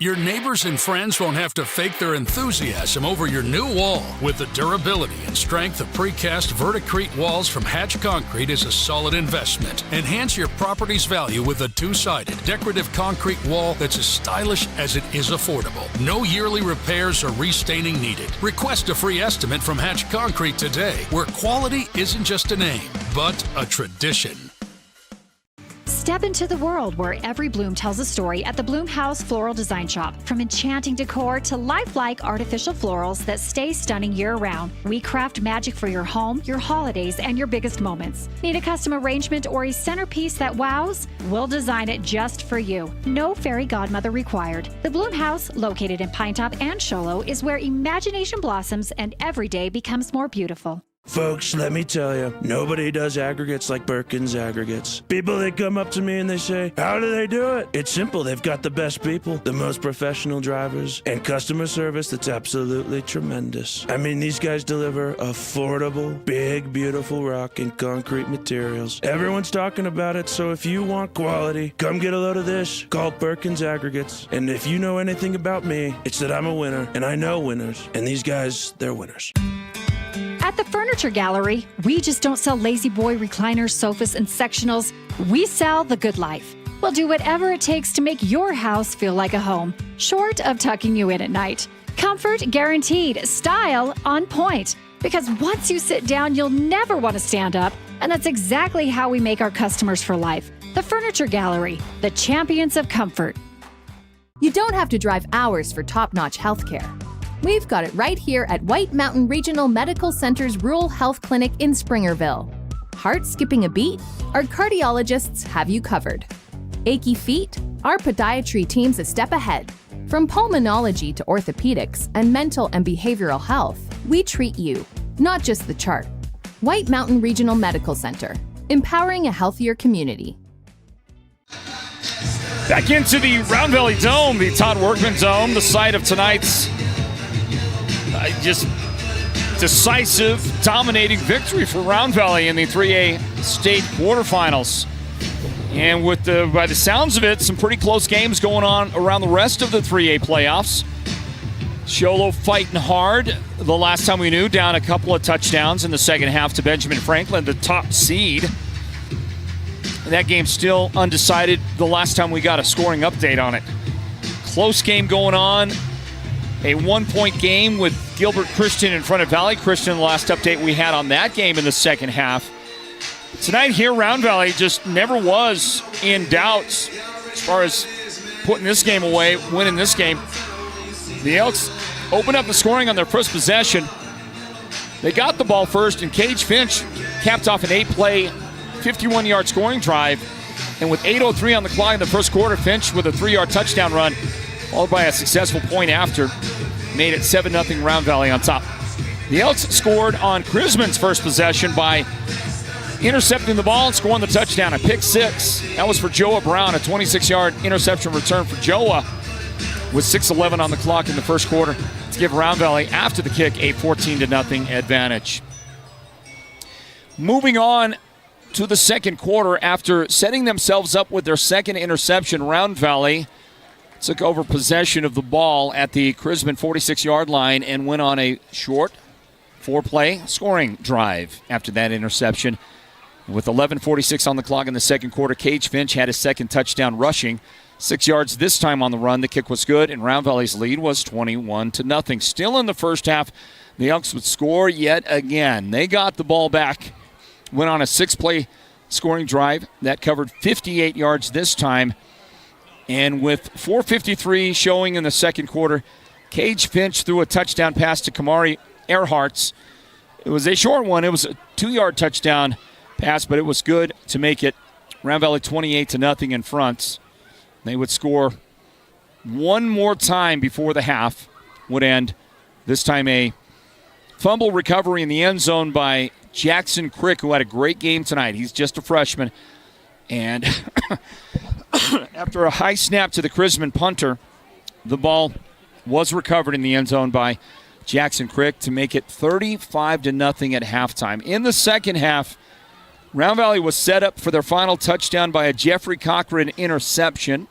Your neighbors and friends won't have to fake their enthusiasm over your new wall. With the durability and strength of precast Verticrete walls from Hatch Concrete is a solid investment. Enhance your property's value with a 2-sided decorative concrete wall that's as stylish as it is affordable. No yearly repairs or restaining needed. Request a free estimate from Hatch Concrete today, where quality isn't just a name, but a tradition. Step into the world where every bloom tells a story at the Bloom House Floral Design Shop. From enchanting decor to lifelike artificial florals that stay stunning year-round, we craft magic for your home, your holidays, and your biggest moments. Need a custom arrangement or a centerpiece that wows? We'll design it just for you. No fairy godmother required. The Bloom House, located in Pinetop and Show Low, is where imagination blossoms and every day becomes more beautiful. Folks, let me tell you, nobody does aggregates like Perkins Aggregates. People, they come up to me and they say, how do they do it? It's simple. They've got the best people, the most professional drivers, and customer service that's absolutely tremendous. I mean, these guys deliver affordable, big, beautiful rock and concrete materials. Everyone's talking about it, so if you want quality, come get a load of this. Call Perkins Aggregates. And if you know anything about me, it's that I'm a winner, and I know winners. And these guys, they're winners. At the Furniture Gallery, we just don't sell lazy boy recliners, sofas, and sectionals. We sell the good life. We'll do whatever it takes to make your house feel like a home, short of tucking you in at night. Comfort guaranteed, style on point. Because once you sit down, you'll never want to stand up. And that's exactly how we make our customers for life. The Furniture Gallery, the champions of comfort. You don't have to drive hours for top-notch healthcare. We've got it right here at White Mountain Regional Medical Center's Rural Health Clinic in Springerville. Heart skipping a beat? Our cardiologists have you covered. Achy feet? Our podiatry team's a step ahead. From pulmonology to orthopedics and mental and behavioral health, we treat you, not just the chart. White Mountain Regional Medical Center, empowering a healthier community. Back into the Round Valley Dome, the Todd Workman Dome, the site of tonight's just decisive, dominating victory for Round Valley in the 3A state quarterfinals. And with by the sounds of it, some pretty close games going on around the rest of the 3A playoffs. Show Low fighting hard the last time we knew, down a couple of touchdowns in the second half to Benjamin Franklin, the top seed. That game still undecided the last time we got a scoring update on it. Close game going on. A 1-point game with Gilbert Christian in front of Valley Christian, the last update we had on that game in the second half. Tonight here, Round Valley just never was in doubt as far as putting this game away, winning this game. The Elks opened up the scoring on their first possession. They got the ball first, and Cage Finch capped off an 8-play, 51-yard scoring drive. And with 8:03 on the clock in the first quarter, Finch with a 3-yard touchdown run, followed by a successful point after, made it 7-0 Round Valley on top. The Elks scored on Crismon's first possession by intercepting the ball and scoring the touchdown, a pick six. That was for Joa Brown, a 26-yard interception return for Joa with 6:11 on the clock in the first quarter to give Round Valley, after the kick, a 14-0 advantage. Moving on to the second quarter, after setting themselves up with their second interception, Round Valley took over possession of the ball at the Crismon 46-yard line and went on a short 4-play scoring drive after that interception. With 11:46 on the clock in the second quarter, Cage Finch had his second touchdown rushing. 6 yards this time on the run. The kick was good, and Round Valley's lead was 21-0. Still in the first half, the Elks would score yet again. They got the ball back, went on a 6-play scoring drive that covered 58 yards this time. And with 4:53 showing in the second quarter, Cage Finch threw a touchdown pass to Kamari Earhart's. It was a short one. It was a 2-yard touchdown pass, but it was good to make it Round Valley 28-0 in front. They would score one more time before the half would end. This time a fumble recovery in the end zone by Jackson Crick, who had a great game tonight. He's just a freshman. And after a high snap to the Crismon punter, the ball was recovered in the end zone by Jackson Crick to make it 35-0 at halftime. In the second half, Round Valley was set up for their final touchdown by a Jeffrey Cochran interception.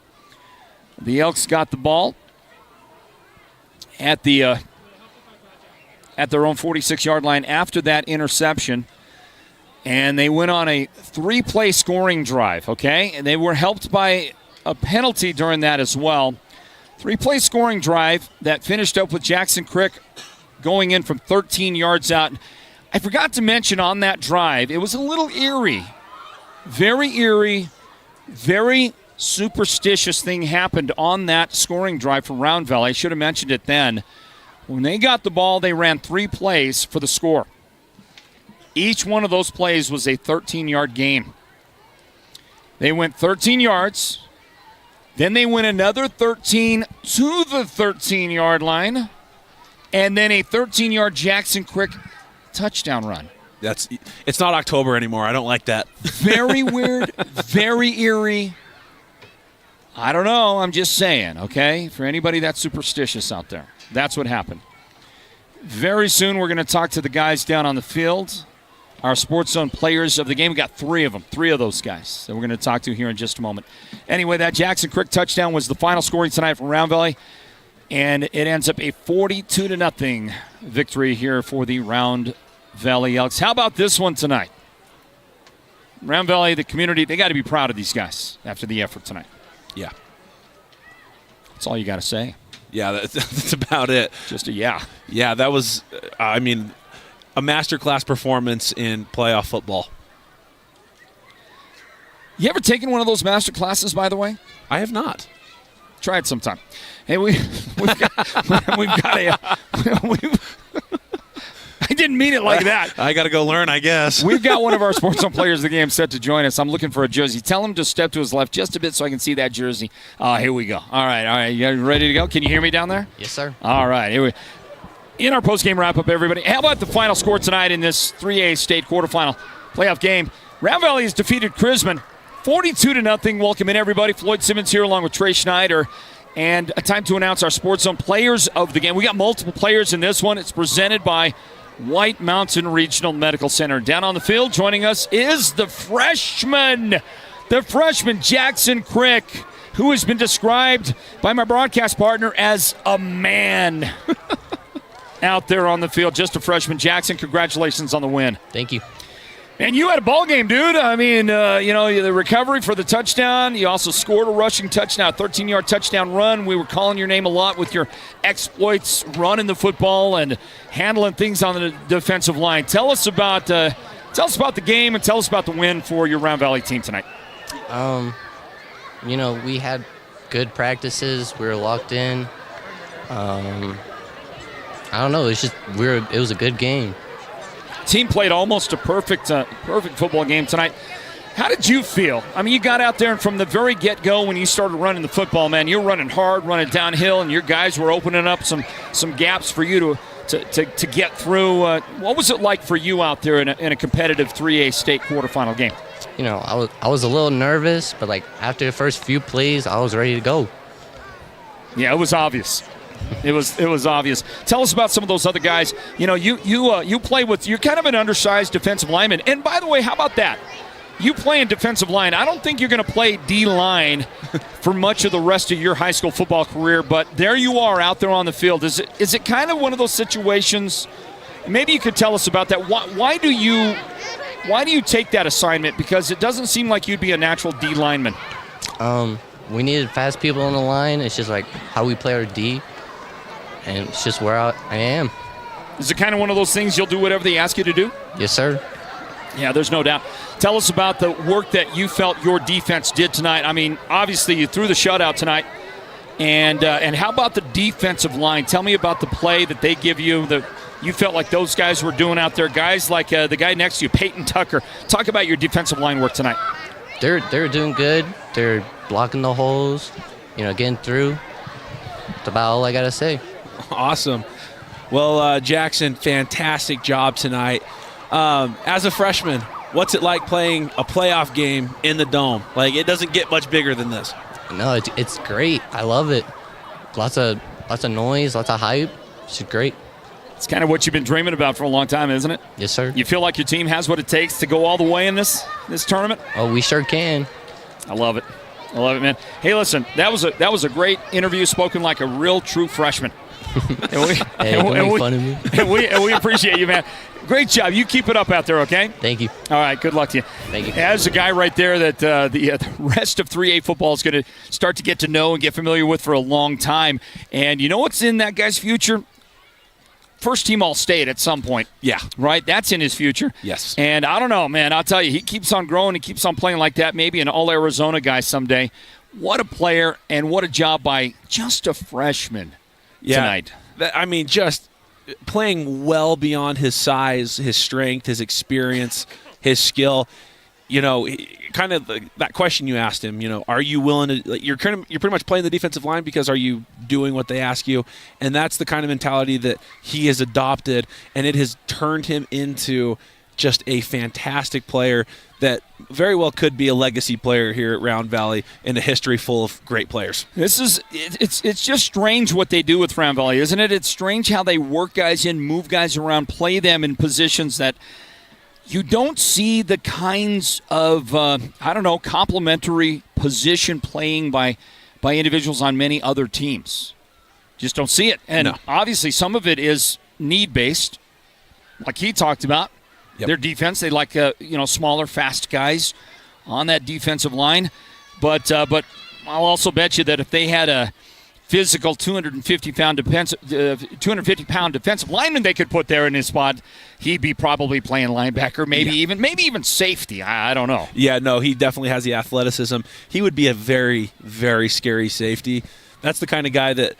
The Elks got the ball at their own 46-yard line after that interception, and they went on a 3-play scoring drive, okay? And they were helped by a penalty during that as well. 3-play scoring drive that finished up with Jackson Crick going in from 13 yards out. I forgot to mention on that drive, it was a little eerie, very eerie, very superstitious thing happened on that scoring drive for Round Valley. I should have mentioned it then. When they got the ball, they ran 3 plays for the score. Each one of those plays was a 13-yard gain. They went 13 yards. Then they went another 13 to the 13-yard line. And then a 13-yard Jackson Crick touchdown run. It's not October anymore. I don't like that. Very weird, very eerie. I don't know. I'm just saying, okay? For anybody that's superstitious out there, that's what happened. Very soon we're going to talk to the guys down on the field, our Sports Zone players of the game. We got 3 of them, 3 of those guys that we're going to talk to here in just a moment. Anyway, that Jackson Crick touchdown was the final scoring tonight from Round Valley, and it ends up a 42-0 victory here for the Round Valley Elks. How about this one tonight? Round Valley, the community, they got to be proud of these guys after the effort tonight. Yeah. That's all you got to say. Yeah, that's about it. Just a yeah. Yeah, that was, a masterclass performance in playoff football. You ever taken one of those master classes, by the way? I have not. Try it sometime. Hey, we've got a... I didn't mean it like that. I got to go learn, I guess. We've got one of our Sports Zone players of the game set to join us. I'm looking for a jersey. Tell him to step to his left just a bit so I can see that jersey. Here we go. All right. You ready to go? Can you hear me down there? Yes, sir. All right. Here we in our post-game wrap-up, everybody. How about the final score tonight in this 3A state quarterfinal playoff game? Round Valley has defeated Crismon 42-0. Welcome in, everybody. Floyd Simmons here along with Trey Schneider. And a time to announce our Sports Zone players of the game. We got multiple players in this one. It's presented by White Mountain Regional Medical Center. Down on the field, joining us is the freshman Jackson Crick, who has been described by my broadcast partner as a man out there on the field. Just a freshman. Jackson, congratulations on the win. Thank you. And you had a ball game, dude. I mean, the recovery for the touchdown. You also scored a rushing touchdown, 13-yard touchdown run. We were calling your name a lot with your exploits, running the football and handling things on the defensive line. Tell us about the game and tell us about the win for your Round Valley team tonight. We had good practices. We were locked in. I don't know. It's just it was a good game. Team played almost a perfect football game tonight. How did you feel? I mean, you got out there, and from the very get-go when you started running the football, man, you were running hard, running downhill, and your guys were opening up some gaps for you to get through. What was it like for you out there in a competitive 3A state quarterfinal game? I was a little nervous, but after the first few plays, I was ready to go. Yeah, it was obvious. It was obvious. Tell us about some of those other guys. You play with, you're kind of an undersized defensive lineman. And by the way, how about that? You play in defensive line. I don't think you're going to play D-line for much of the rest of your high school football career, but there you are out there on the field. Is it kind of one of those situations? Maybe you could tell us about that. Why do you take that assignment? Because it doesn't seem like you'd be a natural D lineman. We needed fast people on the line. It's just how we play our D. And it's just where I am. Is it kind of one of those things you'll do whatever they ask you to do? Yes, sir. Yeah, there's no doubt. Tell us about the work that you felt your defense did tonight. I mean, obviously you threw the shutout tonight. And how about the defensive line? Tell me about the play that they give you that you felt like those guys were doing out there. Guys like the guy next to you, Peyton Tucker. Talk about your defensive line work tonight. They're doing good. They're blocking the holes, getting through. That's about all I got to say. Awesome. Well, Jackson, fantastic job tonight. As a freshman, what's it like playing a playoff game in the Dome? It doesn't get much bigger than this. No, it's great. I love it. Lots of noise, lots of hype. It's great. It's kind of what you've been dreaming about for a long time, isn't it? Yes, sir. You feel like your team has what it takes to go all the way in this tournament? Oh, we sure can. I love it. I love it, man. Hey, listen, that was a great interview, spoken like a real true freshman. Don't make fun of me. And we appreciate you, man. Great job. You keep it up out there, okay? Thank you. All right, good luck to you. Thank you. As a guy right there that the rest of 3A football is going to start to get to know and get familiar with for a long time. And you know what's in that guy's future? first team All-State at some point. Yeah. Right? That's in his future. Yes. And I don't know, man. I'll tell you, he keeps on growing. He keeps on playing like that. Maybe an All-Arizona guy someday. What a player and what a job by just a freshman tonight. I mean, just playing well beyond his size, his strength, his experience, his skill. You know, kind of that question you asked him, you know, are you willing to, you're pretty much playing the defensive line because are you doing what they ask you? And that's the kind of mentality that he has adopted, and it has turned him into just a fantastic player that very well could be a legacy player here at Round Valley in a history full of great players. It's just strange what they do with Round Valley, isn't it? It's strange how they work guys in, move guys around, play them in positions that you don't see the kinds of, complementary position playing by individuals on many other teams. Just don't see it. And obviously some of it is need-based, like he talked about. Yep. Their defense, they like, smaller, fast guys on that defensive line. But I'll also bet you that if they had a physical 250-pound defensive lineman they could put there in his spot, he'd be probably playing linebacker, maybe even safety. I don't know. Yeah, no, he definitely has the athleticism. He would be a very, very scary safety. That's the kind of guy that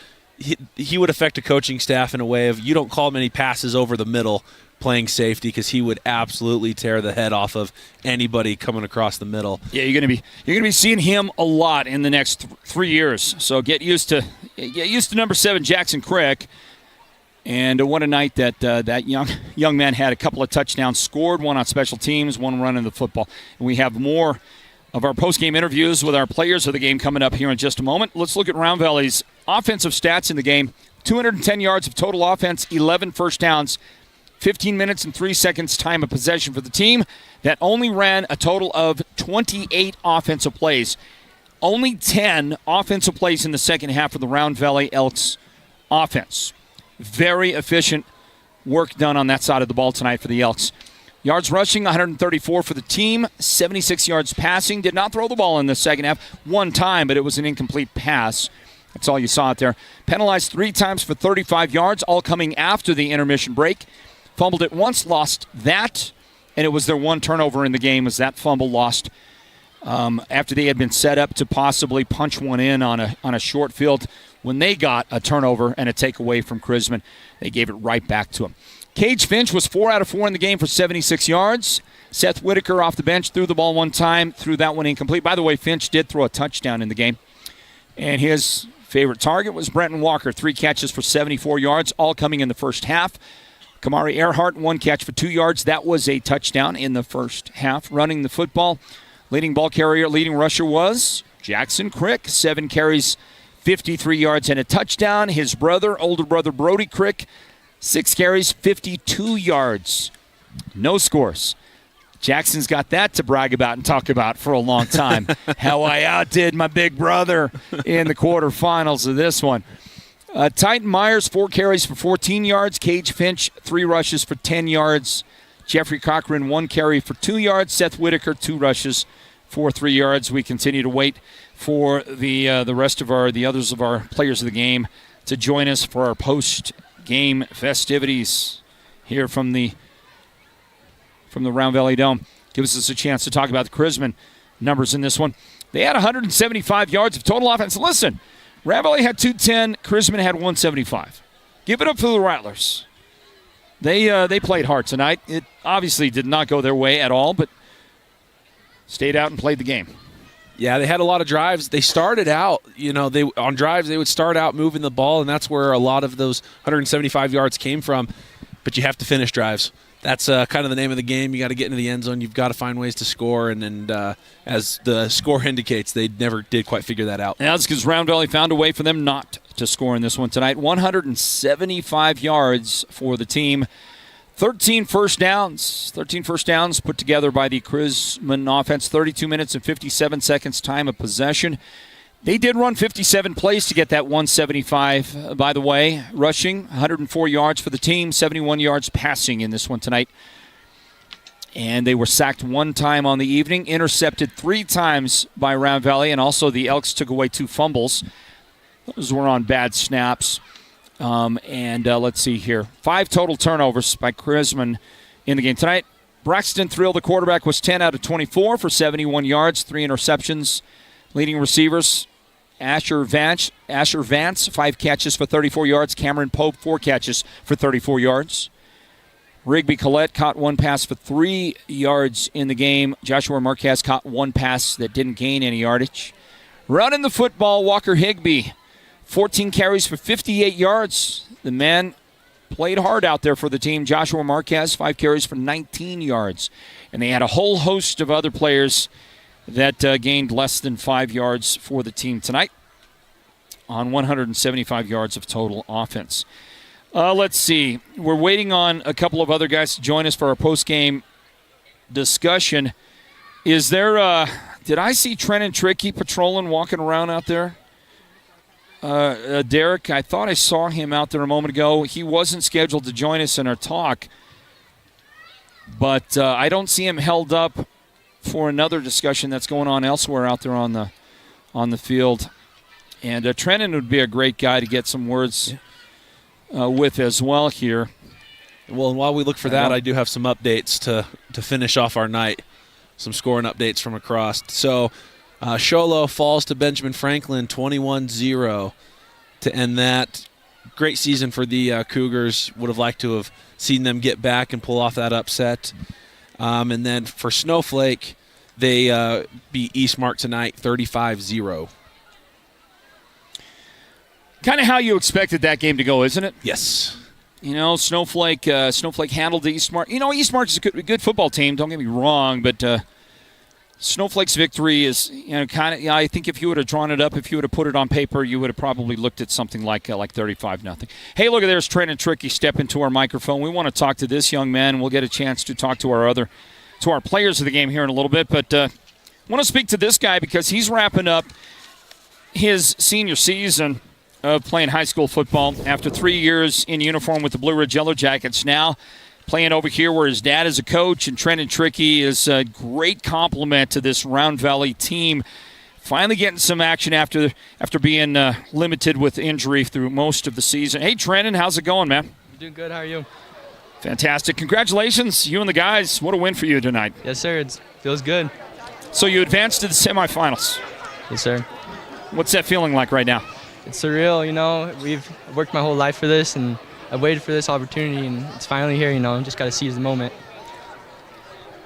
he would affect a coaching staff in a way of you don't call many passes over the middle playing safety, because he would absolutely tear the head off of anybody coming across the middle. Yeah, you're gonna be seeing him a lot in the next 3 years. So get used to number 7 Jackson Crick. And what a night that young man had. A couple of touchdowns scored, one on special teams, one run in the football. And we have more of our post-game interviews with our players of the game coming up here in just a moment. Let's look at Round Valley's offensive stats in the game. 210 yards of total offense, 11 first downs, 15 minutes and 3 seconds time of possession for the team that only ran a total of 28 offensive plays. Only 10 offensive plays in the second half of the Round Valley Elks offense. Very efficient work done on that side of the ball tonight for the Elks. Yards rushing, 134 for the team, 76 yards passing. Did not throw the ball in the second half one time, but it was an incomplete pass. That's all you saw out there. Penalized 3 times for 35 yards, all coming after the intermission break. Fumbled it once, lost that, and it was their one turnover in the game as that fumble lost after they had been set up to possibly punch one in on a short field. When they got a turnover and a takeaway from Crismon, they gave it right back to him. Cage Finch was 4 out of 4 in the game for 76 yards. Seth Whitaker off the bench threw the ball one time, threw that one incomplete. By the way, Finch did throw a touchdown in the game. And his favorite target was Brenton Walker, 3 catches for 74 yards, all coming in the first half. Kamari Earhart, 1 catch for 2 yards. That was a touchdown in the first half. Running the football, leading ball carrier, leading rusher was Jackson Crick, 7 carries, 53 yards and a touchdown. His older brother Brody Crick, 6 carries, 52 yards. No scores. Jackson's got that to brag about and talk about for a long time. How I outdid my big brother in the quarterfinals of this one. Titan Myers, 4 carries for 14 yards. Cage Finch, 3 rushes for 10 yards. Jeffrey Cochran, 1 carry for 2 yards. Seth Whitaker, 2 rushes for 3 yards. We continue to wait for the rest of the others of our players of the game to join us for our post-game festivities here from the Round Valley Dome. Gives us a chance to talk about the Crismon numbers in this one. They had 175 yards of total offense. Listen, Round Valley had 210. Crismon had 175. Give it up for the Rattlers. They played hard tonight. It obviously did not go their way at all, but stayed out and played the game. Yeah, they had a lot of drives. They started out, on drives they would start out moving the ball, and that's where a lot of those 175 yards came from. But you have to finish drives. That's kind of the name of the game. You got to get into the end zone. You've got to find ways to score, and as the score indicates, they never did quite figure that out. And that's because Round Valley found a way for them not to score in this one tonight. 175 yards for the team. 13 first downs. 13 first downs put together by the Crismon offense. 32 minutes and 57 seconds time of possession. They did run 57 plays to get that 175, by the way. Rushing, 104 yards for the team, 71 yards passing in this one tonight. And they were sacked 1 time on the evening, intercepted 3 times by Round Valley, and also the Elks took away 2 fumbles. Those were on bad snaps. Let's see here. 5 total turnovers by Crismon in the game tonight. Braxton Thrill, the quarterback, was 10 out of 24 for 71 yards, 3 interceptions. Leading receivers, Asher Vance, 5 catches for 34 yards. Cameron Pope, 4 catches for 34 yards. Rigby Collette caught 1 pass for 3 yards in the game. Joshua Marquez caught 1 pass that didn't gain any yardage. Running the football, Walker Higbee, 14 carries for 58 yards. The man played hard out there for the team. Joshua Marquez, 5 carries for 19 yards. And they had a whole host of other players that gained less than 5 yards for the team tonight on 175 yards of total offense. Let's see. We're waiting on a couple of other guys to join us for our post-game discussion. Is there did I see Trenton Trickey patrolling, walking around out there? Derek, I thought I saw him out there a moment ago. He wasn't scheduled to join us in our talk, but I don't see him held up for another discussion that's going on elsewhere out there on the field. And Trenton would be a great guy to get some words with as well here. Well, and while we look for that, I do have some updates to finish off our night, some scoring updates from across. So Sholo falls to Benjamin Franklin 21-0 to end that. Great season for the Cougars. Would have liked to have seen them get back and pull off that upset. And then for Snowflake, they beat Eastmark tonight 35-0. Kind of how you expected that game to go, isn't it? Yes. You know, Snowflake handled Eastmark. You know, Eastmark is a good football team, don't get me wrong, but Snowflake's victory is, kind of, I think if you would have drawn it up, if you would have put it on paper, you would have probably looked at something like 35-0. Hey, look at there's Trenton Trickey step into our microphone. We want to talk to this young man. We'll get a chance to talk to our players of the game here in a little bit, but I want to speak to this guy because he's wrapping up his senior season of playing high school football after 3 years in uniform with the Blue Ridge Yellow Jackets. Now playing over here where his dad is a coach, and Trenton Trickey is a great compliment to this Round Valley team. Finally getting some action after being limited with injury through most of the season. Hey, Trenton, how's it going, man? I'm doing good. How are you? Fantastic. Congratulations, you and the guys. What a win for you tonight. Yes, sir. It feels good. So you advanced to the semifinals. Yes, sir. What's that feeling like right now? It's surreal, We've worked my whole life for this, and I've waited for this opportunity, and it's finally here, Just got to seize the moment.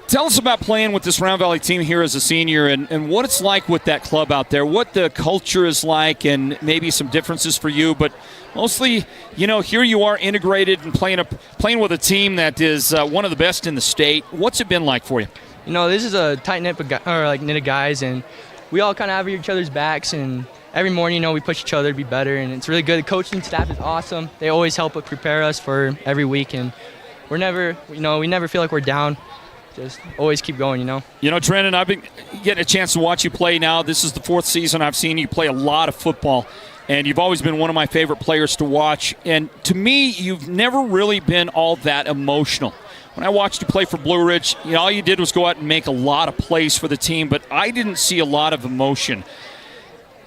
Tell us about playing with this Round Valley team here as a senior and what it's like with that club out there, what the culture is like, and maybe some differences for you. But mostly, here you are integrated and playing with a team that is one of the best in the state. What's it been like for you? This is a tight-knit knit of guys, and we all kind of have each other's backs, and every morning, we push each other to be better, and it's really good. The coaching staff is awesome. They always help prepare us for every week, and we never feel like we're down. Just always keep going, Trenton, I've been getting a chance to watch you play now. This is the 4th season I've seen you play a lot of football, and you've always been one of my favorite players to watch. And to me, you've never really been all that emotional. When I watched you play for Blue Ridge, all you did was go out and make a lot of plays for the team, but I didn't see a lot of emotion.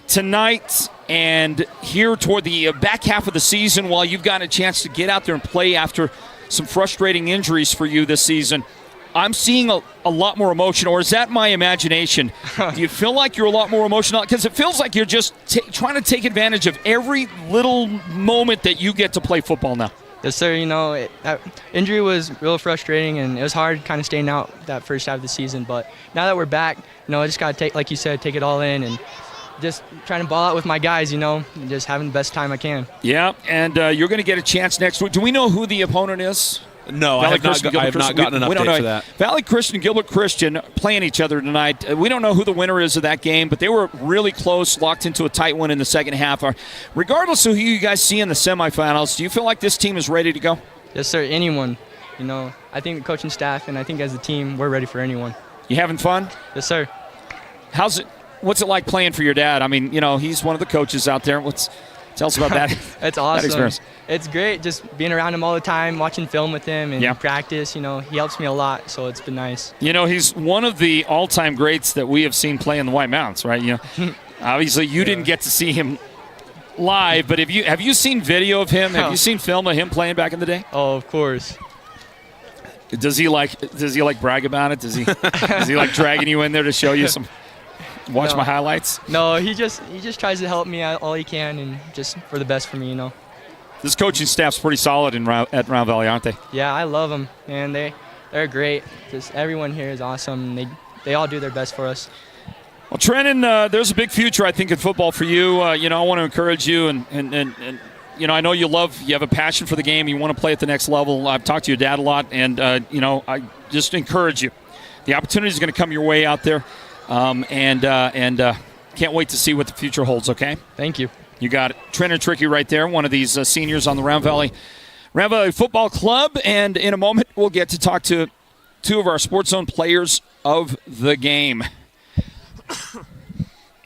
Tonight and here toward the back half of the season, while you've gotten a chance to get out there and play after some frustrating injuries for you this season, I'm seeing a lot more emotion. Or is that my imagination? Do you feel like you're a lot more emotional? Because it feels like you're just trying to take advantage of every little moment that you get to play football now. Yes, sir. That injury was real frustrating, and it was hard kind of staying out that first half of the season. But now that we're back, I just got to take, like you said, take it all in and just trying to ball out with my guys, and just having the best time I can. Yeah, and you're going to get a chance next week. Do we know who the opponent is? No, I have not gotten an update for that. Valley Christian, Gilbert Christian playing each other tonight. We don't know who the winner is of that game, but they were really close, locked into a tight one in the second half. Regardless of who you guys see in the semifinals, do you feel like this team is ready to go? Yes, sir. Anyone. I think the coaching staff and I think as a team, we're ready for anyone. You having fun? Yes, sir. What's it like playing for your dad? I mean, he's one of the coaches out there. Tell us about that. It's awesome. That experience. It's great just being around him all the time, watching film with him and practice. He helps me a lot, so it's been nice. He's one of the all-time greats that we have seen play in the White Mountains, right? Obviously you didn't get to see him live, but have you seen video of him? Have you seen film of him playing back in the day? Oh, of course. Does he like brag about it? Does he like dragging you in there to show you some? Watch my highlights? No, he just tries to help me out all he can and just for the best for me, This coaching staff's pretty solid at Round Valley, aren't they? Yeah, I love them, and they're great. Just everyone here is awesome. They all do their best for us. Well, Trenton, there's a big future, I think, in football for you. I want to encourage you, and I know you have a passion for the game. You want to play at the next level. I've talked to your dad a lot, and I just encourage you. The opportunity is going to come your way out there, and can't wait to see what the future holds. Okay. Thank you. You got it. Trenton Trickey right there, one of these seniors on the Round Valley Football Club, and in a moment we'll get to talk to two of our Sports Zone players of the game.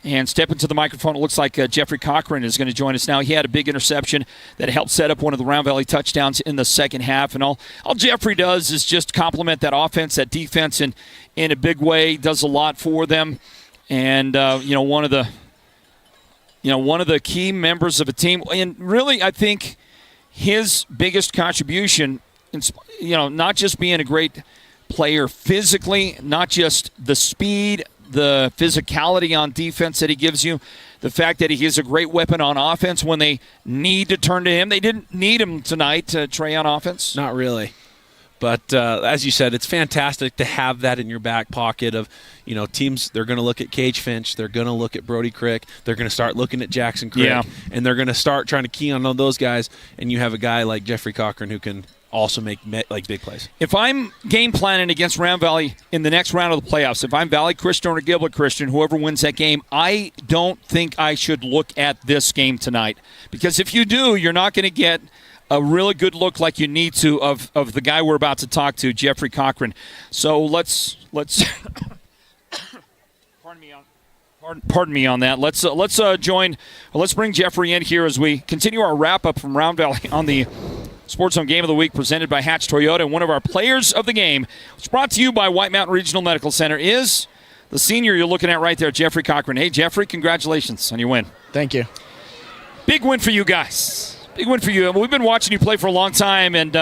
And step into the microphone, it looks like Jeffrey Cochran is going to join us now. He had a big interception that helped set up one of the Round Valley touchdowns in the second half. And all Jeffrey does is just complement that offense, that defense in a big way. Does a lot for them. And, one of the key members of a team. And really, I think his biggest contribution, not just being a great player physically, not just the speed, the physicality on defense that he gives you, the fact that he is a great weapon on offense when they need to turn to him. They didn't need him tonight, Trey, on offense. Not really. But as you said, it's fantastic to have that in your back pocket of, teams, they're going to look at Cage Finch, they're going to look at Brody Crick, they're going to start looking at Jackson Crick, and they're going to start trying to key on those guys, and you have a guy like Jeffrey Cochran who can also make big plays. If I'm game planning against Round Valley in the next round of the playoffs, if I'm Valley Christian or Gilbert Christian, whoever wins that game, I don't think I should look at this game tonight. Because if you do, you're not going to get a really good look like you need to of the guy we're about to talk to, Jeffrey Cochran. So let's pardon me on that. Let's bring Jeffrey in here as we continue our wrap up from Round Valley on the Sports Zone Game of the Week presented by Hatch Toyota. And one of our players of the game, it's brought to you by White Mountain Regional Medical Center, is the senior you're looking at right there, Jeffrey Cochran. Hey, Jeffrey, congratulations on your win. Thank you. Big win for you guys. Big win for you. We've been watching you play for a long time, and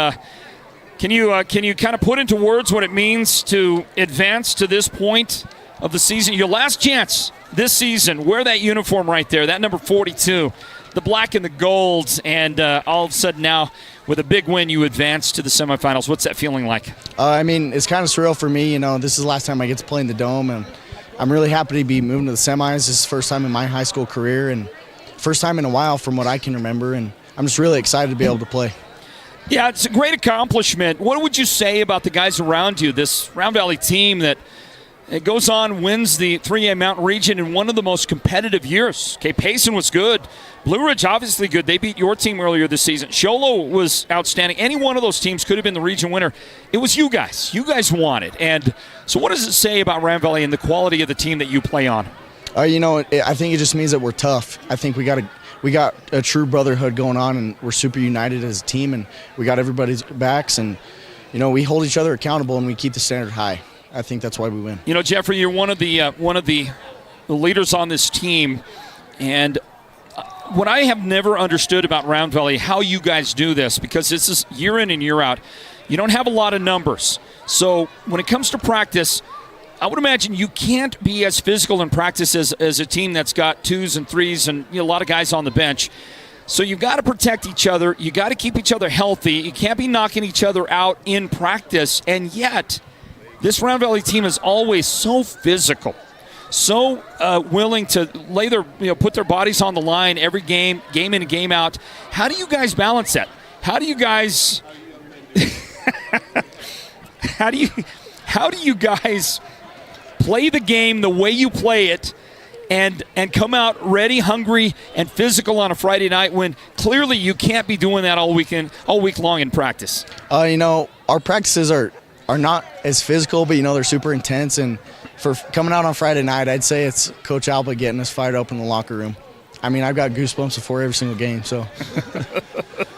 can you kind of put into words what it means to advance to this point of the season? Your last chance this season, wear that uniform right there, that number 42, the black and the gold, and all of a sudden now, with a big win, you advance to the semifinals. What's that feeling like? It's kind of surreal for me. This is the last time I get to play in the Dome, and I'm really happy to be moving to the semis. This is the first time in my high school career, and first time in a while from what I can remember, and I'm just really excited to be able to play. Yeah, it's a great accomplishment. What would you say about the guys around you, this Round Valley team that it goes on, wins the 3A Mountain Region in one of the most competitive years? Okay, Payson was good. Blue Ridge, obviously good. They beat your team earlier this season. Sholo was outstanding. Any one of those teams could have been the region winner. It was you guys. You guys won it. And so what does it say about Round Valley and the quality of the team that you play on? I think it just means that we're tough. I think we got a true brotherhood going on, and we're super united as a team, and we got everybody's backs, and, we hold each other accountable, and we keep the standard high. I think that's why we win. Jeffrey, you're one of the leaders on this team, and what I have never understood about Round Valley, how you guys do this, because this is year in and year out. You don't have a lot of numbers. So when it comes to practice, I would imagine you can't be as physical in practice as a team that's got 2s and 3s and a lot of guys on the bench. So you've got to protect each other. You got to keep each other healthy. You can't be knocking each other out in practice. And yet, this Round Valley team is always so physical, so willing to put their bodies on the line every game in and game out. How do you guys balance that? How do you guys how do you guys play the game the way you play it and come out ready, hungry, and physical on a Friday night when clearly you can't be doing that all week long in practice? Our practices are not as physical, but they're super intense, and for coming out on Friday night, I'd say it's Coach Alba getting us fired up in the locker room. I've got goosebumps before every single game, so.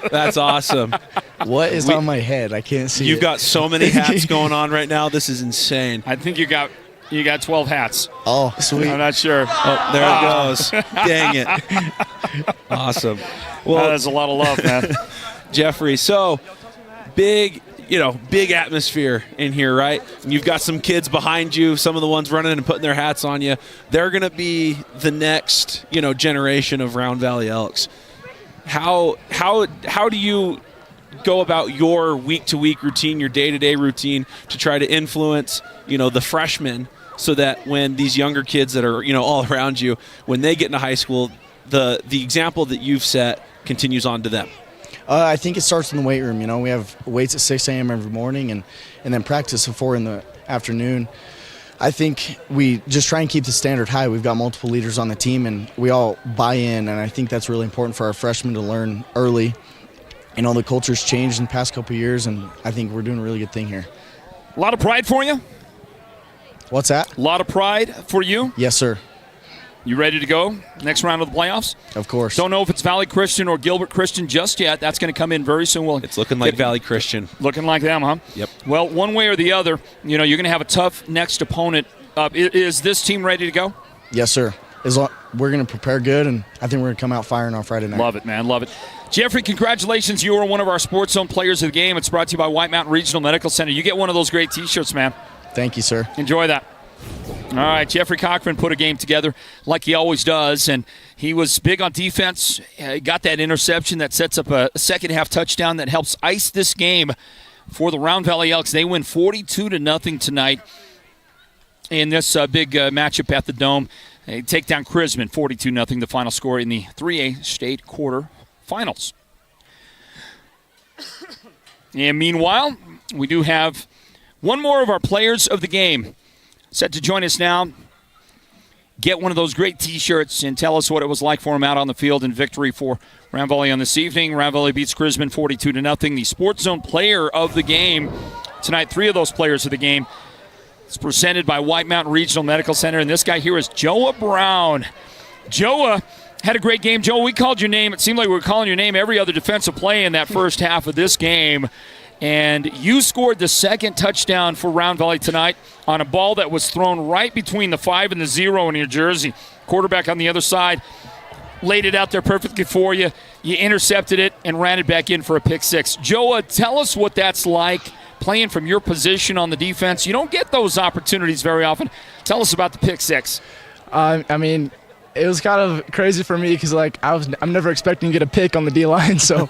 That's awesome. What is on my head? I can't see You've it. got so many hats going on right now. This is insane. I think you got You got 12 hats. Oh, sweet. I'm not sure. Oh, there it goes. Dang it. Awesome. Well, that's a lot of love, man. Jeffrey, so big atmosphere in here, right? And you've got some kids behind you, some of the ones running and putting their hats on you. They're going to be the next, generation of Round Valley Elks. How do you go about your week-to-week routine, your day-to-day routine to try to influence, the freshmen so that when these younger kids that are, all around you, when they get into high school, the example that you've set continues on to them? I think it starts in the weight room. We have weights at 6 a.m. every morning and then practice at 4 in the afternoon. I think we just try and keep the standard high. We've got multiple leaders on the team, and we all buy in, and I think that's really important for our freshmen to learn early. The culture's changed in the past couple of years, and I think we're doing a really good thing here. A lot of pride for you? What's that? A lot of pride for you? Yes, sir. You ready to go next round of the playoffs? Of course. Don't know if it's Valley Christian or Gilbert Christian just yet. That's going to come in very soon. It's looking like Valley Christian. Looking like them, huh? Yep. Well, one way or the other, you're going to have a tough next opponent. Is this team ready to go? Yes, sir. We're going to prepare good, and I think we're going to come out firing on Friday night. Love it, man. Love it. Jeffrey, congratulations. You are one of our Sports Zone players of the game. It's brought to you by White Mountain Regional Medical Center. You get one of those great T-shirts, man. Thank you, sir. Enjoy that. All right, Jeffrey Cochran put a game together like he always does, and he was big on defense. Got that interception that sets up a second-half touchdown that helps ice this game for the Round Valley Elks. They win 42-0 tonight in this big matchup at the Dome. They take down Crismon 42-0, the final score in the 3A state quarterfinals. And meanwhile, we do have one more of our players of the game set to join us now. Get one of those great T-shirts and tell us what it was like for him out on the field in victory for Round Valley on this evening. Round Valley beats Crismon 42-0. The Sports Zone player of the game tonight, 3 of those players of the game. It's presented by White Mountain Regional Medical Center, and this guy here is Joa Brown. Joa had a great game. Joa, we called your name. It seemed like we were calling your name every other defensive play in that first half of this game. And you scored the second touchdown for Round Valley tonight on a ball that was thrown right between the 5 and the 0 in your jersey. Quarterback on the other side laid it out there perfectly for you. You intercepted it and ran it back in for a pick 6. Joa, tell us what that's like playing from your position on the defense. You don't get those opportunities very often. Tell us about the pick 6. I mean, it was kind of crazy for me because I'm never expecting to get a pick on the D-line. So,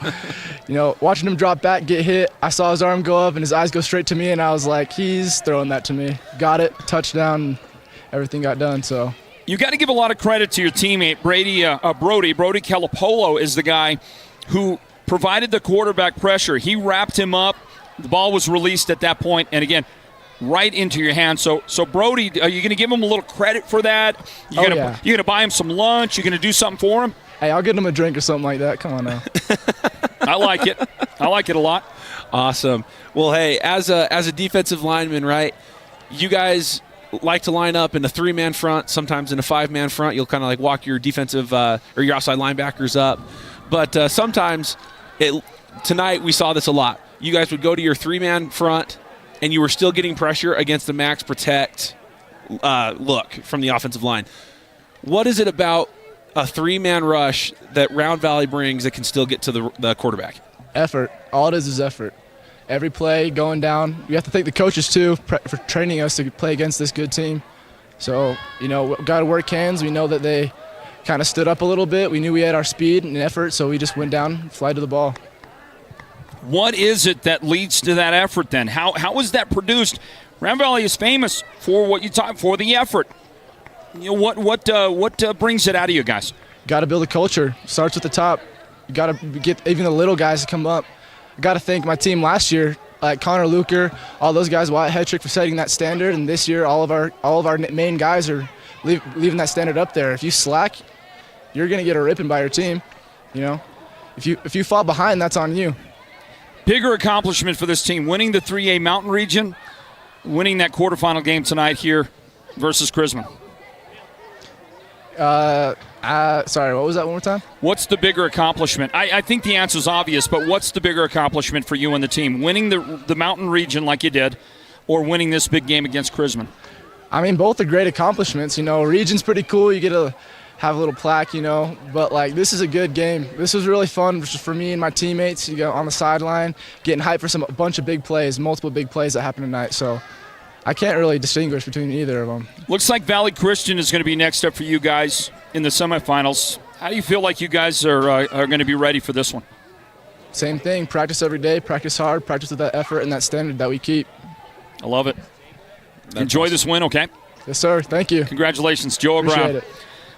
watching him drop back, get hit, I saw his arm go up and his eyes go straight to me, and I was like, he's throwing that to me. Got it, touchdown, everything got done. So you got to give a lot of credit to your teammate Brody Calipolo is the guy who provided the quarterback pressure. He wrapped him up. The ball was released at that point, and again, right into your hands. So Brody, are you going to give him a little credit for that? You're going to buy him some lunch? You're going to do something for him? Hey, I'll get him a drink or something like that. Come on now. I like it. I like it a lot. Awesome. Well, hey, as a defensive lineman, right, you guys like to line up in a 3-man front, sometimes in a 5-man front. You'll kind of like walk your defensive or your outside linebackers up. But sometimes, tonight we saw this a lot. You guys would go to your 3-man front, and you were still getting pressure against the max protect look from the offensive line. What is it about a 3-man rush that Round Valley brings that can still get to the quarterback? Effort. All it is effort. Every play going down. We have to thank the coaches, too, for training us to play against this good team. So, we've got to work hands. We know that they kind of stood up a little bit. We knew we had our speed and effort, so we just went down and fly to the ball. What is it that leads to that effort then? How is that produced? Round Valley is famous for what you talk for, the effort. What brings it out of you guys? Got to build a culture. Starts at the top. You got to get even the little guys to come up. Got to thank my team last year, like Connor Luker, all those guys, Wyatt Hetrick for setting that standard, and this year all of our main guys are leaving that standard up there. If you slack, you're going to get a ripping by your team. If you fall behind, that's on you. Bigger accomplishment for this team, winning the 3A Mountain Region, winning that quarterfinal game tonight here versus Crismon. Sorry, what was that one more time? What's the bigger accomplishment? I think the answer is obvious, but what's the bigger accomplishment for you and the team? Winning the Mountain Region like you did, or winning this big game against Crismon? I mean, both are great accomplishments. Region's pretty cool. You get to have a little plaque, But, this is a good game. This was really fun for me and my teammates. You go on the sideline, getting hyped for a bunch of big plays, multiple big plays that happened tonight. So I can't really distinguish between either of them. Looks like Valley Christian is going to be next up for you guys in the semifinals. How do you feel like you guys are going to be ready for this one? Same thing. Practice every day. Practice hard. Practice with that effort and that standard that we keep. I love it. Enjoy this win, okay? Yes, sir. Thank you. Congratulations, Joe Brown. Appreciate it.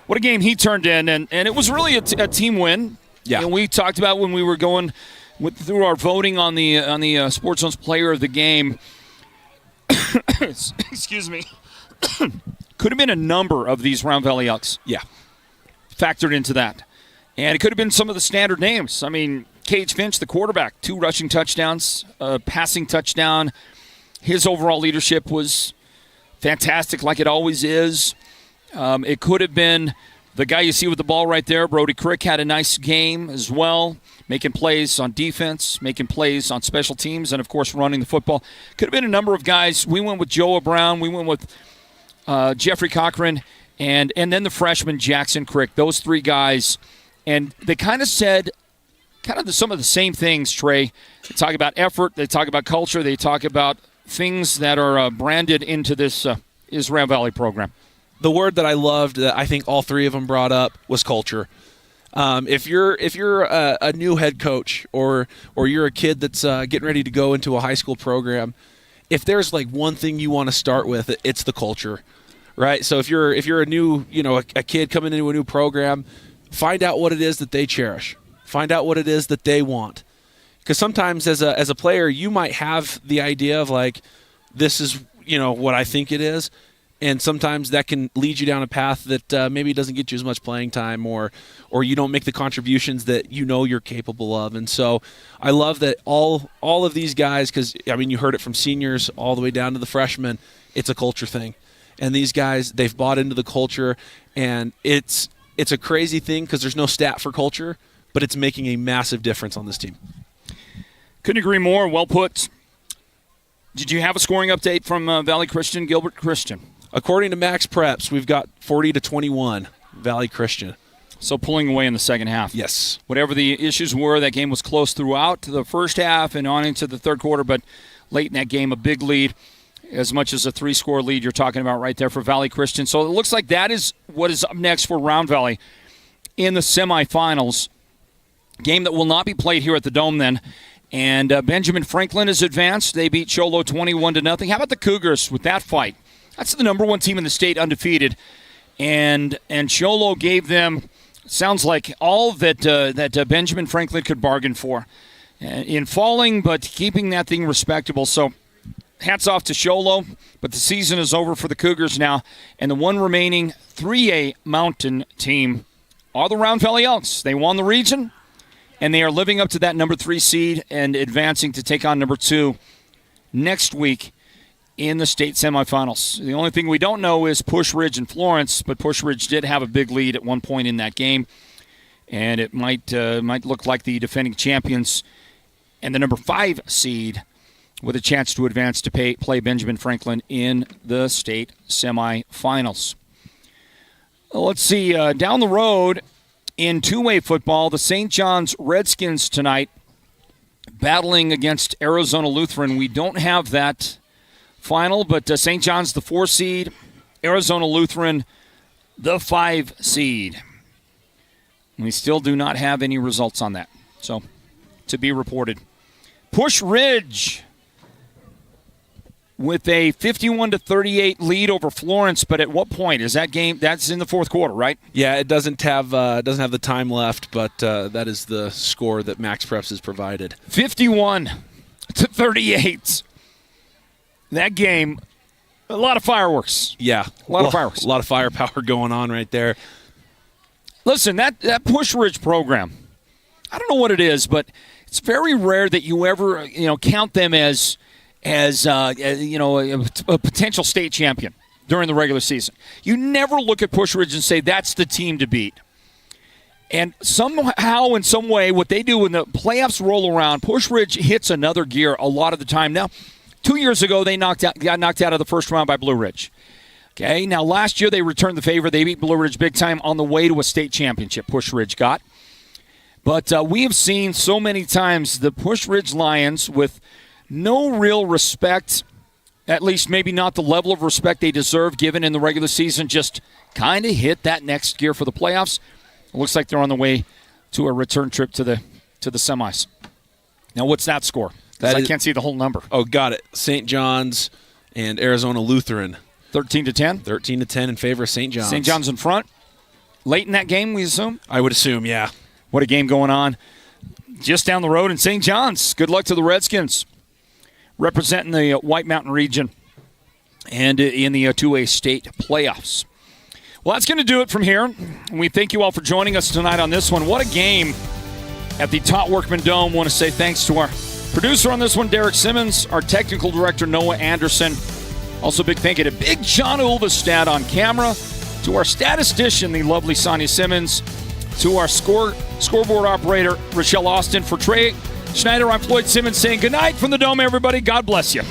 What a game he turned in, and it was really a team win. Yeah. And we talked about when we were going through our voting on the Sports Zone's Player of the Game. Excuse me. Could have been a number of these Round Valley Elks. Yeah. Factored into that. And it could have been some of the standard names. I mean, Cage Finch, the quarterback, 2 rushing touchdowns, passing touchdown. His overall leadership was fantastic, like it always is. It could have been the guy you see with the ball right there. Brody Crick had a nice game as well, making plays on defense, making plays on special teams, and, of course, running the football. Could have been a number of guys. We went with Joe Brown. We went with Jeffrey Cochran, and then the freshman Jackson Crick. Those 3 guys. And they kind of said some of the same things, Trey. They talk about effort. They talk about culture. They talk about things that are branded into this Round Valley program. The word that I loved that I think all 3 of them brought up was culture. If you're a new head coach or you're a kid that's getting ready to go into a high school program, if there's one thing you want to start with, it's the culture, right? So if you're a new a kid coming into a new program, find out what it is that they cherish. Find out what it is that they want. Because sometimes as a player, you might have the idea of this is what I think it is. And sometimes that can lead you down a path that maybe doesn't get you as much playing time or you don't make the contributions that you're capable of. And so I love that all of these guys, because, you heard it from seniors all the way down to the freshmen, it's a culture thing. And these guys, they've bought into the culture, and it's a crazy thing because there's no stat for culture, but it's making a massive difference on this team. Couldn't agree more. Well put. Did you have a scoring update from Valley Christian, Gilbert Christian? According to Max Preps, we've got 40-21, Valley Christian. So pulling away in the second half. Yes. Whatever the issues were, that game was close throughout the first half and on into the third quarter, but late in that game, a big lead, as much as a 3-score lead you're talking about right there for Valley Christian. So it looks like that is what is up next for Round Valley in the semifinals. Game that will not be played here at the Dome then. And Benjamin Franklin is advanced. They beat Cholo 21-0. How about the Cougars with that fight? That's the number 1 team in the state, undefeated. And Cholo gave them, sounds like, all that Benjamin Franklin could bargain for. In falling, but keeping that thing respectable. So hats off to Cholo, but the season is over for the Cougars now. And the one remaining 3A Mountain team are the Round Valley Elks. They won the region, and they are living up to that number 3 seed and advancing to take on number 2 next week in the state semifinals. The only thing we don't know is Push Ridge and Florence, but Push Ridge did have a big lead at one point in that game, and it might look like the defending champions and the number 5 seed with a chance to advance to play Benjamin Franklin in the state semifinals. Let's see, down the road in 2A football, the St. John's Redskins tonight battling against Arizona Lutheran. We don't have that final, but St. John's the 4 seed, Arizona Lutheran the 5 seed. We still do not have any results on that, so to be reported. Push Ridge with a 51-38 lead over Florence, but at what point is that game? That's in the fourth quarter, right? Yeah, it doesn't have the time left, but that is the score that Max Preps has provided. 51-38. That game, a lot of fireworks. Yeah, a lot of fireworks. A lot of firepower going on right there. Listen, that Push Ridge program, I don't know what it is, but it's very rare that you ever count them as a potential state champion during the regular season. You never look at Push Ridge and say that's the team to beat. And somehow, in some way, what they do when the playoffs roll around, Push Ridge hits another gear a lot of the time. Now, 2 years ago, they got knocked out of the first round by Blue Ridge. Okay, now last year they returned the favor. They beat Blue Ridge big time on the way to a state championship, Push Ridge got. But we have seen so many times the Push Ridge Lions with no real respect, at least maybe not the level of respect they deserve given in the regular season, just kind of hit that next gear for the playoffs. It looks like they're on the way to a return trip to the semis. Now, what's that score? I can't see the whole number. Oh, got it. St. John's and Arizona Lutheran. 13-10? 13-10 in favor of St. John's. St. John's in front. Late in that game, we assume? I would assume, yeah. What a game going on just down the road in St. John's. Good luck to the Redskins representing the White Mountain region and in the 2A state playoffs. Well, that's going to do it from here. We thank you all for joining us tonight on this one. What a game at the Tot Workman Dome. Want to say thanks to our producer on this one, Derek Simmons, our technical director, Noah Anderson. Also, big thank you to Big John Ulvestad on camera, to our statistician, the lovely Sonia Simmons, to our scoreboard operator, Rochelle Austin. For Trey Schneider, I'm Floyd Simmons saying good night from the Dome, everybody. God bless you.